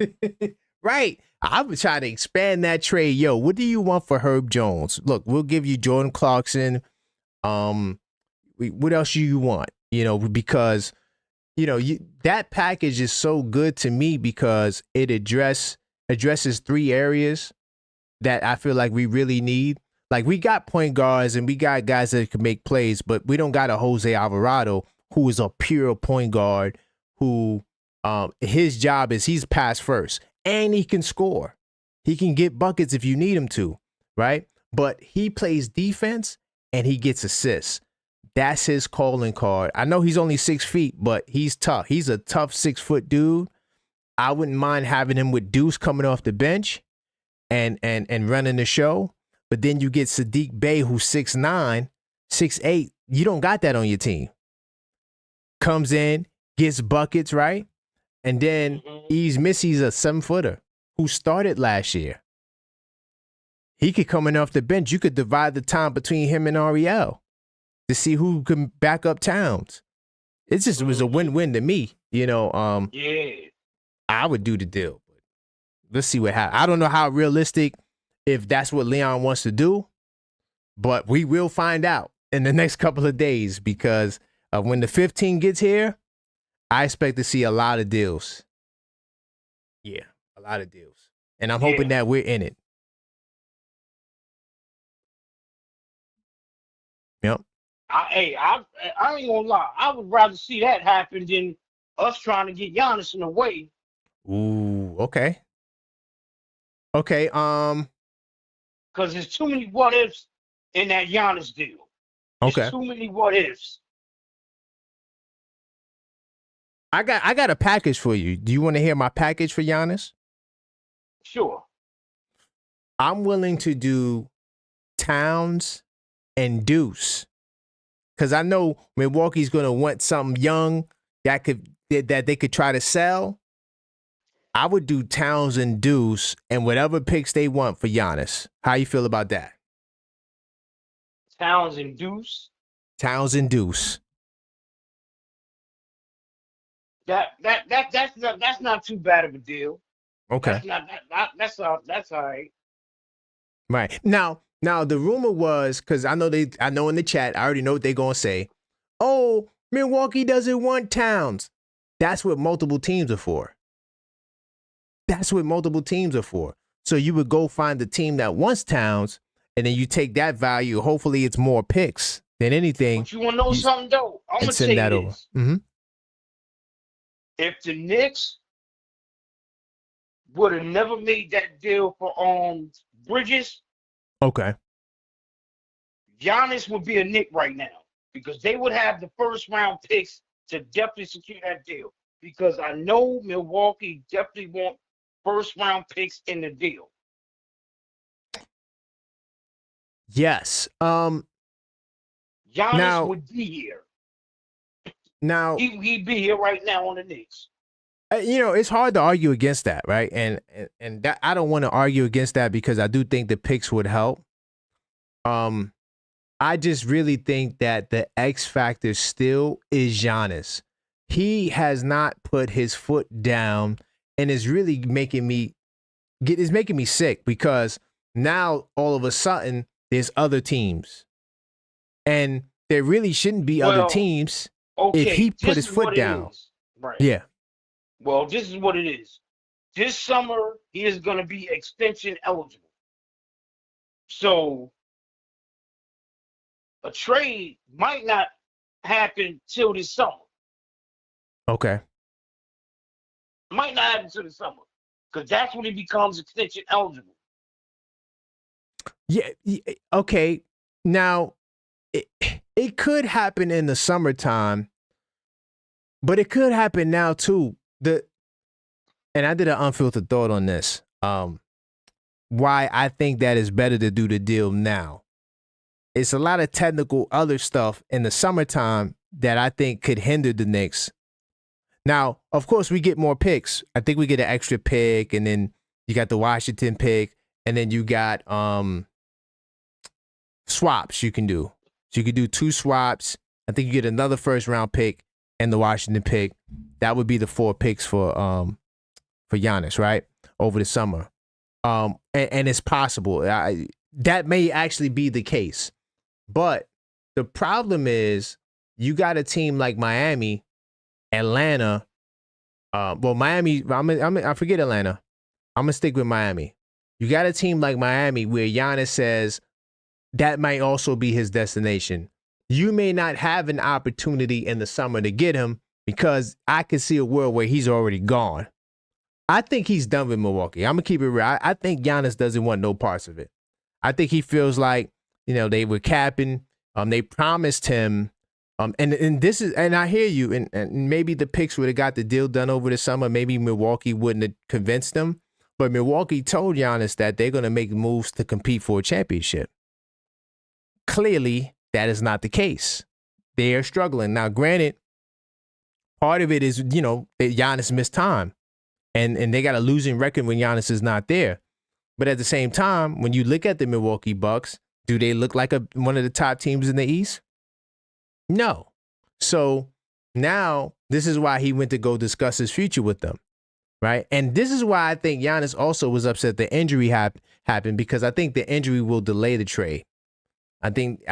Right. I would try to expand that trade. Yo, what do you want for Herb Jones? Look, we'll give you Jordan Clarkson. What else do you want? You know, because, you know, that package is so good to me because it addresses 3 areas that I feel like we really need. Like, we got point guards and we got guys that can make plays, but we don't got a Jose Alvarado who is a pure point guard who his job is he's pass first and he can score. He can get buckets if you need him to, right? But he plays defense and he gets assists. That's his calling card. I know he's only 6 feet, but he's tough. He's a tough 6-foot dude. I wouldn't mind having him with Deuce coming off the bench and running the show. But then you get Sadiq Bey, who's 6'9", 6'8". You don't got that on your team. Comes in, gets buckets, right? And then Eves Missy's a 7-footer who started last year. He could come in off the bench. You could divide the time between him and Ariel to see who can back up Towns. It was a win-win to me. You know, yeah. I would do the deal. But let's see what happens. I don't know how realistic, if that's what Leon wants to do, but we will find out in the next couple of days because when the 15 gets here, I expect to see a lot of deals. Yeah, a lot of deals. And I'm hoping that we're in it. Yep. I ain't gonna lie. I would rather see that happen than us trying to get Giannis in the way. Ooh, okay. Okay, because there's too many what ifs in that Giannis deal. There's too many what ifs. I got a package for you. Do you want to hear my package for Giannis? Sure. I'm willing to do Towns and Deuce because I know Milwaukee's going to want something young that they could try to sell. I would do Towns and Deuce and whatever picks they want for Giannis. How you feel about that? Towns and Deuce. Towns and Deuce. That's not too bad of a deal. Okay. That's all right. Right. Now the rumor was, because I know in the chat, I already know what they're gonna say. Oh, Milwaukee doesn't want Towns. That's what multiple teams are for. So you would go find the team that wants Towns, and then you take that value. Hopefully, it's more picks than anything. But you want to know something though? I'm gonna say that this. over. Mm-hmm. If the Knicks would have never made that deal for Bridges, okay, Giannis would be a Knick right now because they would have the first round picks to definitely secure that deal. Because I know Milwaukee definitely want first round picks in the deal. Yes. Giannis would be here. Now he'd be here right now on the Knicks. You know, it's hard to argue against that, right? And that, I don't want to argue against that because I do think the picks would help. I just really think that the X factor still is Giannis. He has not put his foot down and is really making me sick because now all of a sudden there's other teams And there really shouldn't be other teams if he put his foot down. Right. Yeah. Well, this is what it is. This summer, he is going to be extension eligible. So a trade might not happen till this summer. Okay. Might not happen till the summer, because that's when he becomes extension eligible. Yeah. Okay. Now, it could happen in the summertime, but it could happen now too. And I did an unfiltered thought on this. Why I think that it's better to do the deal now. It's a lot of technical other stuff in the summertime that I think could hinder the Knicks. Now, of course, we get more picks. I think we get an extra pick, and then you got the Washington pick, and then you got swaps you can do. So you could do 2 swaps. I think you get another first round pick and the Washington pick. That would be the 4 picks for Giannis, right? Over the summer. And it's possible. That may actually be the case. But the problem is you got a team like Miami, Atlanta. Miami, I forget Atlanta. I'm going to stick with Miami. You got a team like Miami where Giannis says that might also be his destination. You may not have an opportunity in the summer to get him because I can see a world where he's already gone. I think he's done with Milwaukee. I'm going to keep it real. I think Giannis doesn't want no parts of it. I think he feels like, they were capping. They promised him. And this is, and I hear you, and maybe the picks would have got the deal done over the summer. Maybe Milwaukee wouldn't have convinced them. But Milwaukee told Giannis that they're going to make moves to compete for a championship. Clearly, that is not the case. They are struggling. Now, granted, part of it is, that Giannis missed time. And they got a losing record when Giannis is not there. But at the same time, when you look at the Milwaukee Bucks, do they look like one of the top teams in the East? No. So now this is why he went to go discuss his future with them, right? And this is why I think Giannis also was upset the injury happened, because I think the injury will delay the trade. I think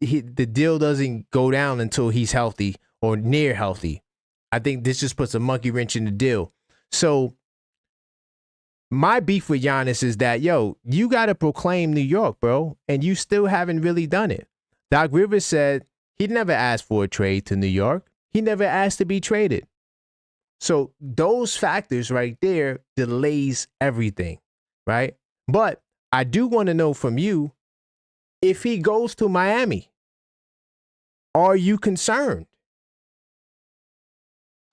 the deal doesn't go down until he's healthy or near healthy. I think this just puts a monkey wrench in the deal. So my beef with Giannis is that, you got to proclaim New York, bro, and you still haven't really done it. Doc Rivers said he never asked for a trade to New York. He never asked to be traded. So those factors right there delays everything, right? But I do want to know from you, if he goes to Miami, are you concerned?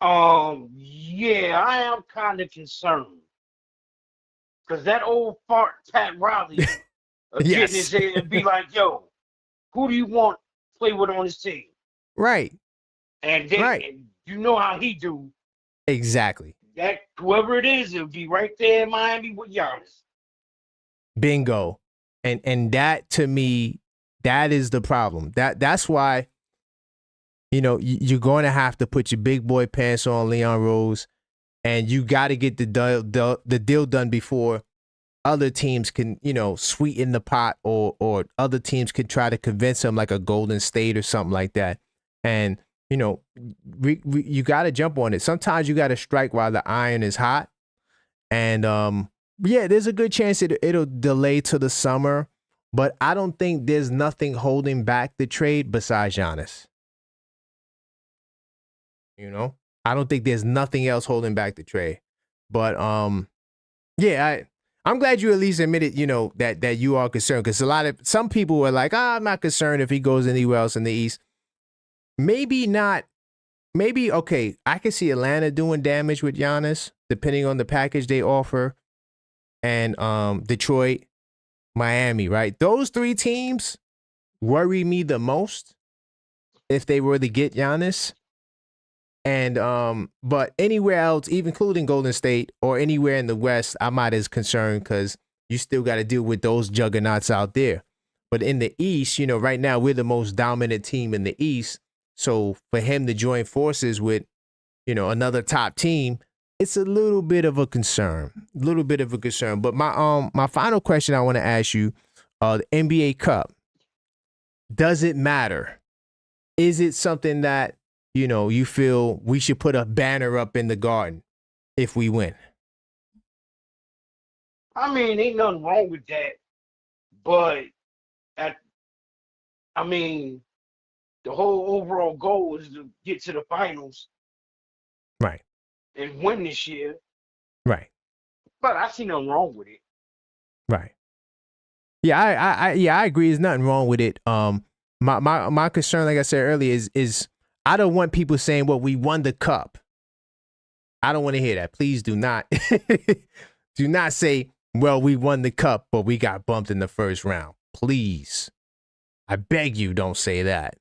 Yeah, I am kind of concerned. Because that old fart Pat Riley get in his head and be like, who do you want to play with on this team? Right. And then and you know how he do. Exactly. That whoever it is, it'll be right there in Miami with Giannis. Bingo. And that, to me, that is the problem. That's why, you're going to have to put your big boy pants on, Leon Rose, and you got to get the deal done before other teams can, sweeten the pot, or other teams can try to convince them, like a Golden State or something like that. And, you got to jump on it. Sometimes you got to strike while the iron is hot. And, there's a good chance it'll delay to the summer, but I don't think there's nothing holding back the trade besides Giannis. I don't think there's nothing else holding back the trade. But I'm glad you at least admitted, that you are concerned, because some people were like, I'm not concerned if he goes anywhere else in the East. Maybe not. Maybe, okay, I can see Atlanta doing damage with Giannis, depending on the package they offer. And Detroit, Miami, right? Those 3 teams worry me the most if they were to get Giannis. And but anywhere else, even including Golden State or anywhere in the West, I'm not as concerned, because you still got to deal with those juggernauts out there. But in the East, right now we're the most dominant team in the East. So for him to join forces with, another top team, it's a little bit of a concern. But my final question I want to ask you, the NBA Cup. Does it matter? Is it something that, you feel we should put a banner up in the Garden if we win? I mean, ain't nothing wrong with that, but the whole overall goal is to get to the finals, right, and win this year. Right. But I see nothing wrong with it. Right. Yeah, I agree. There's nothing wrong with it. My concern, like I said earlier, is I don't want people saying, "Well, we won the cup." I don't want to hear that. Please do not do not say, "Well, we won the cup, but we got bumped in the first round." Please, I beg you, don't say that.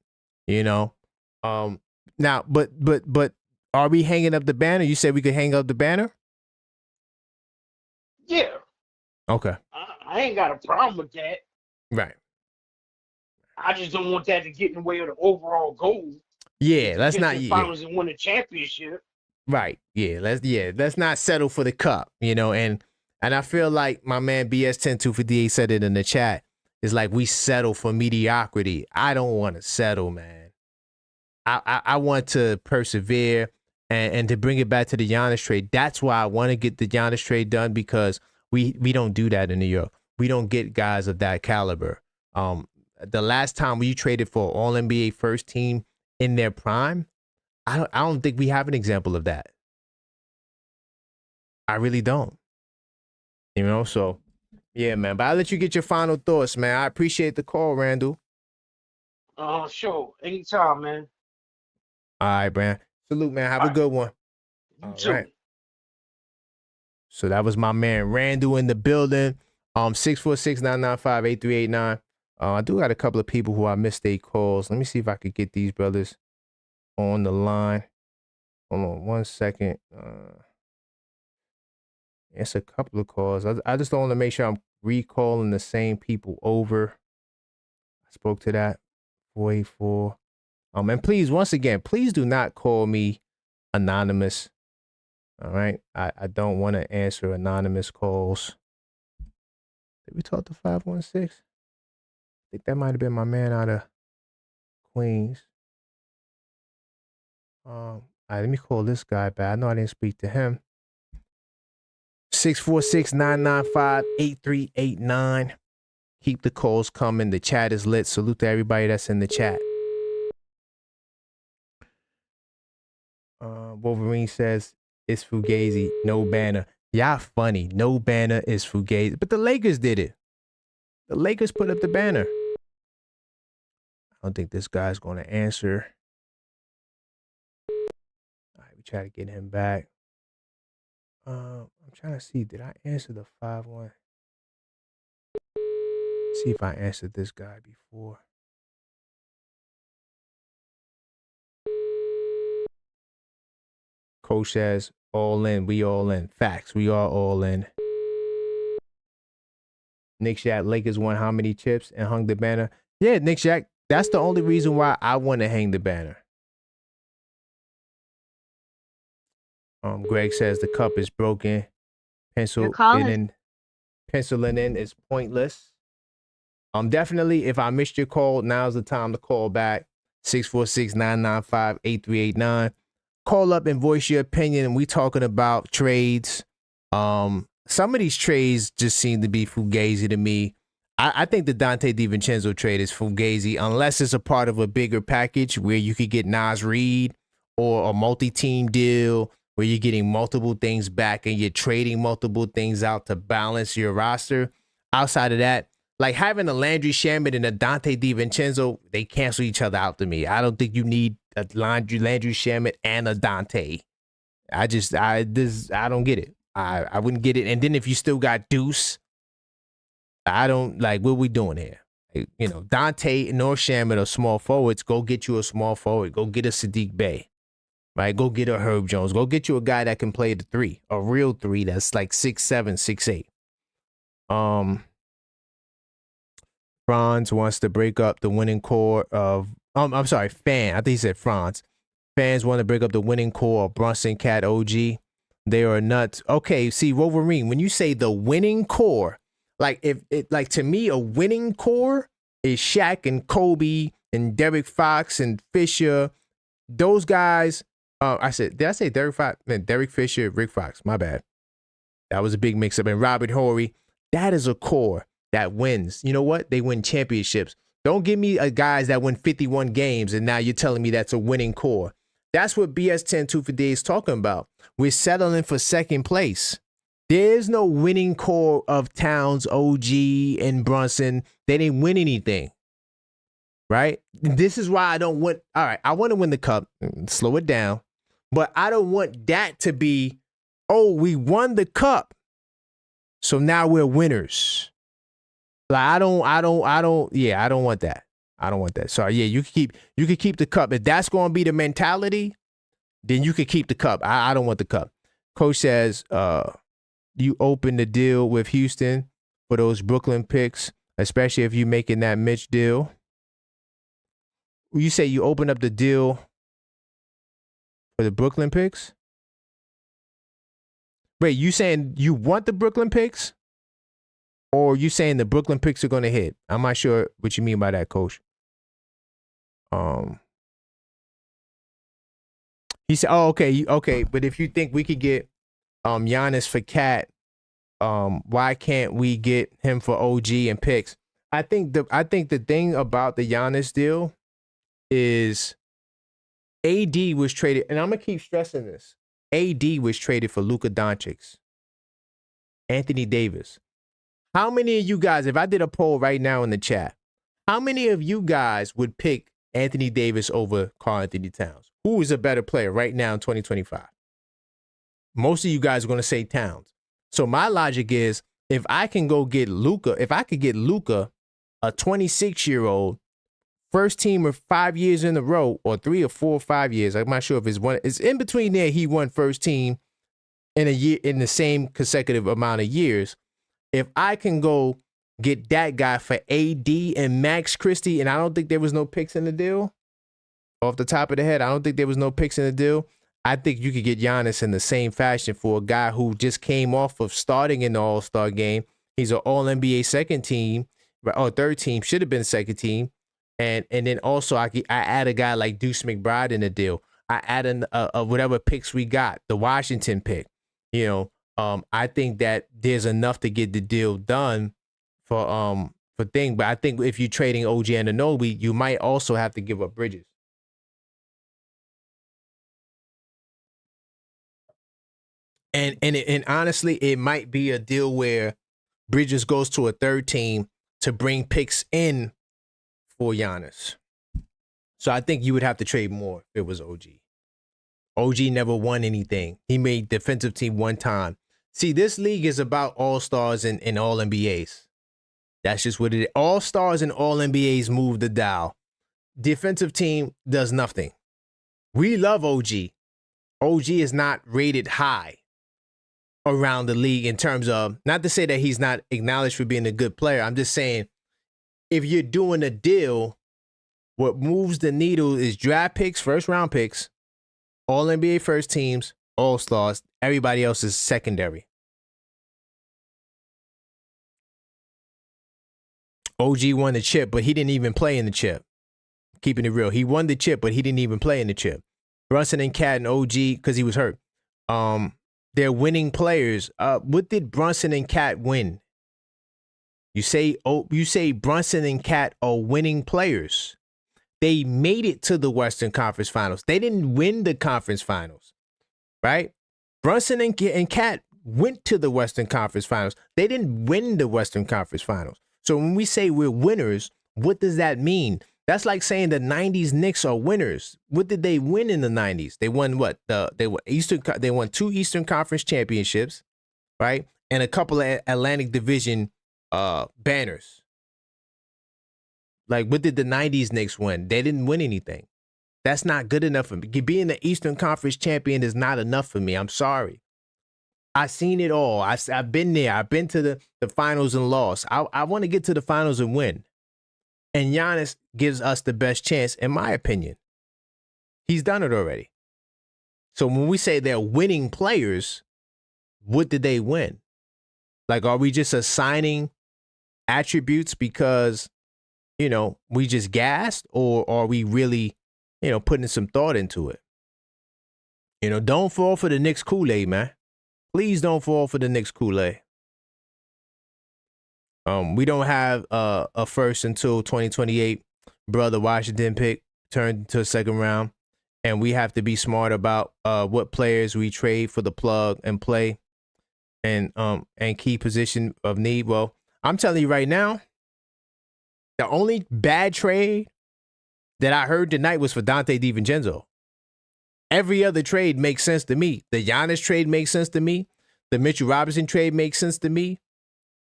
Now, but are we hanging up the banner? You said we could hang up the banner? Yeah. Okay. I ain't got a problem with that. Right. I just don't want that to get in the way of the overall goal. Yeah, let's not. Finals and win a championship. Right. Yeah. Let's not settle for the cup. And I feel like my man BS10258 said it in the chat. It's like we settle for mediocrity. I don't want to settle, man. I want to persevere and to bring it back to the Giannis trade. That's why I want to get the Giannis trade done, because we don't do that in New York. We don't get guys of that caliber. The last time we traded for All NBA first team in their prime, I don't think we have an example of that. I really don't. So yeah, man. But I'll let you get your final thoughts, man. I appreciate the call, Randall. Sure. Anytime, man. All right, man. Salute, man. Have a good one. You too. Right. So that was my man Randall in the building. 646-995-8389. I do got a couple of people who I missed their calls. Let me see if I could get these brothers on the line. Hold on 1 second. It's a couple of calls. I just don't want to make sure I'm recalling the same people over. I spoke to that 484. And please, once again, please do not call me anonymous. All right. I don't want to answer anonymous calls. Did we talk to 516? I think that might have been my man out of Queens. All right, let me call this guy back. I know I didn't speak to him. 646-995-8389. Keep the calls coming. The chat is lit. Salute to everybody that's in the chat. Wolverine says, it's Fugazi, no banner. Y'all funny. No banner is Fugazi. But the Lakers did it. The Lakers put up the banner. I don't think this guy's going to answer. All right, we try to get him back. I'm trying to see, did I answer the 5-1? See if I answered this guy before. Coach says, all in. We all in. Facts. We are all in. Nick Shack, Lakers won how many chips and hung the banner? Yeah, Nick Shack, that's the only reason why I want to hang the banner. Greg says the cup is broken. Penciling in is pointless. Definitely, if I missed your call, now's the time to call back. 646-995-8389. Call up and voice your opinion. And we talking about trades. Some of these trades just seem to be fugazi to me. I think the Dante DiVincenzo trade is fugazi unless it's a part of a bigger package where you could get Nas Reed or a multi-team deal where you're getting multiple things back and you're trading multiple things out to balance your roster. Outside of that, like having a Landry Shamet and a Dante DiVincenzo, they cancel each other out to me. I don't think you need a Landry Shamet and a Dante. I don't get it. I wouldn't get it. And then if you still got Deuce, I don't like what we doing here. Dante nor Shamet are small forwards. Go get you a small forward. Go get a Sadiq Bey. Right? Go get a Herb Jones. Go get you a guy that can play the 3, a real 3 that's like 6'7", 6'8". Franz wants to break up the winning core of I'm sorry, Fan. I think he said Franz. Fans want to break up the winning core of Brunson, Cat, OG. They are nuts. Okay, see, Wolverine, when you say the winning core, like if it like to me, a winning core is Shaq and Kobe and Derek Fox and Fisher. Those guys, did I say Derek Fox? Man, Derek Fisher, Rick Fox, my bad. That was a big mix-up. And Robert Horry, that is a core that wins. You know what? They win championships. Don't give me guys that win 51 games and now you're telling me that's a winning core. That's what BS 10-2 for D is talking about. We're settling for second place. There's no winning core of Towns, OG, and Brunson. They didn't win anything. Right? This is why I don't want, all right, I want to win the cup. Slow it down. But I don't want that to be, oh, we won the cup, so now we're winners. Like I don't want that. I don't want that. So yeah, you could keep the cup. If that's going to be the mentality, then you could keep the cup. I don't want the cup. Coach says, you open the deal with Houston for those Brooklyn picks, especially if you're making that Mitch deal. You say you open up the deal for the Brooklyn picks? Wait, you saying you want the Brooklyn picks? Or you saying the Brooklyn picks are going to hit? I'm not sure what you mean by that, Coach. He said, "Oh, okay. But if you think we could get Giannis for Cat, why can't we get him for OG and picks?" I think the thing about the Giannis deal is AD was traded, and I'm gonna keep stressing this. AD was traded for Luka Doncic, Anthony Davis. How many of you guys, if I did a poll right now in the chat, how many of you guys would pick Anthony Davis over Karl Anthony Towns? Who is a better player right now in 2025? Most of you guys are going to say Towns. So my logic is, if I can go get Luka, if I could get Luka, a 26-year-old, first teamer 5 years in a row, or 3 or 4 or 5 years, I'm not sure if it's one, it's in between there, he won first team in a year, in the same consecutive amount of years. If I can go get that guy for AD and Max Christie, and I don't think there was no picks in the deal, off the top of the head, I don't think there was no picks in the deal. I think you could get Giannis in the same fashion for a guy who just came off of starting in the All-Star game. He's an All-NBA second team, or third team, should have been second team. And then also I add a guy like Deuce McBride in the deal. I add in whatever picks we got, the Washington pick. You know, I think that there's enough to get the deal done for thing. But I think if you're trading OG Anunoby, you might also have to give up Bridges. And honestly, it might be a deal where Bridges goes to a third team to bring picks in for Giannis. So I think you would have to trade more if it was OG. OG never won anything. He made defensive team one time. See, this league is about all-stars and all-NBAs. That's just what it is. All-stars and all-NBAs move the dial. Defensive team does nothing. We love OG. OG is not rated high around the league in terms of, not to say that he's not acknowledged for being a good player. I'm just saying, if you're doing a deal, what moves the needle is draft picks, first round picks, all NBA first teams, all stars. Everybody else is secondary. OG won the chip, but he didn't even play in the chip. Keeping it real. He won the chip, but he didn't even play in the chip. Brunson and Cat and OG, because he was hurt. They're winning players. What did Brunson and Cat win? You say Brunson and Cat are winning players. They made it to the Western Conference Finals. They didn't win the conference finals, right? Brunson and Cat went to the Western Conference Finals. They didn't win the Western Conference Finals. So when we say we're winners, what does that mean? That's like saying the 90s Knicks are winners. What did they win in the 90s? They won what? They won 2 Eastern Conference championships, right? And a couple of Atlantic Division banners. Like, what did the 90s Knicks win? They didn't win anything. That's not good enough for me. Being the Eastern Conference champion is not enough for me. I'm sorry. I've seen it all. I've been there. I've been to the finals and lost. I want to get to the finals and win. And Giannis gives us the best chance, in my opinion. He's done it already. So when we say they're winning players, what did they win? Like, are we just assigning attributes because we just gassed, or are we really, putting some thought into it? Don't fall for the Knicks Kool-Aid, man. Please don't fall for the Knicks Kool-Aid. We don't have a first until 2028. Brother Washington pick turned to a second round, and we have to be smart about what players we trade for the plug and play, and key position of need. Well, I'm telling you right now, the only bad trade that I heard tonight was for Dante DiVincenzo. Every other trade makes sense to me. The Giannis trade makes sense to me. The Mitchell Robinson trade makes sense to me.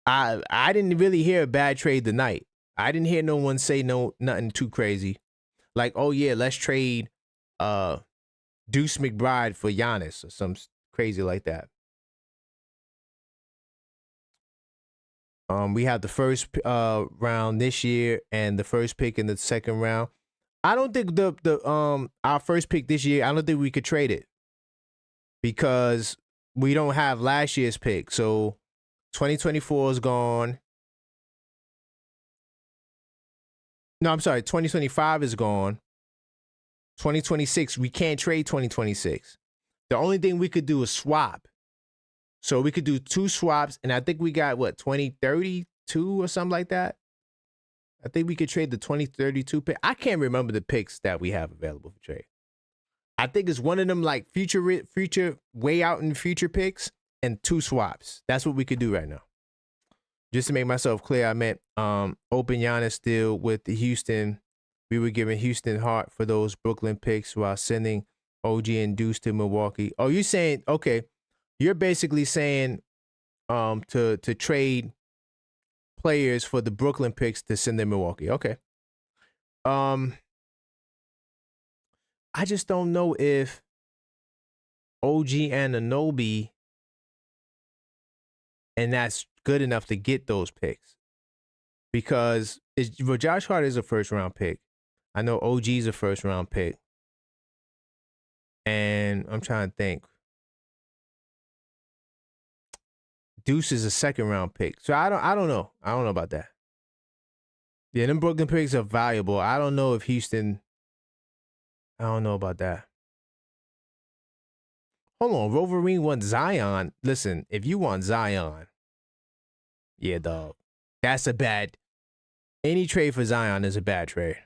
I didn't really hear a bad trade tonight. I didn't hear no one say nothing too crazy. Like, oh yeah, let's trade Deuce McBride for Giannis or some crazy like that. We have the first round this year and the first pick in the second round. I don't think our first pick this year, I don't think we could trade it because we don't have last year's pick. So 2024 is gone. No, I'm sorry, 2025 is gone. 2026, we can't trade 2026. The only thing we could do is swap. So we could do 2 swaps, and I think we got, 2032 or something like that? I think we could trade the 2032 pick. I can't remember the picks that we have available for trade. I think it's one of them like future way out in the future picks and 2 swaps. That's what we could do right now. Just to make myself clear, I meant open Giannis deal with the Houston. We were giving Houston heart for those Brooklyn picks while sending OG and Deuce to Milwaukee. Oh, you're saying, okay, you're basically saying to trade players for the Brooklyn picks to send them Milwaukee. Okay. I just don't know if OG Anunoby and that's good enough to get those picks, because Josh Hart is a first round pick. I know OG's a first round pick, and I'm trying to think. Deuce is a second round pick, so I don't know. I don't know about that. Yeah, them Brooklyn picks are valuable. I don't know if Houston. I don't know about that. Hold on, Wolverine wants Zion. Listen, if you want Zion, yeah, dog, that's a bad. Any trade for Zion is a bad trade.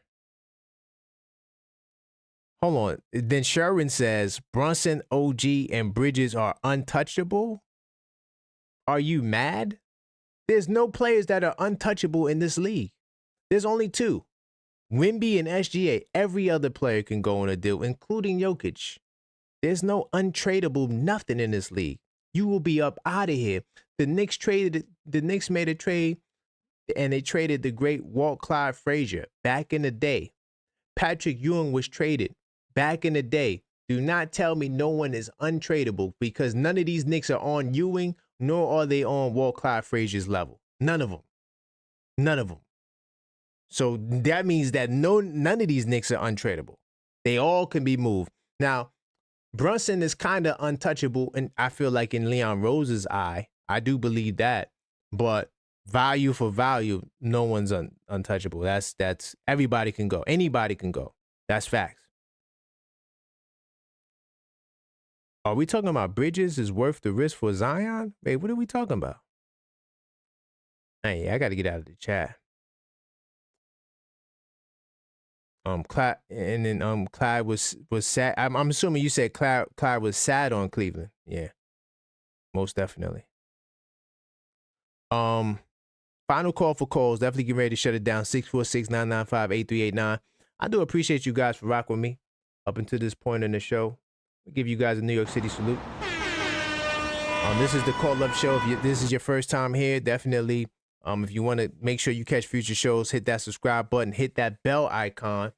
Hold on. Then Sherwin says Brunson, OG, and Bridges are untouchable. Are you mad? There's no players that are untouchable in this league. There's only 2. Wemby and SGA. Every other player can go on a deal, including Jokic. There's no untradeable nothing in this league. You will be up out of here. The Knicks made a trade, and they traded the great Walt Clyde Frazier back in the day. Patrick Ewing was traded back in the day. Do not tell me no one is untradeable, because none of these Knicks are on Ewing, nor are they on Walt Clyde Frazier's level. None of them. None of them. So that means that none of these Knicks are untradeable. They all can be moved. Now, Brunson is kind of untouchable, and I feel like in Leon Rose's eye, I do believe that. But value for value, no one's untouchable. That's everybody can go. Anybody can go. That's facts. Are we talking about Bridges is worth the risk for Zion? Wait, what are we talking about? Hey, I got to get out of the chat. Clyde, and then Clyde was sad. I'm assuming you said Clyde was sad on Cleveland. Yeah, most definitely. Final call for calls. Definitely get ready to shut it down. 646-995-8389. I do appreciate you guys for rocking with me up until this point in the show. I'll give you guys a New York City salute. This is the Call Up Show. If this is your first time here, definitely. If you want to make sure you catch future shows, hit that subscribe button, hit that bell icon.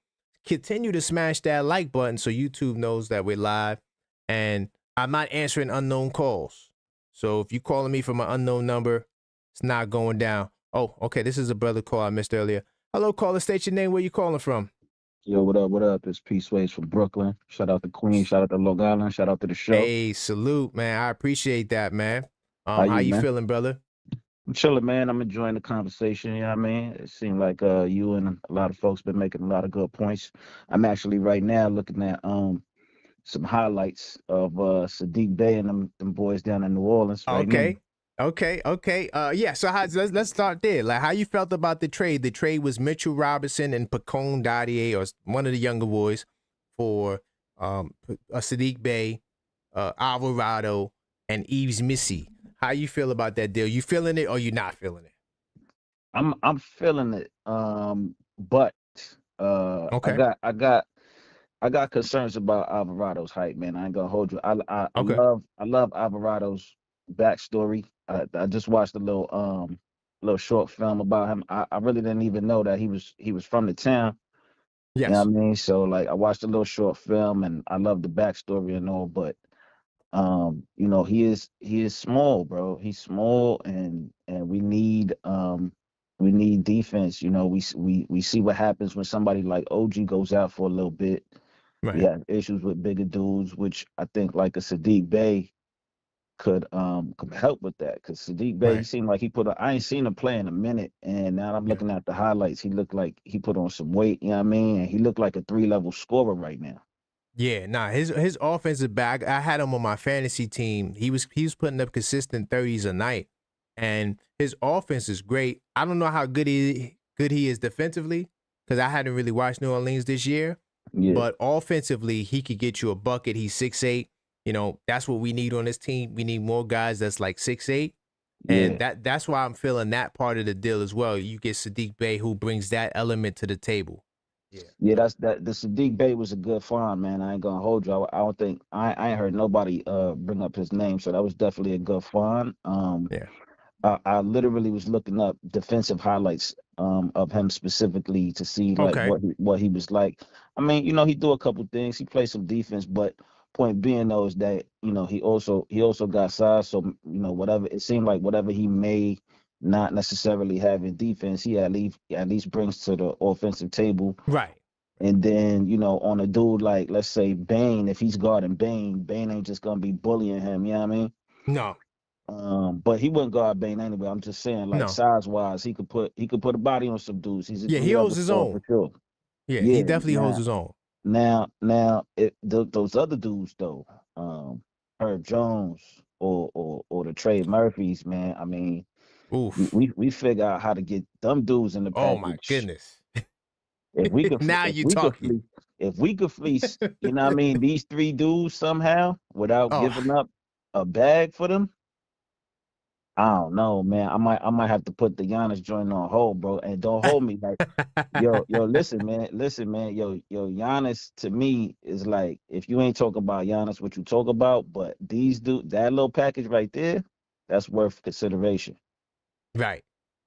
Continue to smash that like button so YouTube knows that we're live. And I'm not answering unknown calls. So if you're calling me from an unknown number, it's not going down. Oh, okay. This is a brother call I missed earlier. Hello, caller. State your name. Where you calling from? Yo, what up? What up? It's Peace Waves from Brooklyn. Shout out to Queens. Shout out to Long Island. Shout out to the show. Hey, salute, man. I appreciate that, man. How you feeling, brother? I'm chilling, man. I'm enjoying the conversation. You know what I mean? It seemed like you and a lot of folks been making a lot of good points. I'm actually right now looking at some highlights of Sadiq Bey and them boys down in New Orleans right now. Okay. Yeah. So let's start there. Like, how you felt about the trade? The trade was Mitchell Robinson and Pacone Dadier, or one of the younger boys, for Sadiq Bey, Alvarado, and Eves Missy. How you feel about that deal? You feeling it or you not feeling it? I'm feeling it. But Okay. I got concerns about Alvarado's height, man. I ain't gonna hold you. I Okay. love Alvarado's backstory. I just watched a little short film about him. I really didn't even know that he was from the town. Yes. You know what I mean? So like I watched a little short film and I love the backstory and all, but you know, he is small, bro. He's small and we need defense. You know, we see what happens when somebody like OG goes out for a little bit. Right. We have issues with bigger dudes, which I think like a Sadiq Bey could help with that. Because Sadiq Bey, he seemed like I ain't seen him play in a minute, and now I'm looking at the highlights. He looked like he put on some weight, you know what I mean? And he looked like a 3-level scorer right now. Yeah, nah, his offensive back, I had him on my fantasy team. He was putting up consistent 30s a night, and his offense is great. I don't know how good he is defensively, because I hadn't really watched New Orleans this year. Yeah. But offensively, he could get you a bucket. He's 6'8". You know, that's what we need on this team. We need more guys that's like 6'8". And that's why I'm feeling that part of the deal as well. You get Sadiq Bey, who brings that element to the table. Yeah, that's that. The Sadiq Bey was a good find, man. I ain't gonna hold you. I don't think I ain't heard nobody bring up his name, so that was definitely a good find. I literally was looking up defensive highlights of him specifically to see like what he was like. I mean, you know, he do a couple things. He plays some defense, but point being though is that, you know, he also got size. So, you know, whatever it seemed like whatever he may not necessarily have in defense, he at least brings to the offensive table. Right. And then, you know, on a dude like, let's say Bane, if he's guarding Bane ain't just gonna be bullying him, you know what I mean? No. But he wouldn't guard Bane anyway. I'm just saying, like size wise, he could put a body on some dudes. He's a he holds his own for sure. Yeah, he definitely holds his own. Now, those other dudes though, Herb Jones or the Trey Murphys, man. I mean, we figure out how to get them dudes in the package. Oh my goodness! If we could, now you talking. If we could fleece, you know what I mean, these 3 dudes somehow without giving up a bag for them. I don't know, man. I might have to put the Giannis joint on hold, bro. And don't hold me like, yo, listen, man. Yo, Giannis to me is like, if you ain't talking about Giannis, what you talk about, but that little package right there, that's worth consideration. Right.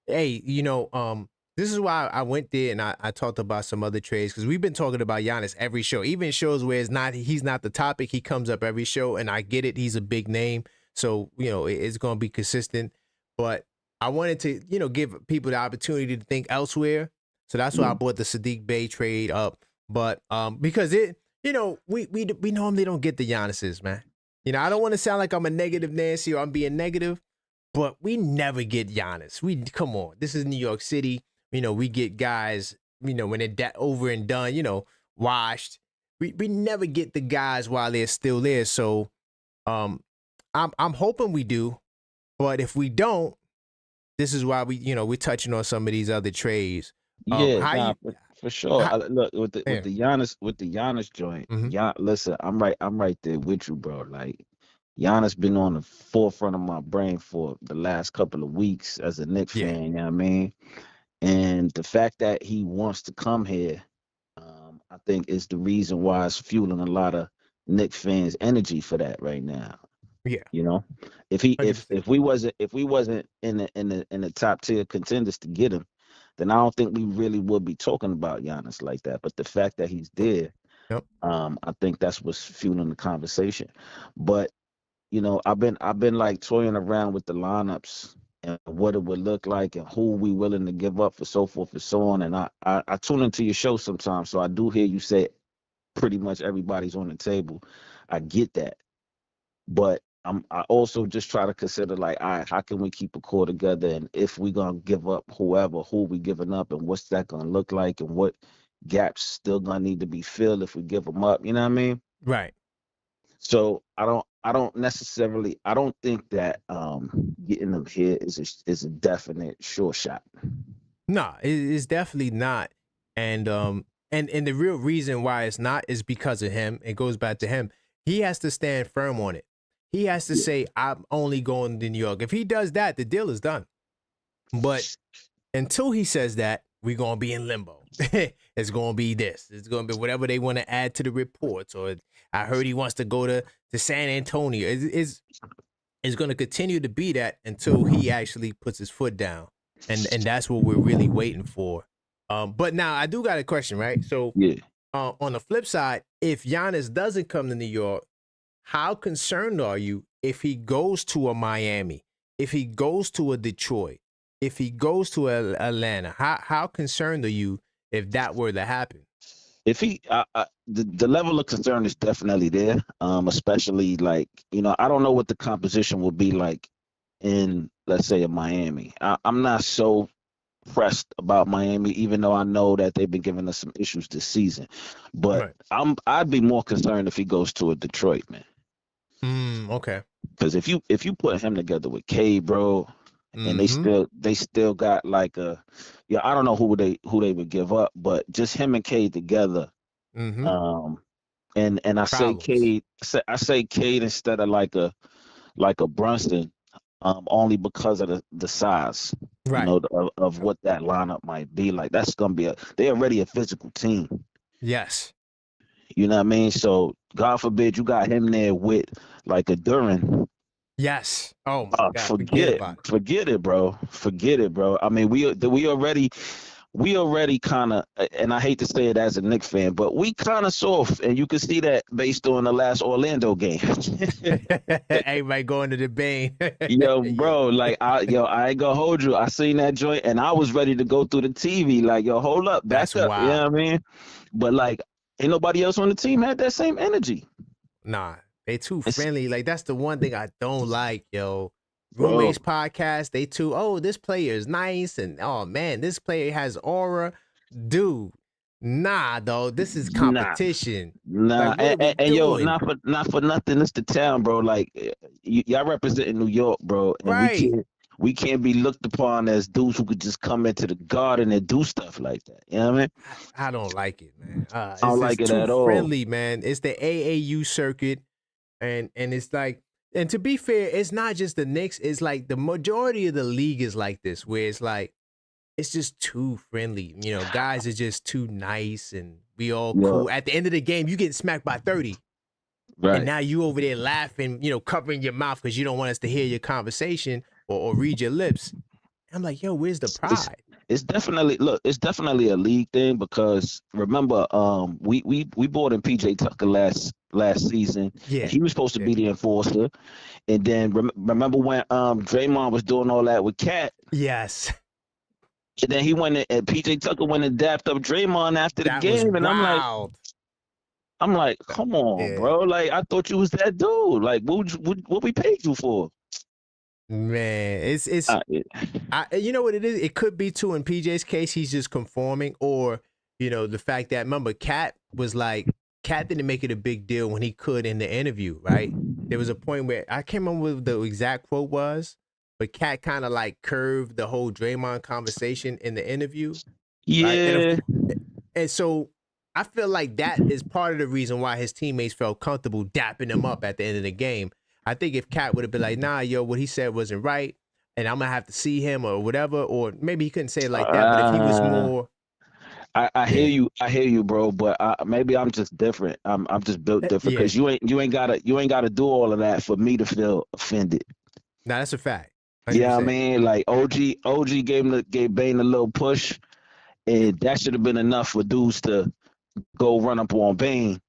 Hey, you know, this is why I went there and I talked about some other trades, because we've been talking about Giannis every show, even shows where he's not the topic. He comes up every show, and I get it. He's a big name. So, you know, it's going to be consistent. But I wanted to, you know, give people the opportunity to think elsewhere. So that's why I brought the Sadiq Bey trade up. But because it, you know, we normally don't get the Giannis's, man. You know, I don't want to sound like I'm a negative Nancy or I'm being negative, but we never get Giannis. Come on. This is New York City. You know, we get guys, you know, when they're over and done, you know, washed. We never get the guys while they're still there. So I'm hoping we do, but if we don't, this is why we're touching on some of these other trades. For sure. Look with the Giannis joint. Listen, I'm right there with you, bro. Like Giannis been on the forefront of my brain for the last couple of weeks as a Knicks fan. You know what I mean? And the fact that he wants to come here, I think is the reason why it's fueling a lot of Knicks fans' energy for that right now. Yeah, you know, if we wasn't in the top tier contenders to get him, then I don't think we really would be talking about Giannis like that. But the fact that he's there, I think that's what's fueling the conversation. But you know, I've been like toying around with the lineups and what it would look like and who we willing to give up for so forth and so on. And I tune into your show sometimes, so I do hear you say pretty much everybody's on the table. I get that. But I also just try to consider like, all right, how can we keep a core together? And if we're gonna give up who we giving up, and what's that gonna look like, and what gaps still gonna need to be filled if we give them up? You know what I mean? Right. So I don't necessarily, I don't think that getting them here is a definite sure shot. No, it's definitely not. And the real reason why it's not is because of him. It goes back to him. He has to stand firm on it. He has to say, I'm only going to New York. If he does that, the deal is done. But until he says that, we're going to be in limbo. It's going to be this. It's going to be whatever they want to add to the reports. Or I heard he wants to go to San Antonio. It's going to continue to be that until he actually puts his foot down. And that's what we're really waiting for. But now I do got a question, right? So on the flip side, if Giannis doesn't come to New York, how concerned are you if he goes to a Miami, if he goes to a Detroit, if he goes to Atlanta? How concerned are you if that were to happen? If he, the level of concern is definitely there, especially like, I don't know what the composition will be like in, let's say, a Miami. I'm not so pressed about Miami, even though I know that they've been giving us some issues this season. But I'd be more concerned if he goes to a Detroit, man. Okay. Because if you put him together with K, bro, and they still got like I don't know who they would give up, but just him and Cade together. And I say Cade, I say Cade instead of like a Brunson, only because of the size, of what that lineup might be like. That's gonna be they're already a physical team. Yes. You know what I mean? So God forbid you got him there with like a Duran. Yes. Oh my God. Forget it, bro. Forget it, bro. I mean, we already kind of, and I hate to say it as a Knicks fan, but we kind of soft, and you can see that based on the last Orlando game. Everybody going to the Bane. Yo, bro, like I ain't gonna hold you. I seen that joint, and I was ready to go through the TV. Like, yo, hold up, back up. Wild. You know what I mean? But like, ain't nobody else on the team had that same energy. Nah. They too friendly. Like, that's the one thing I don't like, yo. Roommates podcast, they too, this player is nice, and oh man, this player has aura. Dude, nah, though. This is competition. Nah. Like, and yo, not for nothing. It's the town, bro. Like, y'all representing New York, bro. And we can't be looked upon as dudes who could just come into the garden and do stuff like that. You know what I mean? I don't like it, man. I don't like it at all. Friendly, man. It's the AAU circuit. And it's like, and to be fair, it's not just the Knicks. It's like the majority of the league is like this, where it's like, it's just too friendly. Guys are just too nice, and we all cool. At the end of the game, you get smacked by 30. Right. And now you over there laughing, covering your mouth because you don't want us to hear your conversation or read your lips. I'm like, yo, where's the pride? It's definitely a league thing, because remember, we bought in PJ Tucker last season. Yeah, he was supposed to be the enforcer, and then remember when Draymond was doing all that with Cat? Yes. And then he went and PJ Tucker went and dapped up Draymond after the game, and I'm like, come on, bro! Like, I thought you was that dude. Like, what we paid you for? Man, it's you know what it is? It could be too, in PJ's case, he's just conforming, or the fact that, remember, Cat didn't make it a big deal when he could in the interview, right? There was a point where I can't remember what the exact quote was, but Cat kind of like curved the whole Draymond conversation in the interview. Yeah. Right? And so I feel like that is part of the reason why his teammates felt comfortable dapping him up at the end of the game. I think if Cat would have been like, nah, yo, what he said wasn't right, and I'm going to have to see him or whatever, or maybe he couldn't say it like that, but if he was more... I hear you, bro, but maybe I'm just different. I'm just built different, because you ain't gotta do all of that for me to feel offended. Nah, that's a fact. 100%. Yeah, I mean, like OG gave Bane a little push, and that should have been enough for dudes to go run up on Bane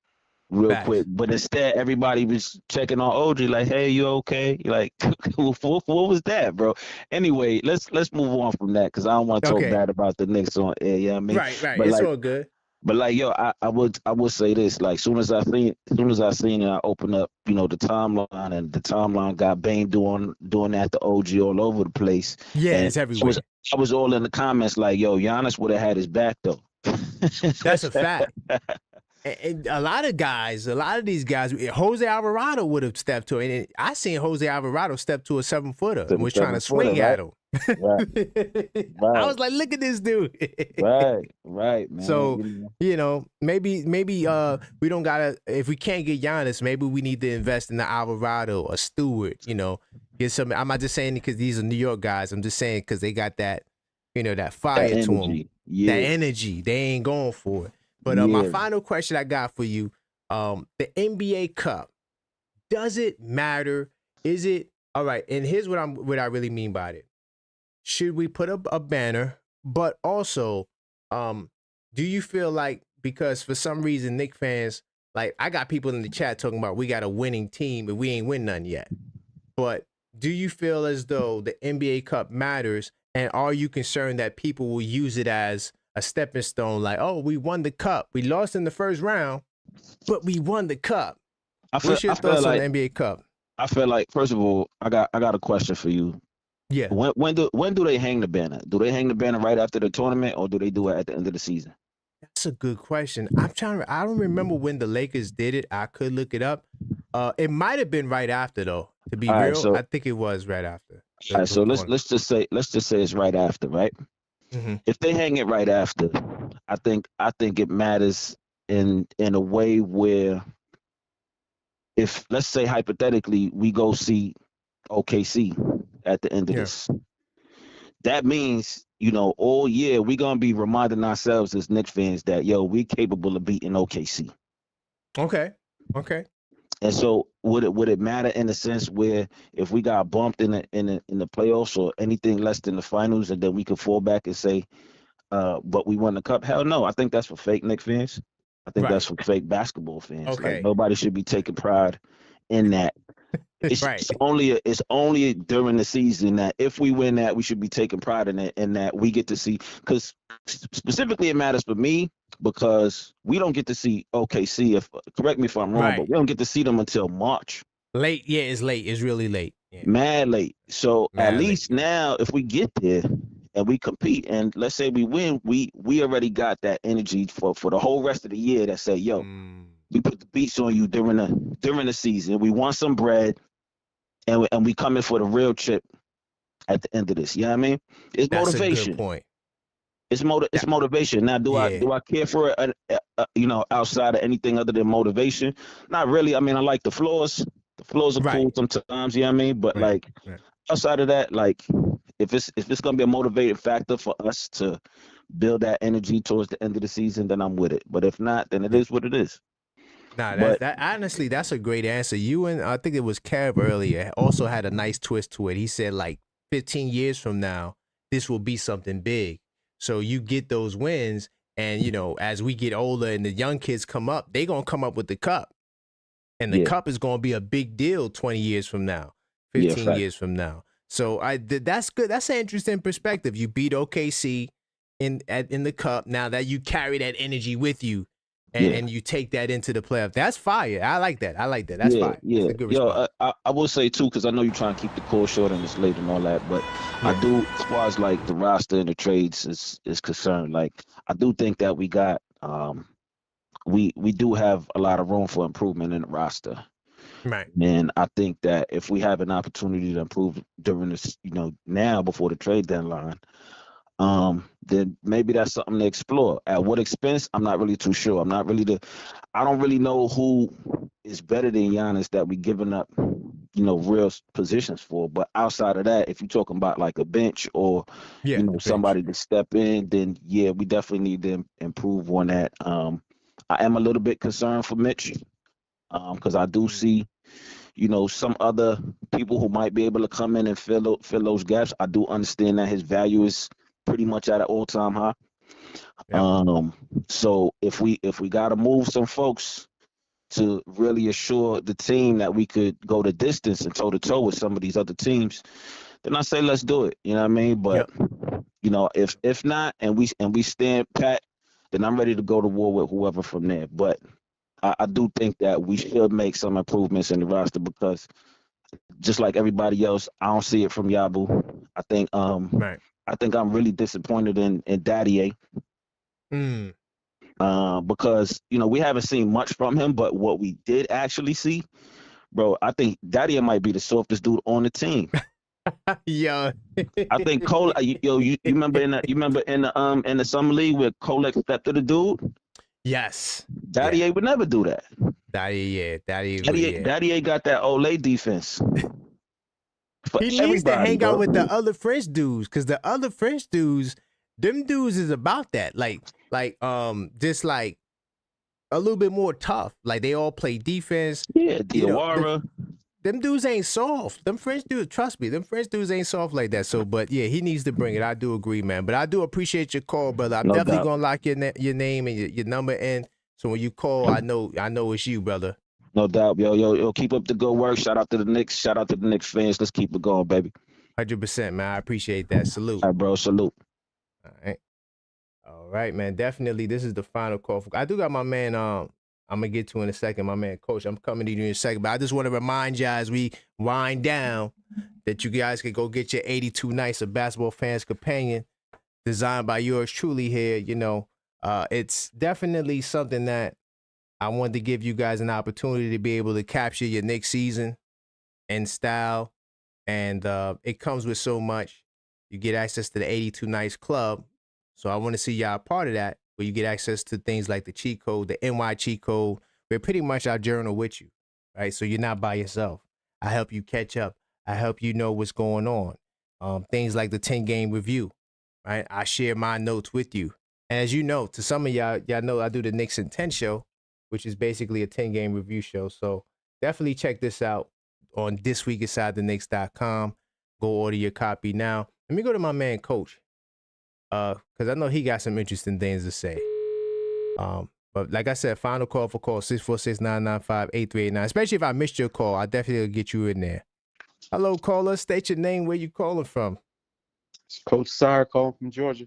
real quick. But instead, everybody was checking on OG like, hey, you okay? Like, what was that, bro? Anyway, let's move on from that, because I don't want to talk bad about the Knicks on air. Yeah, I mean, right. But it's all good. But like, yo, I would say this. Like, soon as I seen it, I opened up, the timeline, and the timeline got Bane doing that to OG all over the place. Yeah, And it's everywhere. I was all in the comments like, yo, Giannis would have had his back though. That's a fact. And a lot of these guys, Jose Alvarado would have stepped to it. And I seen Jose Alvarado step to a 7-footer and was trying to swing at him. Right. I was like, look at this dude. right, man. So, maybe we don't gotta, if we can't get Giannis, maybe we need to invest in the Alvarado or Stewart, get some. I'm not just saying because these are New York guys. I'm just saying because they got that, that fire to them. Yeah. That energy. They ain't going for it. But my final question I got for you, the NBA Cup, does it matter? Is it all right? And here's what I really mean by it. Should we put up a banner? But also, do you feel like, because for some reason Knicks fans, like I got people in the chat talking about we got a winning team and we ain't win none yet. But do you feel as though the NBA Cup matters? And are you concerned that people will use it as a stepping stone, like, oh, we won the cup. We lost in the first round, but we won the cup. What's your thoughts on the NBA Cup? I feel like, first of all, I got a question for you. Yeah. When do they hang the banner? Do they hang the banner right after the tournament, or do they do it at the end of the season? That's a good question. I don't remember when the Lakers did it. I could look it up. It might have been right after, though. To be real, I think it was right after. All right, so let's just say it's right after, right? Mm-hmm. If they hang it right after, I think it matters in a way where, if, let's say hypothetically, we go see OKC at the end of this, that means, all year we're gonna be reminding ourselves as Knicks fans that, yo, we capable of beating OKC. Okay. And so would it matter in the sense where if we got bumped in the playoffs or anything less than the finals, and then we could fall back and say, but we won the cup? Hell no. I think that's for fake Knicks fans. I think that's for fake basketball fans. Okay. Like, nobody should be taking pride in that. It's only during the season that if we win that, we should be taking pride in it, and that we get to see, because specifically it matters for me because we don't get to see OKC, correct me if I'm wrong, but we don't get to see them until March. Late, yeah, it's late. It's really late. Yeah. Mad late. So at least now, if we get there and we compete, and let's say we win, we already got that energy for the whole rest of the year that say, yo, we put the beats on you during the season. We want some bread, and we come in for the real chip at the end of this. You know what I mean? It's That's motivation. A good point. It's motivation. Now, do I care for it? Outside of anything other than motivation? Not really. I mean, I like the floors. The floors are cool sometimes. You know what I mean? But outside of that, like, if it's gonna be a motivating factor for us to build that energy towards the end of the season, then I'm with it. But if not, then it is what it is. That honestly, that's a great answer. You and I think it was Kev earlier also had a nice twist to it. He said, like, 15 years from now, this will be something big. So you get those wins, and as we get older and the young kids come up, they're gonna come up with the cup, and the cup is gonna be a big deal 20 years from now, 15 years from now. So that's good. That's an interesting perspective. You beat OKC in the cup. Now that you carry that energy with you. And you take that into the playoff. That's fire. I like that. That's fire. Yeah. That's a good response. I will say too, because I know you're trying to keep the call short and it's late and all that, but I do, as far as like the roster and the trades is concerned, like, I do think that we got we do have a lot of room for improvement in the roster. Right. And I think that if we have an opportunity to improve during this, now before the trade deadline, then maybe that's something to explore. At what expense? I'm not really too sure. I don't really know who is better than Giannis that we giving up, real positions for. But outside of that, if you're talking about like a bench or, somebody to step in, then we definitely need to improve on that. I am a little bit concerned for Mitch, because I do see, some other people who might be able to come in and fill those gaps. I do understand that his value is pretty much at an all-time high. Yep. So if we got to move some folks to really assure the team that we could go the distance and toe-to-toe with some of these other teams, then I say let's do it. You know what I mean? But if not, and we stand pat, then I'm ready to go to war with whoever from there. But I do think that we should make some improvements in the roster because just like everybody else, I don't see it from Yabu. I think I'm really disappointed in Daddy because we haven't seen much from him, but what we did actually see, bro, I think Daddy might be the softest dude on the team. Yo, I think Cole. You remember in the summer league where Cole stepped to the dude? Yes. Daddy A would never do that. Daddy A got that Olay defense. He needs to hang out with the other French dudes, because the other French dudes, them dudes is about that. Just like a little bit more tough. Like they all play defense. Yeah, Diawara. Them dudes ain't soft. Them French dudes, trust me, them French dudes ain't soft like that. So, but yeah, he needs to bring it. I do agree, man. But I do appreciate your call, brother. I'm definitely gonna lock your name and your number in. So when you call, I know it's you, brother. No doubt, yo, keep up the good work. Shout out to the Knicks. Shout out to the Knicks fans. Let's keep it going, baby. 100%, man. I appreciate that. Salute. All right, bro. Salute. All right, man. Definitely, this is the final call. I do got my man. I'm gonna get to in a second, my man, Coach. I'm coming to you in a second, but I just want to remind you as we wind down that you guys can go get your 82 Nights of Basketball Fans Companion, designed by yours truly here. It's definitely something that I wanted to give you guys an opportunity to be able to capture your Knicks season in style, and it comes with so much. You get access to the 82 Nights Club, so I want to see y'all part of that, where you get access to things like the cheat code, the NY cheat code, where pretty much I journal with you, right? So you're not by yourself. I help you catch up. I help you know what's going on. Things like the 10-game review, right? I share my notes with you. And as you know, to some of y'all know I do the Knicks in 10 show, which is basically a 10-game review show. So definitely check this out on thisweekinsidethenix.com. Go order your copy now. Let me go to my man, Coach. Because I know he got some interesting things to say. But like I said, final call 646-995-8389. Especially if I missed your call, I definitely will get you in there. Hello, caller. State your name. Where you calling from? It's Coach Sire calling from Georgia.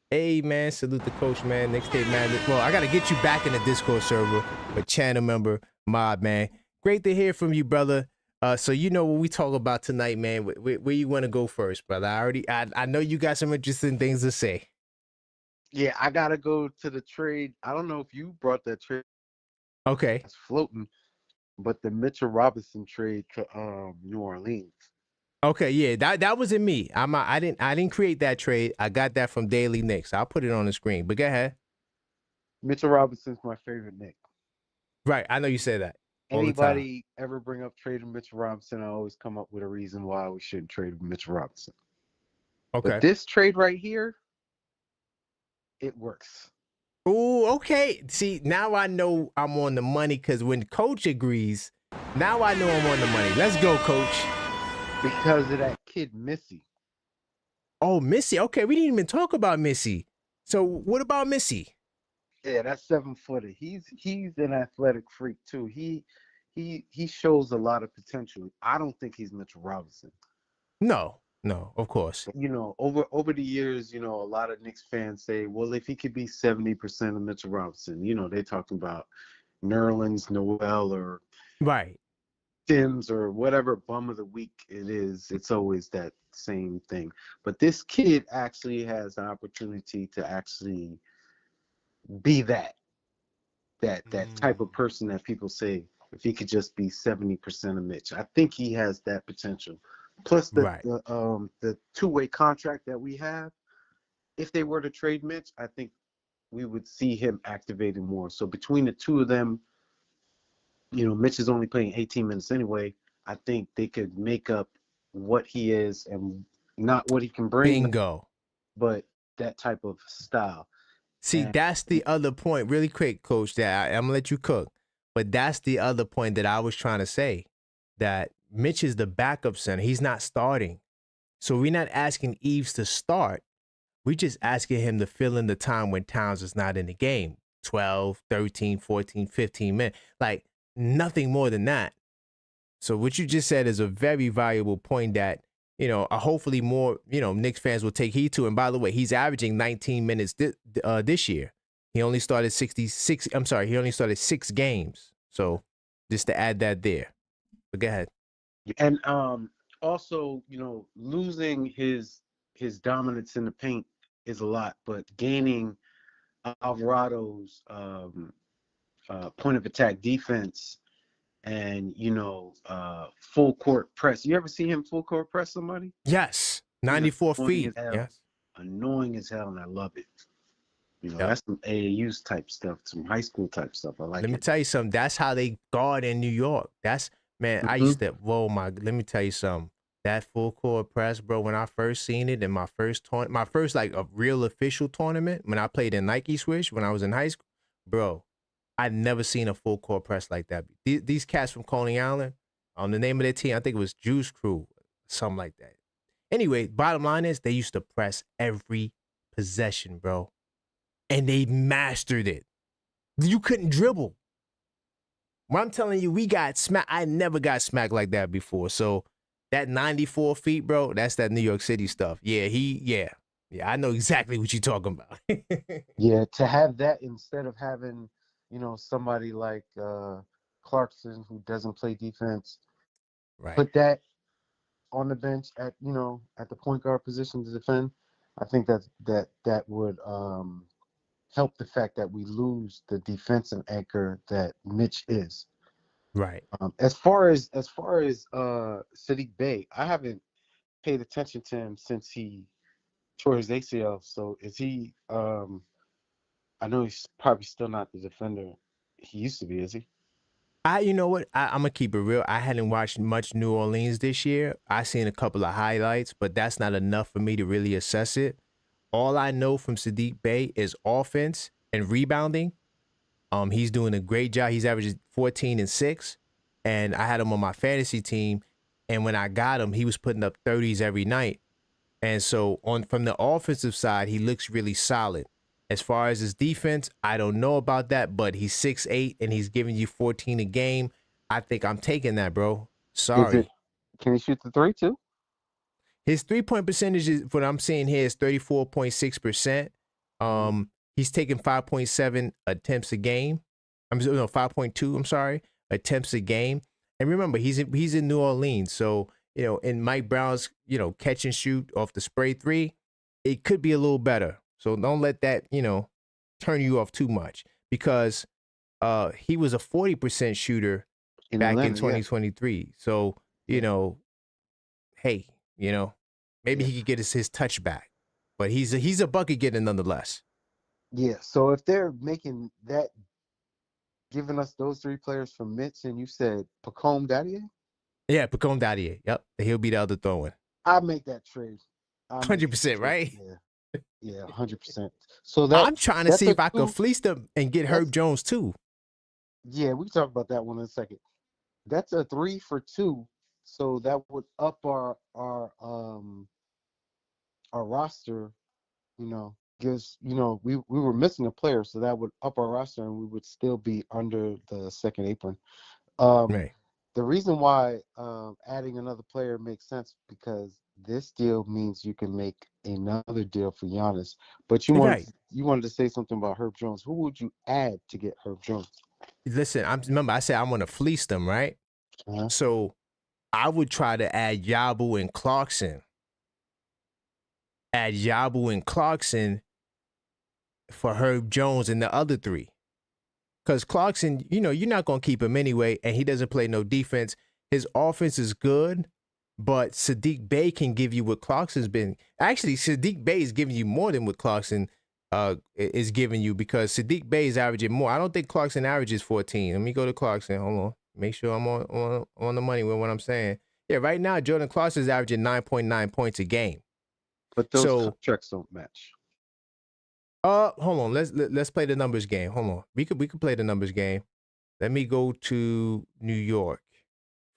Hey, man. Salute the coach, man. Next day, man. Well, I got to get you back in the Discord server with channel member Mod, man. Great to hear from you, brother. So you know what we talk about tonight, man. Where you want to go first, brother? I know you got some interesting things to say. Yeah, I gotta go to the trade. I don't know if you brought that trade. Okay. It's floating, but the Mitchell Robinson trade to New Orleans. Okay, yeah, that wasn't me. I didn't create that trade. I got that from Daily Knicks. I'll put it on the screen. But go ahead. Mitchell Robinson's my favorite Knick. Right, I know you say that. Anybody ever bring up trading Mitchell Robinson, I always come up with a reason why we shouldn't trade Mitchell Robinson. Okay. But this trade right here, it works. Oh, okay. See, now I know I'm on the money, because when Coach agrees, now I know I'm on the money. Let's go, Coach. Because of that kid, Missy. Oh, Missy. Okay, we didn't even talk about Missy. So what about Missy? Yeah, that 7-footer. He's an athletic freak too. He shows a lot of potential. I don't think he's Mitchell Robinson. No, of course. Over the years, a lot of Knicks fans say, well, if he could be 70% of Mitchell Robinson, they're talking about Nerlens Noel or right. Sims or whatever bum of the week it is. It's always that same thing. But this kid actually has an opportunity to actually be that type of person that people say, if he could just be 70% of Mitch. I think he has that potential. Plus the two-way contract that we have, if they were to trade Mitch, I think we would see him activating more. So between the two of them, Mitch is only playing 18 minutes anyway. I think they could make up what he is and not what he can bring. Bingo. But that type of style. See, that's the other point, really quick, Coach, that I'm going to let you cook. But that's the other point that I was trying to say, that Mitch is the backup center. He's not starting. So we're not asking Eves to start. We're just asking him to fill in the time when Towns is not in the game. 12, 13, 14, 15 minutes. Like, nothing more than that. So what you just said is a very valuable point that, hopefully more, Knicks fans will take heed to. And by the way, he's averaging 19 minutes this year. He only started 66. I'm sorry, he only started 6 games. So just to add that there. But go ahead. And also, losing his dominance in the paint is a lot, but gaining Alvarado's point of attack defense and full court press. You ever see him full court press somebody? Yes, 94 feet. Yes, annoying as hell, and I love it. That's some AAU's type stuff, some high school type stuff. I like it. Let me tell you something. That's how they guard in New York. I used to, let me tell you something. That full court press, bro, when I first seen it in my first like a real official tournament, when I played in Nike Swish when I was in high school, bro, I'd never seen a full court press like that. These cats from Coney Island, the name of their team, I think it was Juice Crew, something like that. Anyway, bottom line is they used to press every possession, bro. And they mastered it. You couldn't dribble. When I'm telling you, we got smacked. I never got smacked like that before. So that 94 feet, bro, that's that New York City stuff. Yeah, yeah, I know exactly what you're talking about. Yeah, to have that instead of having, somebody like Clarkson who doesn't play defense, right? Put that on the bench at the point guard position to defend. I think that would help the fact that we lose the defensive anchor that Mitch is. Right. As far as Sadiq Bey, I haven't paid attention to him since he tore his ACL. So is he? I know he's probably still not the defender he used to be. Is he? You know what? I'm gonna keep it real. I hadn't watched much New Orleans this year. I seen a couple of highlights, but that's not enough for me to really assess it. All I know from Sadiq Bey is offense and rebounding. He's doing a great job. He's averaging 14 and 6, and I had him on my fantasy team. And when I got him, he was putting up 30s every night. And so from the offensive side, he looks really solid. As far as his defense, I don't know about that, but he's 6'8" and he's giving you 14 a game. I think I'm taking that, bro. Sorry. Can he shoot the three too? His 3-point percentage is what I'm seeing here is 34.6%. He's taking 5.7 attempts a game. 5.2. I'm sorry, attempts a game. And remember, he's in New Orleans, so in Mike Brown's catch and shoot off the spray three, it could be a little better. So don't let that turn you off too much, because he was a 40% shooter back in 2023. Yeah. So hey, maybe he could get his touch back, but he's a bucket getter nonetheless. Yeah. So if they're making that, giving us those 3 players from Mitch, and you said Pacome Dadier? Yeah, Pacome Dadier. Yep, he'll be the other throw-in. I'll make that trade. 100%, right? Yeah, 100%. So I'm trying to see if I could fleece them and get Herb Jones too. Yeah, we can talk about that one in a second. That's a 3 for 2, so that would up our roster. Gives we were missing a player, so that would up our roster, and we would still be under the second apron. Right. The reason why adding another player makes sense, because this deal means you can make another deal for Giannis. But you wanted to say something about Herb Jones. Who would you add to get Herb Jones? Listen, I said I'm going to fleece them, right? Uh-huh. So I would try to add Yabu and Clarkson. Add Yabu and Clarkson for Herb Jones and the other 3. Because Clarkson, you're not going to keep him anyway, and he doesn't play no defense. His offense is good, but Sadiq Bey can give you what Clarkson's been. Actually, Sadiq Bey is giving you more than what Clarkson is giving you, because Sadiq Bey is averaging more. I don't think Clarkson averages 14. Let me go to Clarkson. Hold on. Make sure I'm on the money with what I'm saying. Yeah, right now, Jordan Clarkson is averaging 9.9 points a game. But those contracts don't match. Hold on. Let's play the numbers game. Hold on. We could play the numbers game. Let me go to New York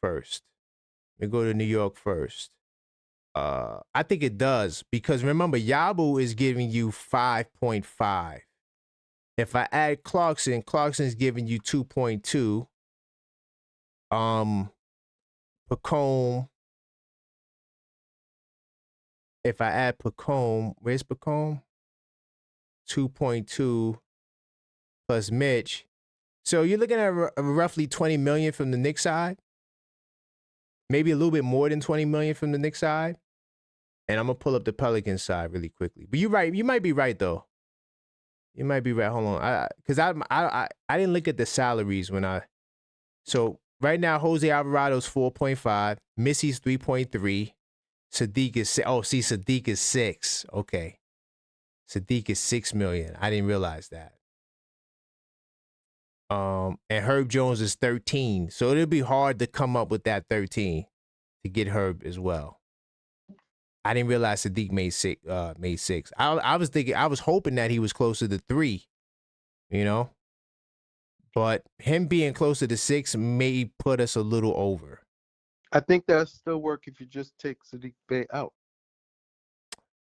first. I think it does, because remember, Yabu is giving you 5.5. If I add Clarkson's giving you 2.2. Pacome. If I add Pacome, where's Pacome? 2.2. plus Mitch. So you're looking at roughly $20 million from the Knicks side, maybe a little bit more than $20 million from the Knicks side. And I'm gonna pull up the Pelicans side really quickly. But you're right. You might be right though. You might be right. Hold on, because I didn't look at the salaries when I. So right now, Jose Alvarado's 4.5, Missy's 3.3, Sadiq is Sadiq is 6. Okay, Sadiq is $6 million. I didn't realize that. And Herb Jones is 13. So it'll be hard to come up with that 13 to get Herb as well. I didn't realize Sadiq made 6. I was hoping that he was closer to 3, you know. But him being closer to 6 may put us a little over. I think that still work if you just take Sadiq Bey out.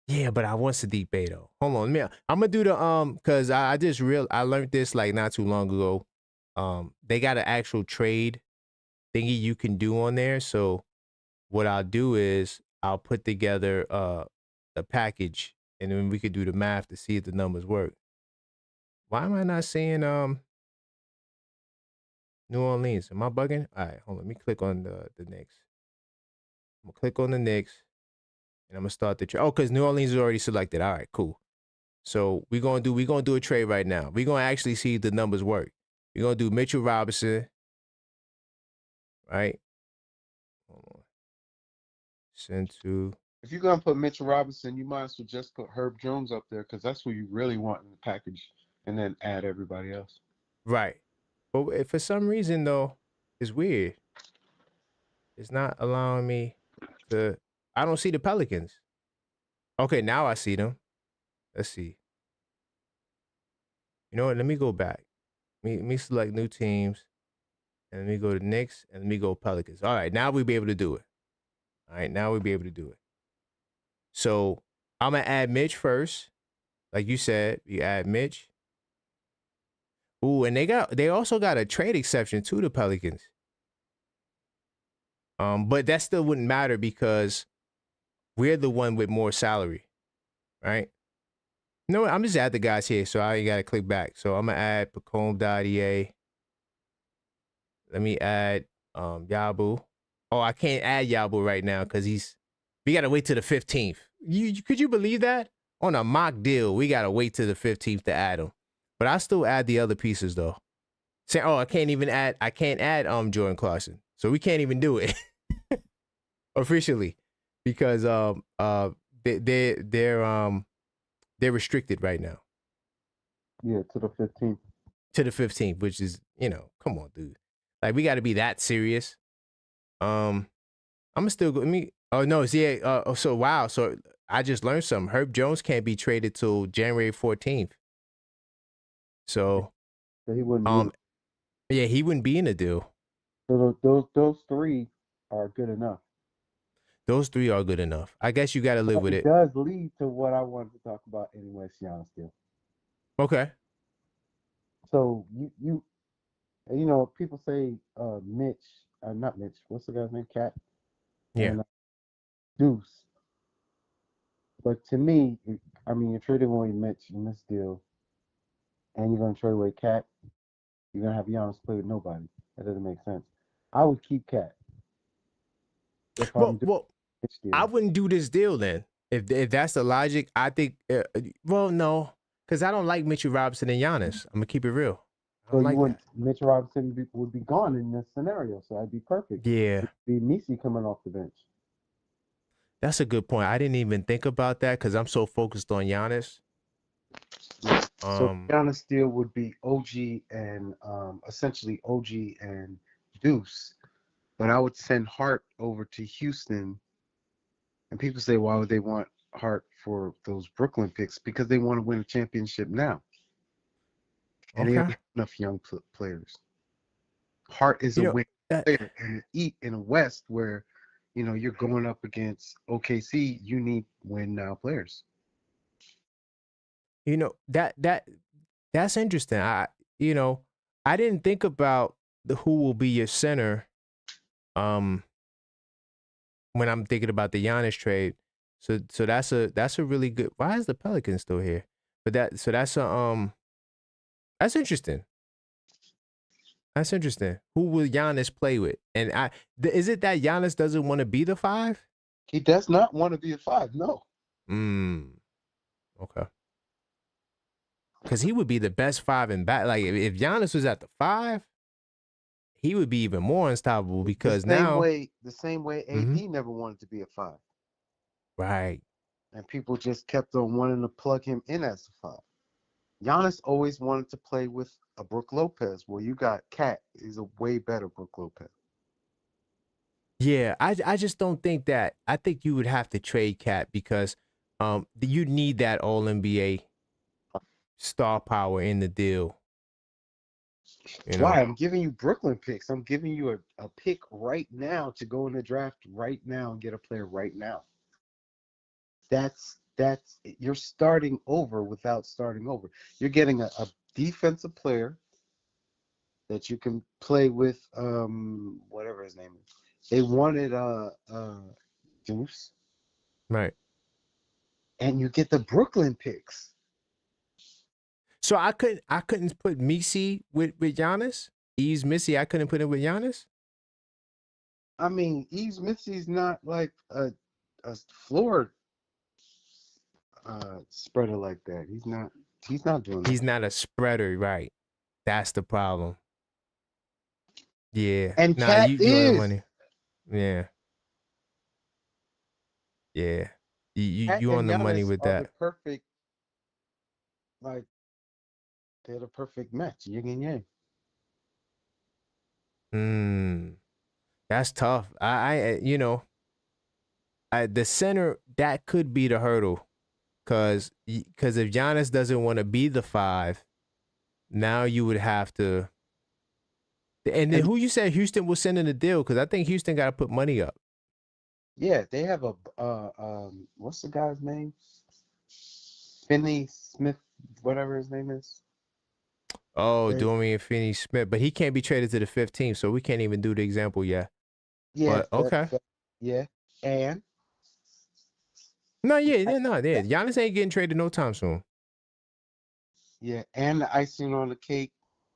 Yeah, but I want Sadiq Bey though. Hold on, I'm gonna do the because I learned this like not too long ago. They got an actual trade thingy you can do on there. So what I'll do is I'll put together a package, and then we could do the math to see if the numbers work. Why am I not seeing New Orleans? Am I bugging? All right, hold on. Let me click on the Knicks. I'm gonna click on the Knicks, and I'm gonna start the trade. Oh, because New Orleans is already selected. All right, cool. So we're gonna do a trade right now. We're gonna actually see if the numbers work. We're gonna do Mitchell Robinson, right? Hold on. Send to. If you're gonna put Mitchell Robinson, you might as well just put Herb Jones up there because that's who you really want in the package, and then add everybody else. Right. But for some reason though, it's weird. It's not allowing me to. I don't see the Pelicans. Okay, now I see them. Let's see. You know what? Let me go back. Let me select new teams, and let me go to Knicks, and let me go Pelicans. All right, now we'll be able to do it. All right, now we'll be able to do it. So I'm gonna add Mitch first, like you said. You add Mitch. Ooh, and they also got a trade exception to the Pelicans. But that still wouldn't matter because we're the one with more salary, right? No, I'm just add the guys here, so I ain't gotta click back. So I'm gonna add Pacome. Let me add Yabu. Oh, I can't add Yabu right now because we gotta wait till the 15th. Could you believe that? On a mock deal, we gotta wait till the 15th to add him. But I still add the other pieces though. Say, I can't add Jordan Clarkson. So we can't even do it officially because they're restricted right now. Yeah, to the 15th. To the 15th, which is, come on, dude. Like we got to be that serious. I'm gonna still go. So wow. So I just learned something. Herb Jones can't be traded till January 14th. So he wouldn't. Yeah, he wouldn't be in the deal. So those 3 are good enough. Those 3 are good enough. I guess you got to live with it. It does lead to what I wanted to talk about anyway, Giannis deal. Okay. So you people say Mitch, not Mitch. What's the guy's name? Cat. Yeah. And, Deuce. But to me, you're trading away Mitch in this deal, and you're gonna trade away Cat. You're gonna have Giannis play with nobody. That doesn't make sense. I would keep Cat. I wouldn't do this deal then. If that's the logic, I think. No, because I don't like Mitchell Robinson and Giannis. I'm gonna keep it real. So Mitchell Robinson would be gone in this scenario, so that'd be perfect. Yeah. It'd be Missy coming off the bench. That's a good point. I didn't even think about that because I'm so focused on Giannis. So Giannis deal would be OG and essentially OG and Deuce, but I would send Hart over to Houston. And people say, why would they want Hart for those Brooklyn picks? Because they want to win a championship now. And they don't have enough young players. Hart is a winning player in a West where, you're going up against OKC. You need win now players. That's interesting. I didn't think about who will be your center. When I'm thinking about the Giannis trade, so that's a really good. Why is the Pelicans still here? But that's a That's interesting. That's interesting. Who will Giannis play with? And is it that Giannis doesn't want to be the 5? He does not want to be a 5. No. Okay. Because he would be the best 5 in back. Like if Giannis was at the 5, he would be even more unstoppable because the same way AD never wanted to be a 5. Right. And people just kept on wanting to plug him in as a 5. Giannis always wanted to play with a Brook Lopez. Well, you got Cat. He's a way better Brook Lopez. Yeah, I just don't think that. I think you would have to trade Cat because you need that All NBA star power in the deal. You know? Why? I'm giving you Brooklyn picks. I'm giving you a pick right now to go in the draft right now and get a player right now. That's you're starting over without starting over. You're getting a defensive player that you can play with whatever his name is. They wanted Deuce. Right. And you get the Brooklyn picks. So I couldn't put Missy with Giannis. Ease Missy, I couldn't put him with Giannis. I mean, Ease Missy's not like a floor spreader like that. He's not doing that. He's not a spreader, right? That's the problem. Yeah. And Cat you is. on the money. Yeah. Yeah. You on the Giannis money with that. The perfect, like, they're the perfect match, yin and yang. That's tough. I the center, that could be the hurdle, because if Giannis doesn't want to be the 5, now you would have to. And then who you said Houston was sending the deal? Because I think Houston got to put money up. Yeah, they have a what's the guy's name? Finney Smith, whatever his name is. Oh, Dorian Finney-Smith, but he can't be traded to the 15th, so we can't even do the example yet. Yeah. But, okay. Yeah, and Giannis ain't getting traded no time soon. Yeah, and the icing on the cake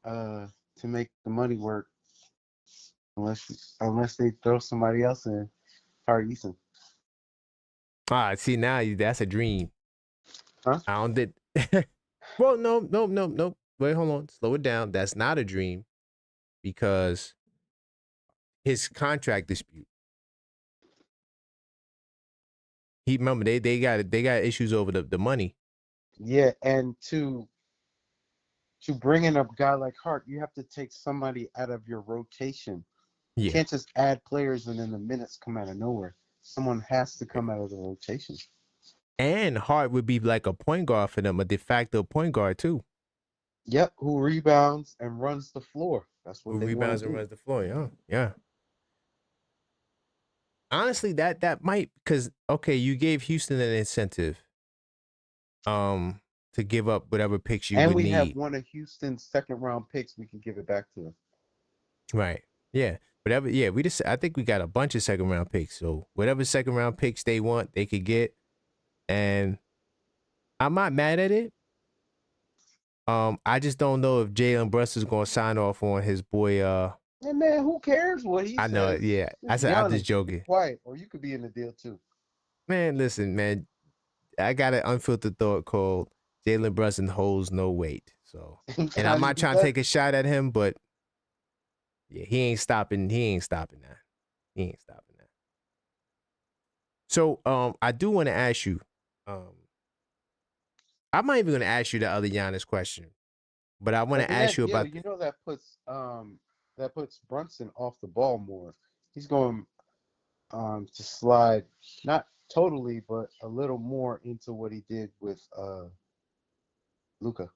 to make the money work, unless they throw somebody else in, Tari Eason. See, now that's a dream. Huh? I don't did. Well, no. Wait, hold on. Slow it down. That's not a dream because his contract dispute. Remember they got issues over the money. Yeah, and to bring in a guy like Hart, you have to take somebody out of your rotation. You can't just add players and then the minutes come out of nowhere. Someone has to come out of the rotation. And Hart would be like a point guard for them, a de facto point guard too. Yep, who rebounds and runs the floor. That's what who they rebounds and runs the floor. Yeah. Honestly, that might, because you gave Houston an incentive, to give up whatever picks you would need. And we have one of Houston's second-round picks. We can give it back to them. Right. Yeah. Whatever. Yeah. I think we got a bunch of second-round picks. So whatever second-round picks they want, they could get. And I'm not mad at it. I just don't know if Jalen Brunson's going to sign off on his boy. Hey man, who cares what he says? I know it. Yeah. I said, I'm just joking. Quiet, or you could be in the deal too. Man, listen, man. I got an unfiltered thought called Jalen Brunson holds no weight. So, and I'm not trying to take a shot at him, but yeah, he ain't stopping that. So, I do want to ask you, I'm not even going to ask you the other Giannis question, but I want to ask you about. You know, that puts Brunson off the ball more. He's going to slide, not totally, but a little more into what he did with Luka.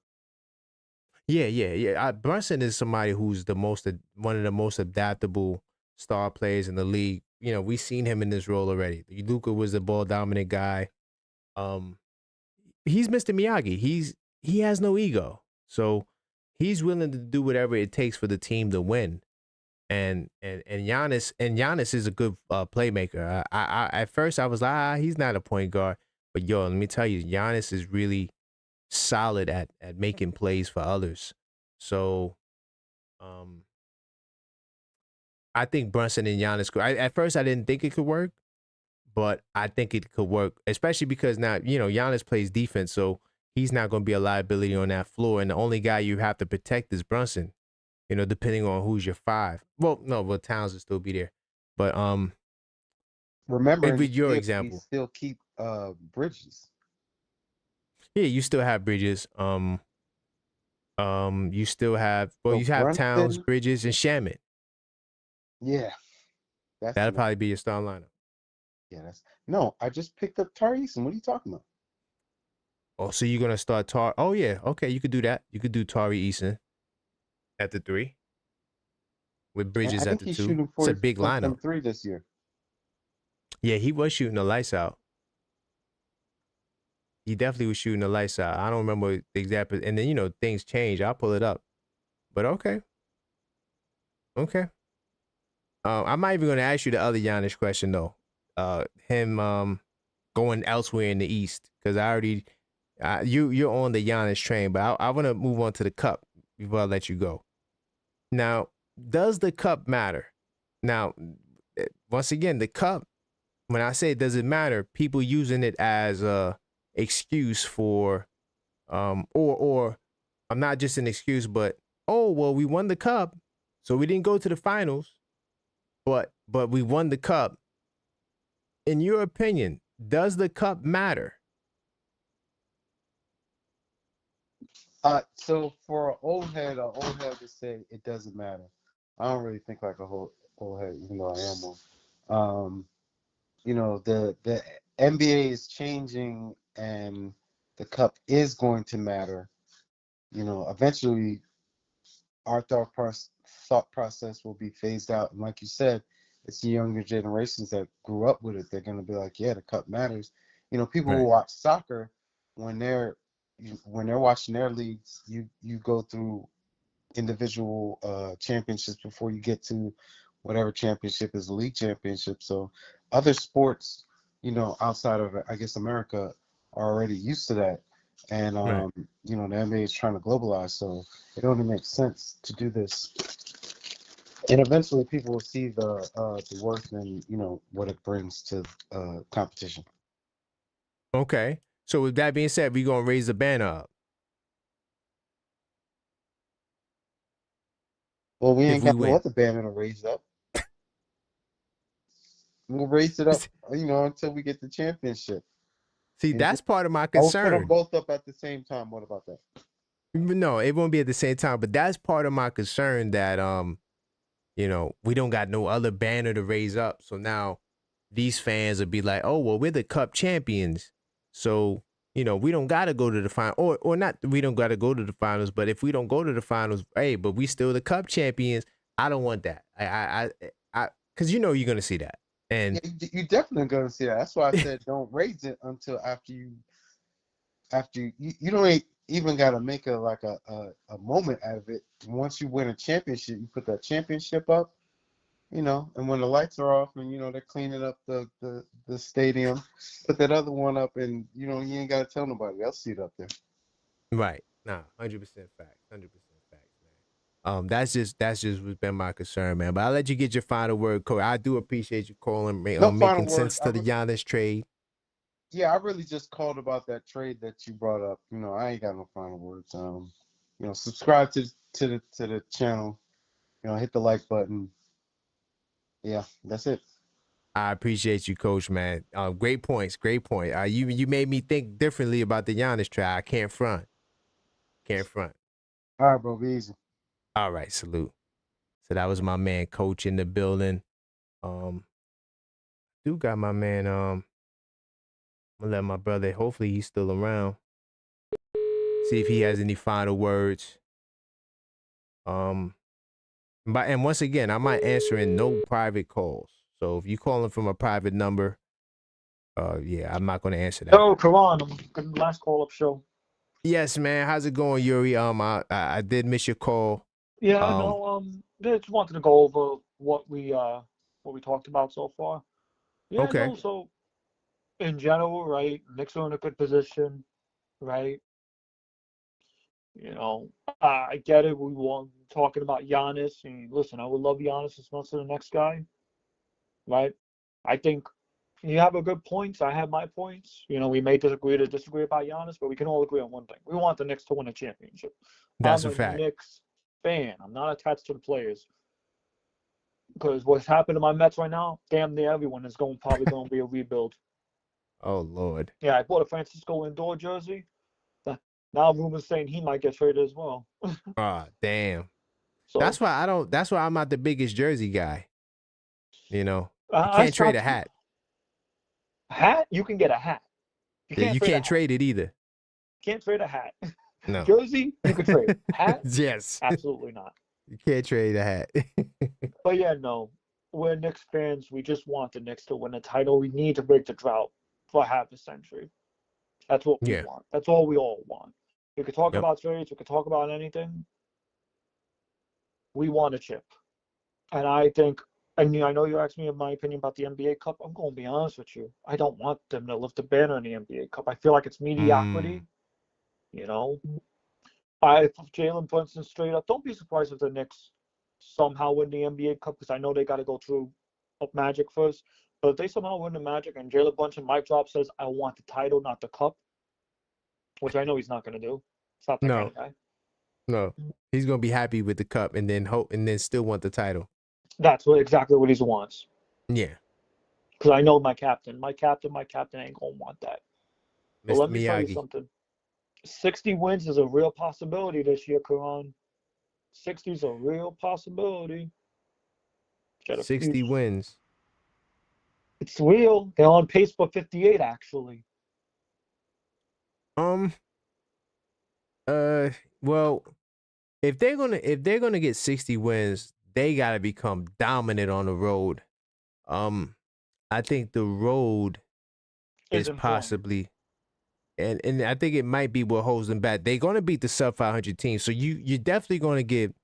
Yeah. Brunson is somebody who's one of the most adaptable star players in the league. You know, we've seen him in this role already. Luka was the ball dominant guy. He's Mr. Miyagi. He has no ego, so he's willing to do whatever it takes for the team to win. And Giannis is a good playmaker. I at first I was like, he's not a point guard, but let me tell you, Giannis is really solid at making plays for others. So, I think Brunson and Giannis could. At first, I didn't think it could work, but I think it could work, especially because now, Giannis plays defense, so he's not going to be a liability on that floor. And the only guy you have to protect is Brunson, depending on who's your five. Well, no, but Towns will still be there. But remember, with your example, we still keep Bridges. Yeah, you still have Bridges. You still have you have Brunson, Towns, Bridges, and Shamet. Yeah, that'll probably be your star lineup. Yeah, I just picked up Tari Eason. What are you talking about? Oh, so you're gonna start Tari? Oh yeah, okay, you could do that. You could do Tari Eason at the 3 with Bridges at the 2. Shooting It's a big lineup. From 3 this year. Yeah, he was shooting the lights out. He definitely was shooting the lights out. I don't remember the exact, and then things change. I'll pull it up. But okay. I'm not even gonna ask you the other Giannis question though. Him going elsewhere in the East, because I already you're on the Giannis train, but I want to move on to the cup before I let you go. Now, does the cup matter? Now, once again, the cup. When I say does it matter, people using it as a excuse for, or I'm not just an excuse, but oh well, we won the cup, so we didn't go to the finals, but we won the cup. In your opinion, does the cup matter? So for an old head to say it doesn't matter. I don't really think like a whole old head, even though I am one. The NBA is changing, and the cup is going to matter. Eventually, our thought process will be phased out, and like you said, it's the younger generations that grew up with it. They're going to be like, yeah, the cup matters. People will watch soccer when they're watching their leagues. You go through individual championships before you get to whatever championship is the league championship. So other sports, outside of, I guess, America, are already used to that. And the NBA is trying to globalize, so it only makes sense to do this. And eventually people will see the worth and what it brings to competition. Okay. So with that being said, we're gonna raise the banner up. Well, we ain't got no other banner to raise up. We'll raise it up, until we get the championship. See, that's part of my concern. I'll put them both up at the same time. What about that? No, it won't be at the same time, but that's part of my concern that we don't got no other banner to raise up. So now these fans will be like, oh, well, we're the cup champions. So, we don't got to go to the final, or not, we don't got to go to the finals. But if we don't go to the finals, hey, but we still the cup champions. I don't want that. Because you're going to see that. And yeah, you definitely going to see that. That's why I said don't raise it until after you don't even got to make a moment out of it. Once you win a championship, you put that championship up, and when the lights are off and they're cleaning up the stadium, put that other one up, and you ain't got to tell nobody. They'll see it up there. Right. Nah, 100% facts. 100% facts, man. That's just what's been my concern, man. But I'll let you get your final word, Corey. I do appreciate you calling, making sense to the Giannis trade. Yeah, I really just called about that trade that you brought up. I ain't got no final words. Subscribe to the channel. Hit the like button. Yeah, that's it. I appreciate you, Coach, man. Great points. Great point. You made me think differently about the Giannis trade. I can't front. All right, bro. Be easy. All right, salute. So that was my man, Coach, in the building. Do got my man. I'm gonna let my brother. Hopefully, he's still around. See if he has any final words. And once again, I'm not answering no private calls. So if you calling from a private number, yeah, I'm not gonna answer that. Oh, Karan, I'm last call up show. Yes, man. How's it going, Yuri? I did miss your call. Yeah, just wanted to go over what we talked about so far. Yeah, okay. No, so in general, right, Knicks are in a good position, right? You know, I get it. We want talking about Giannis. And listen, I would love Giannis as much as the next guy, right? I think you have a good points. I have my points. You know, we may disagree to disagree about Giannis, but we can all agree on one thing. We want the Knicks to win a championship. That's I'm a a fact. Knicks fan. I'm not attached to the players. Because what's happened to my Mets right now, damn near everyone is probably going to be a rebuild. Oh Lord. Yeah, I bought a Francisco Lindor jersey. Now rumors saying he might get traded as well. Damn. So That's why I'm not the biggest jersey guy. You know, you I can't trade stopped. a hat. Hat? You can get a hat. You Yeah, can't you trade a can't hat. trade it either. Can't trade a hat. No. Jersey, you can trade. Hat? Yes. Absolutely not. You can't trade a hat. But yeah, no. We're Knicks fans. We just want the Knicks to win a title. We need to break the drought for half a century. That's what we want. That's all we all want. We could talk about trades. We could talk about anything. We want a chip. And I think, and I know you asked me my opinion about the NBA Cup. I'm going to be honest with you. I don't want them to lift the banner in the NBA Cup. I feel like it's mediocrity. You know, if Jalen Brunson straight up, don't be surprised if the Knicks somehow win the NBA Cup, because I know they got to go through Magic first. But if they somehow win the Magic and Jalen Brunson mic drop says, "I want the title, not the cup," which I know he's not going to do. It's not that kind of guy. No, he's gonna be happy with the cup and then still want the title. That's exactly what he wants. Yeah. Because I know my captain ain't gonna want that. But Mr. let me tell you Miyagi. something. 60 wins is a real possibility this year, Karan. 60 is a real possibility. 60 wins. It's real. They're on pace for 58, actually. Well, if they're gonna get 60 wins, they gotta become dominant on the road. I think the road is possibly, and I think it might be what holds them back. They're gonna beat the sub 500 team, so you're definitely gonna get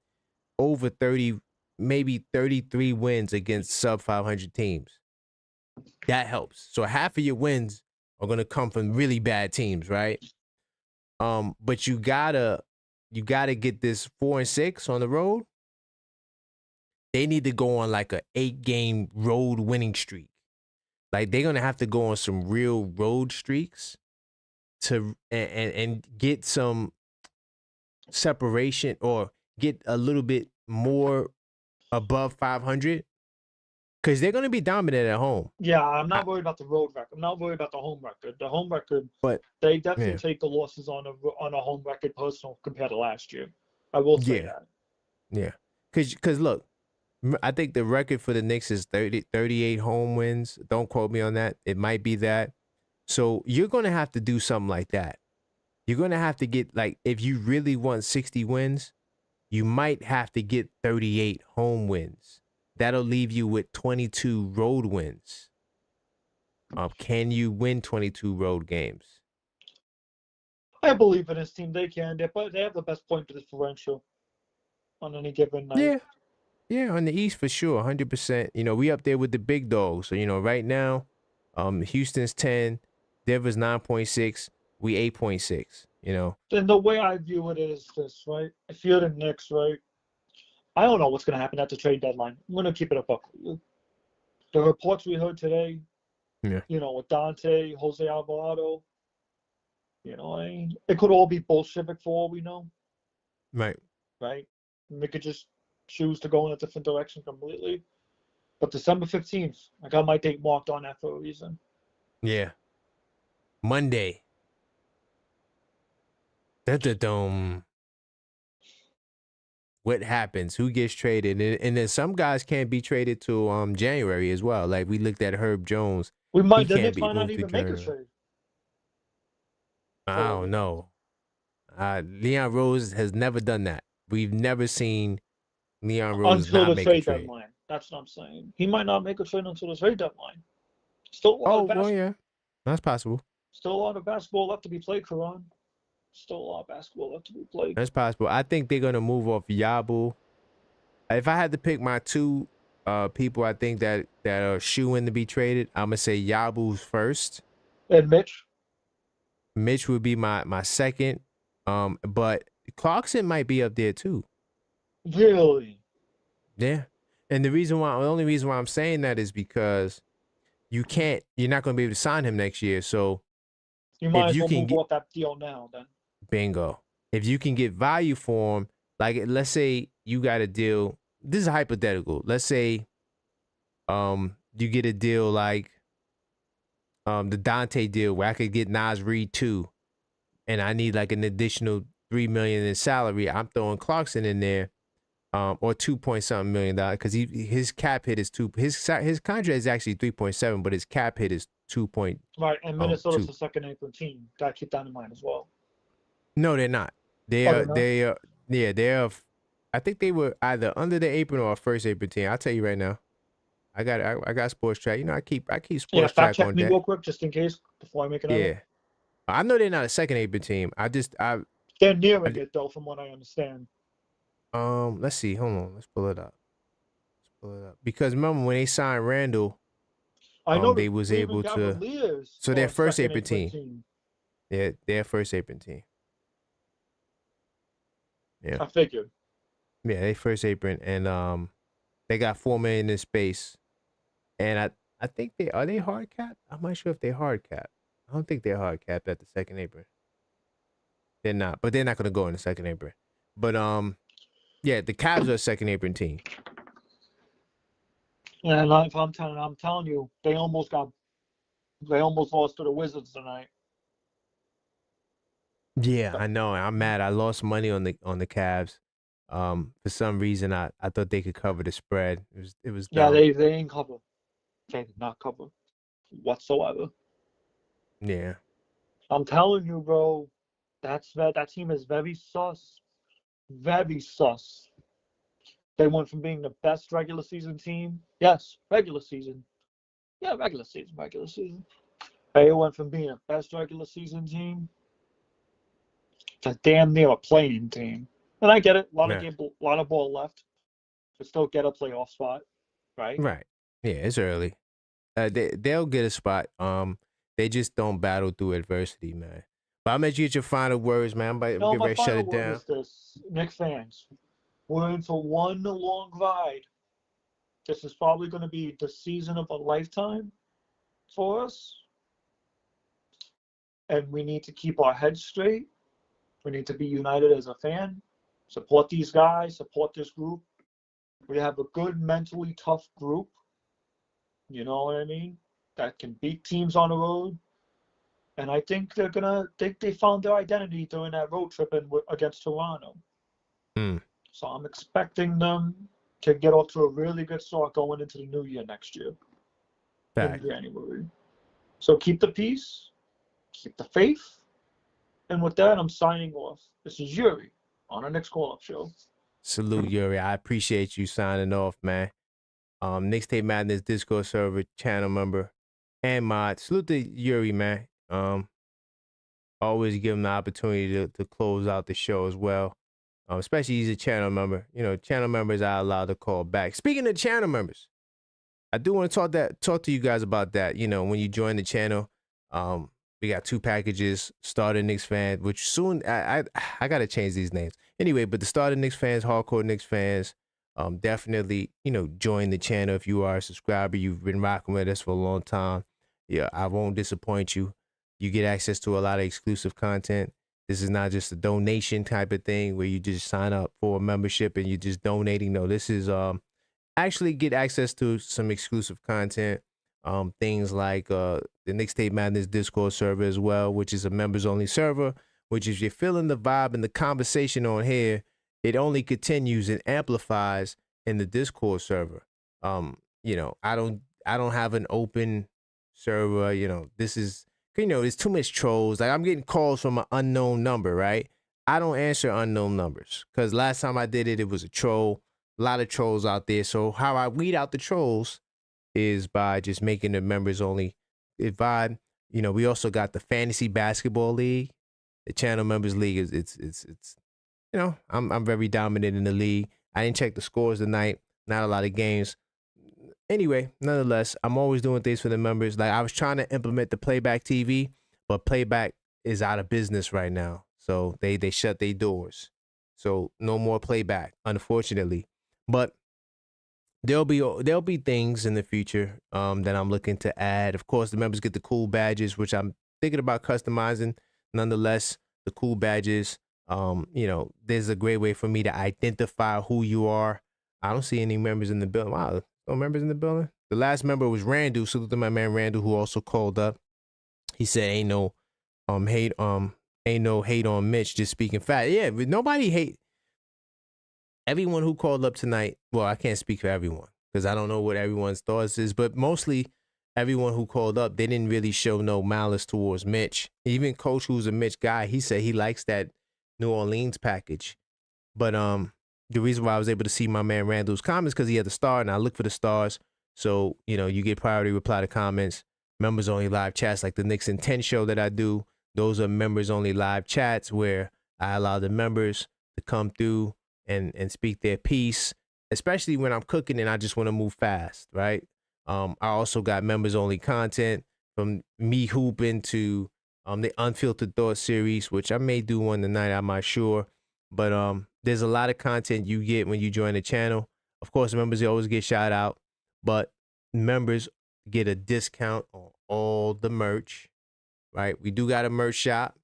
over 30, maybe 33 wins against sub 500 teams. That helps. So half of your wins are gonna come from really bad teams, right? But you gotta get this 4-6 on the road. They need to go on like a 8-game road winning streak. Like they're gonna have to go on some real road streaks to and get some separation or get a little bit more above 500, because they're gonna be dominant at home. Yeah, I'm not worried about the road record. I'm not worried about the home record. The home record, but they definitely take the losses on a home record personal compared to last year. I will say that. Yeah, because look, I think the record for the Knicks is 38 home wins. Don't quote me on that. It might be that. So you're going to have to do something like that. You're going to have to get, like, if you really want 60 wins, you might have to get 38 home wins. That'll leave you with 22 road wins. Can you win 22 road games? I believe in this team. They can. They have the best point differential on any given night. Yeah, on the East for sure, 100%. You know, we up there with the big dogs. So, you know, right now, Houston's 10, Denver's 9.6, we 8.6, you know. And the way I view it is this, right? If you're the Knicks, right? I don't know what's going to happen at the trade deadline. I'm going to keep it a buck with you. The reports we heard today, you know, with Dante, Jose Alvarado, you know, it could all be Bolshevik for all we know. Right. We could just choose to go in a different direction completely. But December 15th, I got my date marked on that for a reason. Yeah. Monday. What happens? Who gets traded? And then some guys can't be traded to January as well. Like we looked at Herb Jones. The Knicks might not even make a trade. I don't know. Leon Rose has never done that. We've never seen Leon Rose until not the make trade a trade. deadline. That's what I'm saying. He might not make a trade until the trade deadline. Still a lot of basketball. Well, yeah, that's possible. Still a lot of basketball left to be played, Karan. Still a lot of basketball left to be played. That's possible. I think they're gonna move off Yabu. If I had to pick my two people, I think that are shoo-in to be traded, I'm gonna say Yabu's first. And Mitch. Mitch would be my second. But Clarkson might be up there too. Really? Yeah. And the only reason why I'm saying that is because you're not going to be able to sign him next year. So you might as well move off that deal now then. Bingo. If you can get value for him, like let's say you got a deal. This is hypothetical. Let's say you get a deal like the Dante deal where I could get Nas Reed too, and I need like an additional $3 million in salary. I'm throwing Clarkson in there. Or $2.something million because his cap hit is his contract is actually 3.7, but his cap hit is 2. Right, and Minnesota's the second apron team. Gotta keep that in mind as well. No, they're not. They're I think they were either under the apron or a first apron team. I'll tell you right now. I got Sports Track. You know, I keep Sports Track on me that. Real quick, just in case before I make another. Yeah, I know they're not a second apron team. They're nearing it though, from what I understand. Let's see. Hold on. Let's pull it up. Because remember when they signed Randall, I know they was able to. So their first apron team. Yeah, their first apron team. Yeah. I figured. Yeah, they first apron, and they got $4 million in space, and I think are they hard cap? I'm not sure if they hard cap. I don't think they're hard capped at the second apron. They're not, but they're not gonna go in the second apron. But yeah, the Cavs are a second apron team. Yeah, and I'm telling you, they almost lost to the Wizards tonight. Yeah, I know. I'm mad. I lost money on the Cavs. For some reason, I thought they could cover the spread. It was dumb. Yeah, they ain't cover. They did not cover whatsoever. Yeah. I'm telling you, bro, that team is very sus. Very sus. They went from being the best regular season team. Yes, regular season. Yeah, regular season. They went from being a best regular season team to damn near a playing team. And I get it. A lot of ball left to still get a playoff spot, right? Right. Yeah, it's early. They'll get a spot. They just don't battle through adversity, man. But I'm gonna let you get your final words, man. I'm about to get ready to shut it down. Is this, Knicks fans, we're in for one long ride. This is probably going to be the season of a lifetime for us. And we need to keep our heads straight. We need to be united as a fan. Support these guys. Support this group. We have a good, mentally tough group. You know what I mean? That can beat teams on the road. And I think they found their identity during that road trip against Toronto. So I'm expecting them to get off to a really good start going into the new year next year. In January. So keep the peace, keep the faith. And with that, I'm signing off. This is Yuri on our Knicks Call-Up Show. Salute, Yuri. I appreciate you signing off, man. Knicks Tape Madness Discord server, channel member, and mod. Salute to Yuri, man. Always give him the opportunity to close out the show as well. Especially he's a channel member. You know, channel members are allowed to call back. Speaking of channel members, I do want to talk to you guys about that. You know, when you join the channel, we got 2 packages: Starter Knicks fan, which soon I gotta change these names anyway. But the Starter Knicks fans, Hardcore Knicks fans, definitely join the channel if you are a subscriber. You've been rocking with us for a long time. Yeah, I won't disappoint you. You get access to a lot of exclusive content. This is not just a donation type of thing where you just sign up for a membership and you're just donating. No, this is actually get access to some exclusive content. Things like the Knicks Tape Madness Discord server as well, which is a members only server, which if you're feeling the vibe and the conversation on here, it only continues and amplifies in the Discord server. I don't have an open server. This is, there's too much trolls. Like, I'm getting calls from an unknown number, right? I don't answer unknown numbers because last time I did it, it was a troll. A lot of trolls out there. So how I weed out the trolls is by just making the members only vibe. We also got the Fantasy Basketball League. The channel members league it's I'm very dominant in the league. I didn't check the scores tonight. Not a lot of games. Anyway, nonetheless, I'm always doing things for the members. Like, I was trying to implement the playback TV, but playback is out of business right now. So they shut their doors. So no more playback, unfortunately. But there'll be things in the future that I'm looking to add. Of course, the members get the cool badges, which I'm thinking about customizing. Nonetheless, the cool badges, there's a great way for me to identify who you are. I don't see any members in the building. Wow, no members in the building. The last member was Randall. Salute to my man Randall, who also called up. He said, "Ain't no hate on Mitch. Just speaking fact. Yeah, but nobody hate." Everyone who called up tonight, well, I can't speak for everyone because I don't know what everyone's thoughts is, but mostly everyone who called up, they didn't really show no malice towards Mitch. Even Coach, who's a Mitch guy, he said he likes that New Orleans package. But the reason why I was able to see my man Randall's comments because he had the star, and I look for the stars. So, you get priority reply to comments. Members only live chats like the Knicks in 10 show that I do. Those are members only live chats where I allow the members to come through and speak their piece, especially when I'm cooking and I just want to move fast, right? I also got members only content from me hooping to the Unfiltered Thought series, which I may do one tonight, I'm not sure. But there's a lot of content you get when you join the channel. Of course, members always get shout out, but members get a discount on all the merch, right? We do got a merch shop.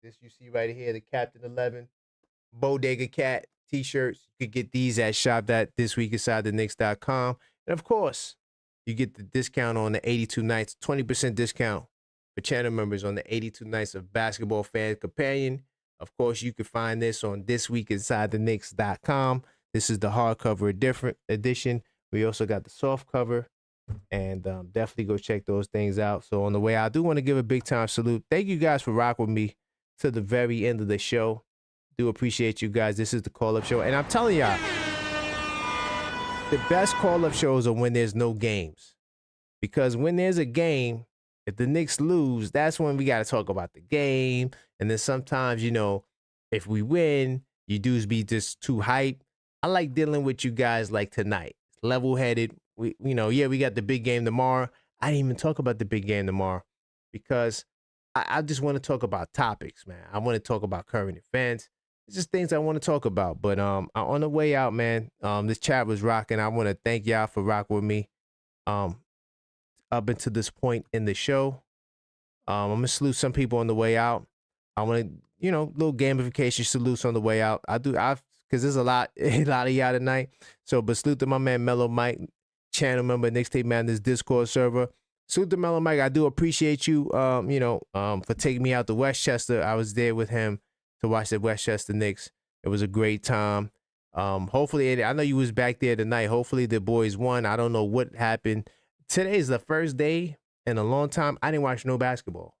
This you see right here, the Captain 11 Bodega Cat t-shirts. You could get these at shop.thisweekinsidethenix.com. And of course, you get the discount on the 82 nights, 20% discount for channel members on the 82 nights of Basketball Fan Companion. Of course, you can find this on thisweekinsidethenix.com. This is the hardcover edition. We also got the soft cover, and definitely go check those things out. So on the way out, I do want to give a big time salute. Thank you guys for rocking with me to the very end of the show. Do appreciate you guys. This is the call-up show. And I'm telling y'all, the best call-up shows are when there's no games. Because when there's a game, if the Knicks lose, that's when we got to talk about the game. And then sometimes, if we win, you dudes be just too hype. I like dealing with you guys like tonight. Level-headed. We got the big game tomorrow. I didn't even talk about the big game tomorrow because I just want to talk about topics, man. I want to talk about current events. It's just things I want to talk about. But on the way out, man, this chat was rocking. I want to thank y'all for rocking with me up until this point in the show. I'm going to salute some people on the way out. I want to, little gamification salutes on the way out. Because there's a lot of y'all tonight. So, but salute to my man Mellow Mike, channel member, Knicks Tape Madness Discord server. Salute to Mellow Mike. I do appreciate you, for taking me out to Westchester. I was there with him to watch the Westchester Knicks. It was a great time. Hopefully, I know you was back there tonight. Hopefully the boys won. I don't know what happened. Today is the first day in a long time I didn't watch no basketball.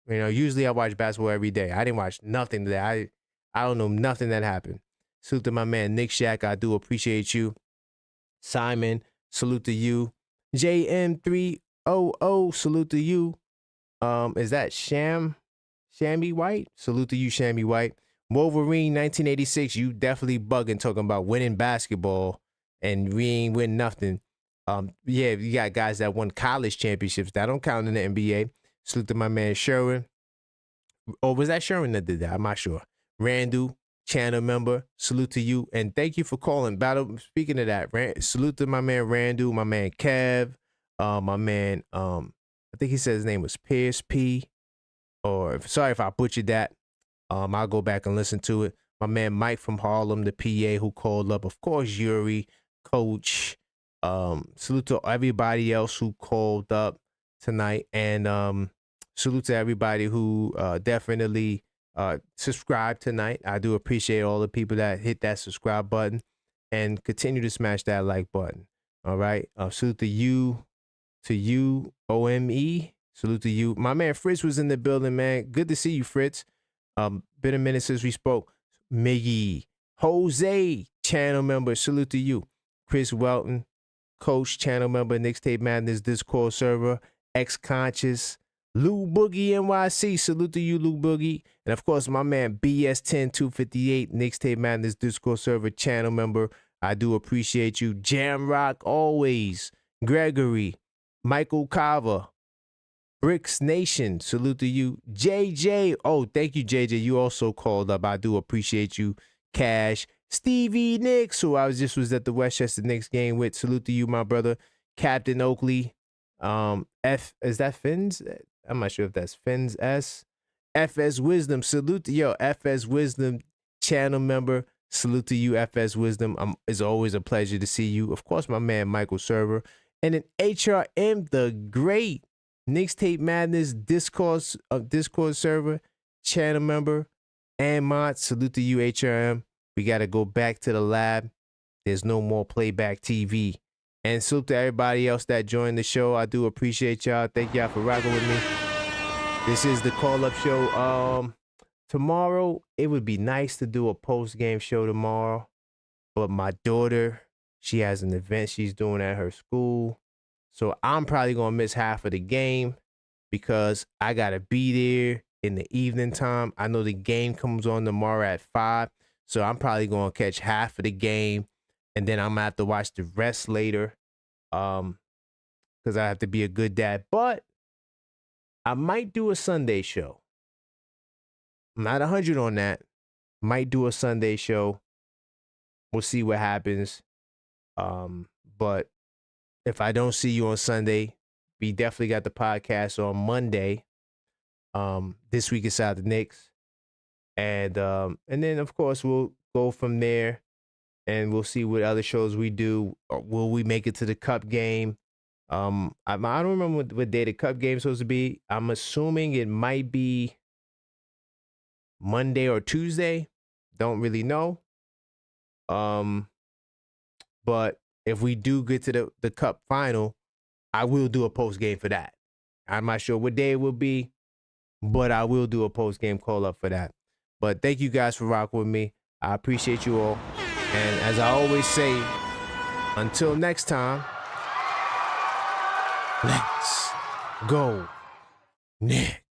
Usually I watch basketball every day. I didn't watch nothing today. I don't know nothing that happened. Salute to my man Nick Shack. I do appreciate you. Simon, salute to you. JM300, salute to you. Is that Shammy White? Salute to you, Shammy White. Wolverine 1986, you definitely bugging talking about winning basketball and we ain't win nothing. Yeah, you got guys that won college championships. That don't count in the NBA. Salute to my man Sherwin. Or was that Sherwin that did that? I'm not sure. Randall, channel member, salute to you. And thank you for calling. Speaking of that, salute to my man Randall, my man Kev, my man, I think he said his name was Pierce P. Or sorry if I butchered that. I'll go back and listen to it. My man Mike from Harlem, the PA who called up. Of course, Yuri, Coach. Salute to everybody else who called up tonight. And salute to everybody who definitely subscribed tonight. I do appreciate all the people that hit that subscribe button and continue to smash that like button. All right. Salute to you, OME. Salute to you. My man Fritz was in the building, man. Good to see you, Fritz. Been a minute since we spoke. Miggy, Jose, channel member. Salute to you. Chris Welton, Coach, channel member, Knicks Tape Madness Discord server. Ex-Conscious, Lou Boogie NYC. Salute to you, Lou Boogie. And of course, my man BS10258, Knicks Tape Madness Discord server channel member. I do appreciate you. Jam Rock always. Gregory, Michael Carver, Bricks Nation, salute to you. JJ, oh, thank you, JJ. You also called up. I do appreciate you. Cash. Stevie Nicks, who I was at the Westchester Knicks game with. Salute to you, my brother. Captain Oakley. Is that Fins? I'm not sure if that's Fins S. FS Wisdom, salute to FS Wisdom channel member. Salute to you, FS Wisdom. It's always a pleasure to see you. Of course, my man Michael Server. And then HRM, the great Knicks Tape Madness Discord server channel member and mod. Salute to you, HRM. We got to go back to the lab. There's no more playback TV. And salute to everybody else that joined the show. I do appreciate y'all. Thank y'all for rocking with me. This is the call-up show. Tomorrow, it would be nice to do a post-game show tomorrow. But my daughter, she has an event she's doing at her school. So I'm probably going to miss half of the game because I got to be there in the evening time. I know the game comes on tomorrow at 5. So I'm probably going to catch half of the game. And then I'm going to have to watch the rest later because I have to be a good dad. But I might do a Sunday show. I'm not 100 on that. Might do a Sunday show. We'll see what happens. But if I don't see you on Sunday, we definitely got the podcast on Monday. This week inside the Knicks. And then, of course, we'll go from there. And we'll see what other shows we do. Will we make it to the Cup game? I don't remember what day the Cup game is supposed to be. I'm assuming it might be Monday or Tuesday. Don't really know. But if we do get to the Cup final, I will do a post game for that. I'm not sure what day it will be, but I will do a post game call up for that. But thank you guys for rocking with me. I appreciate you all. And as I always say, until next time, let's go Knicks.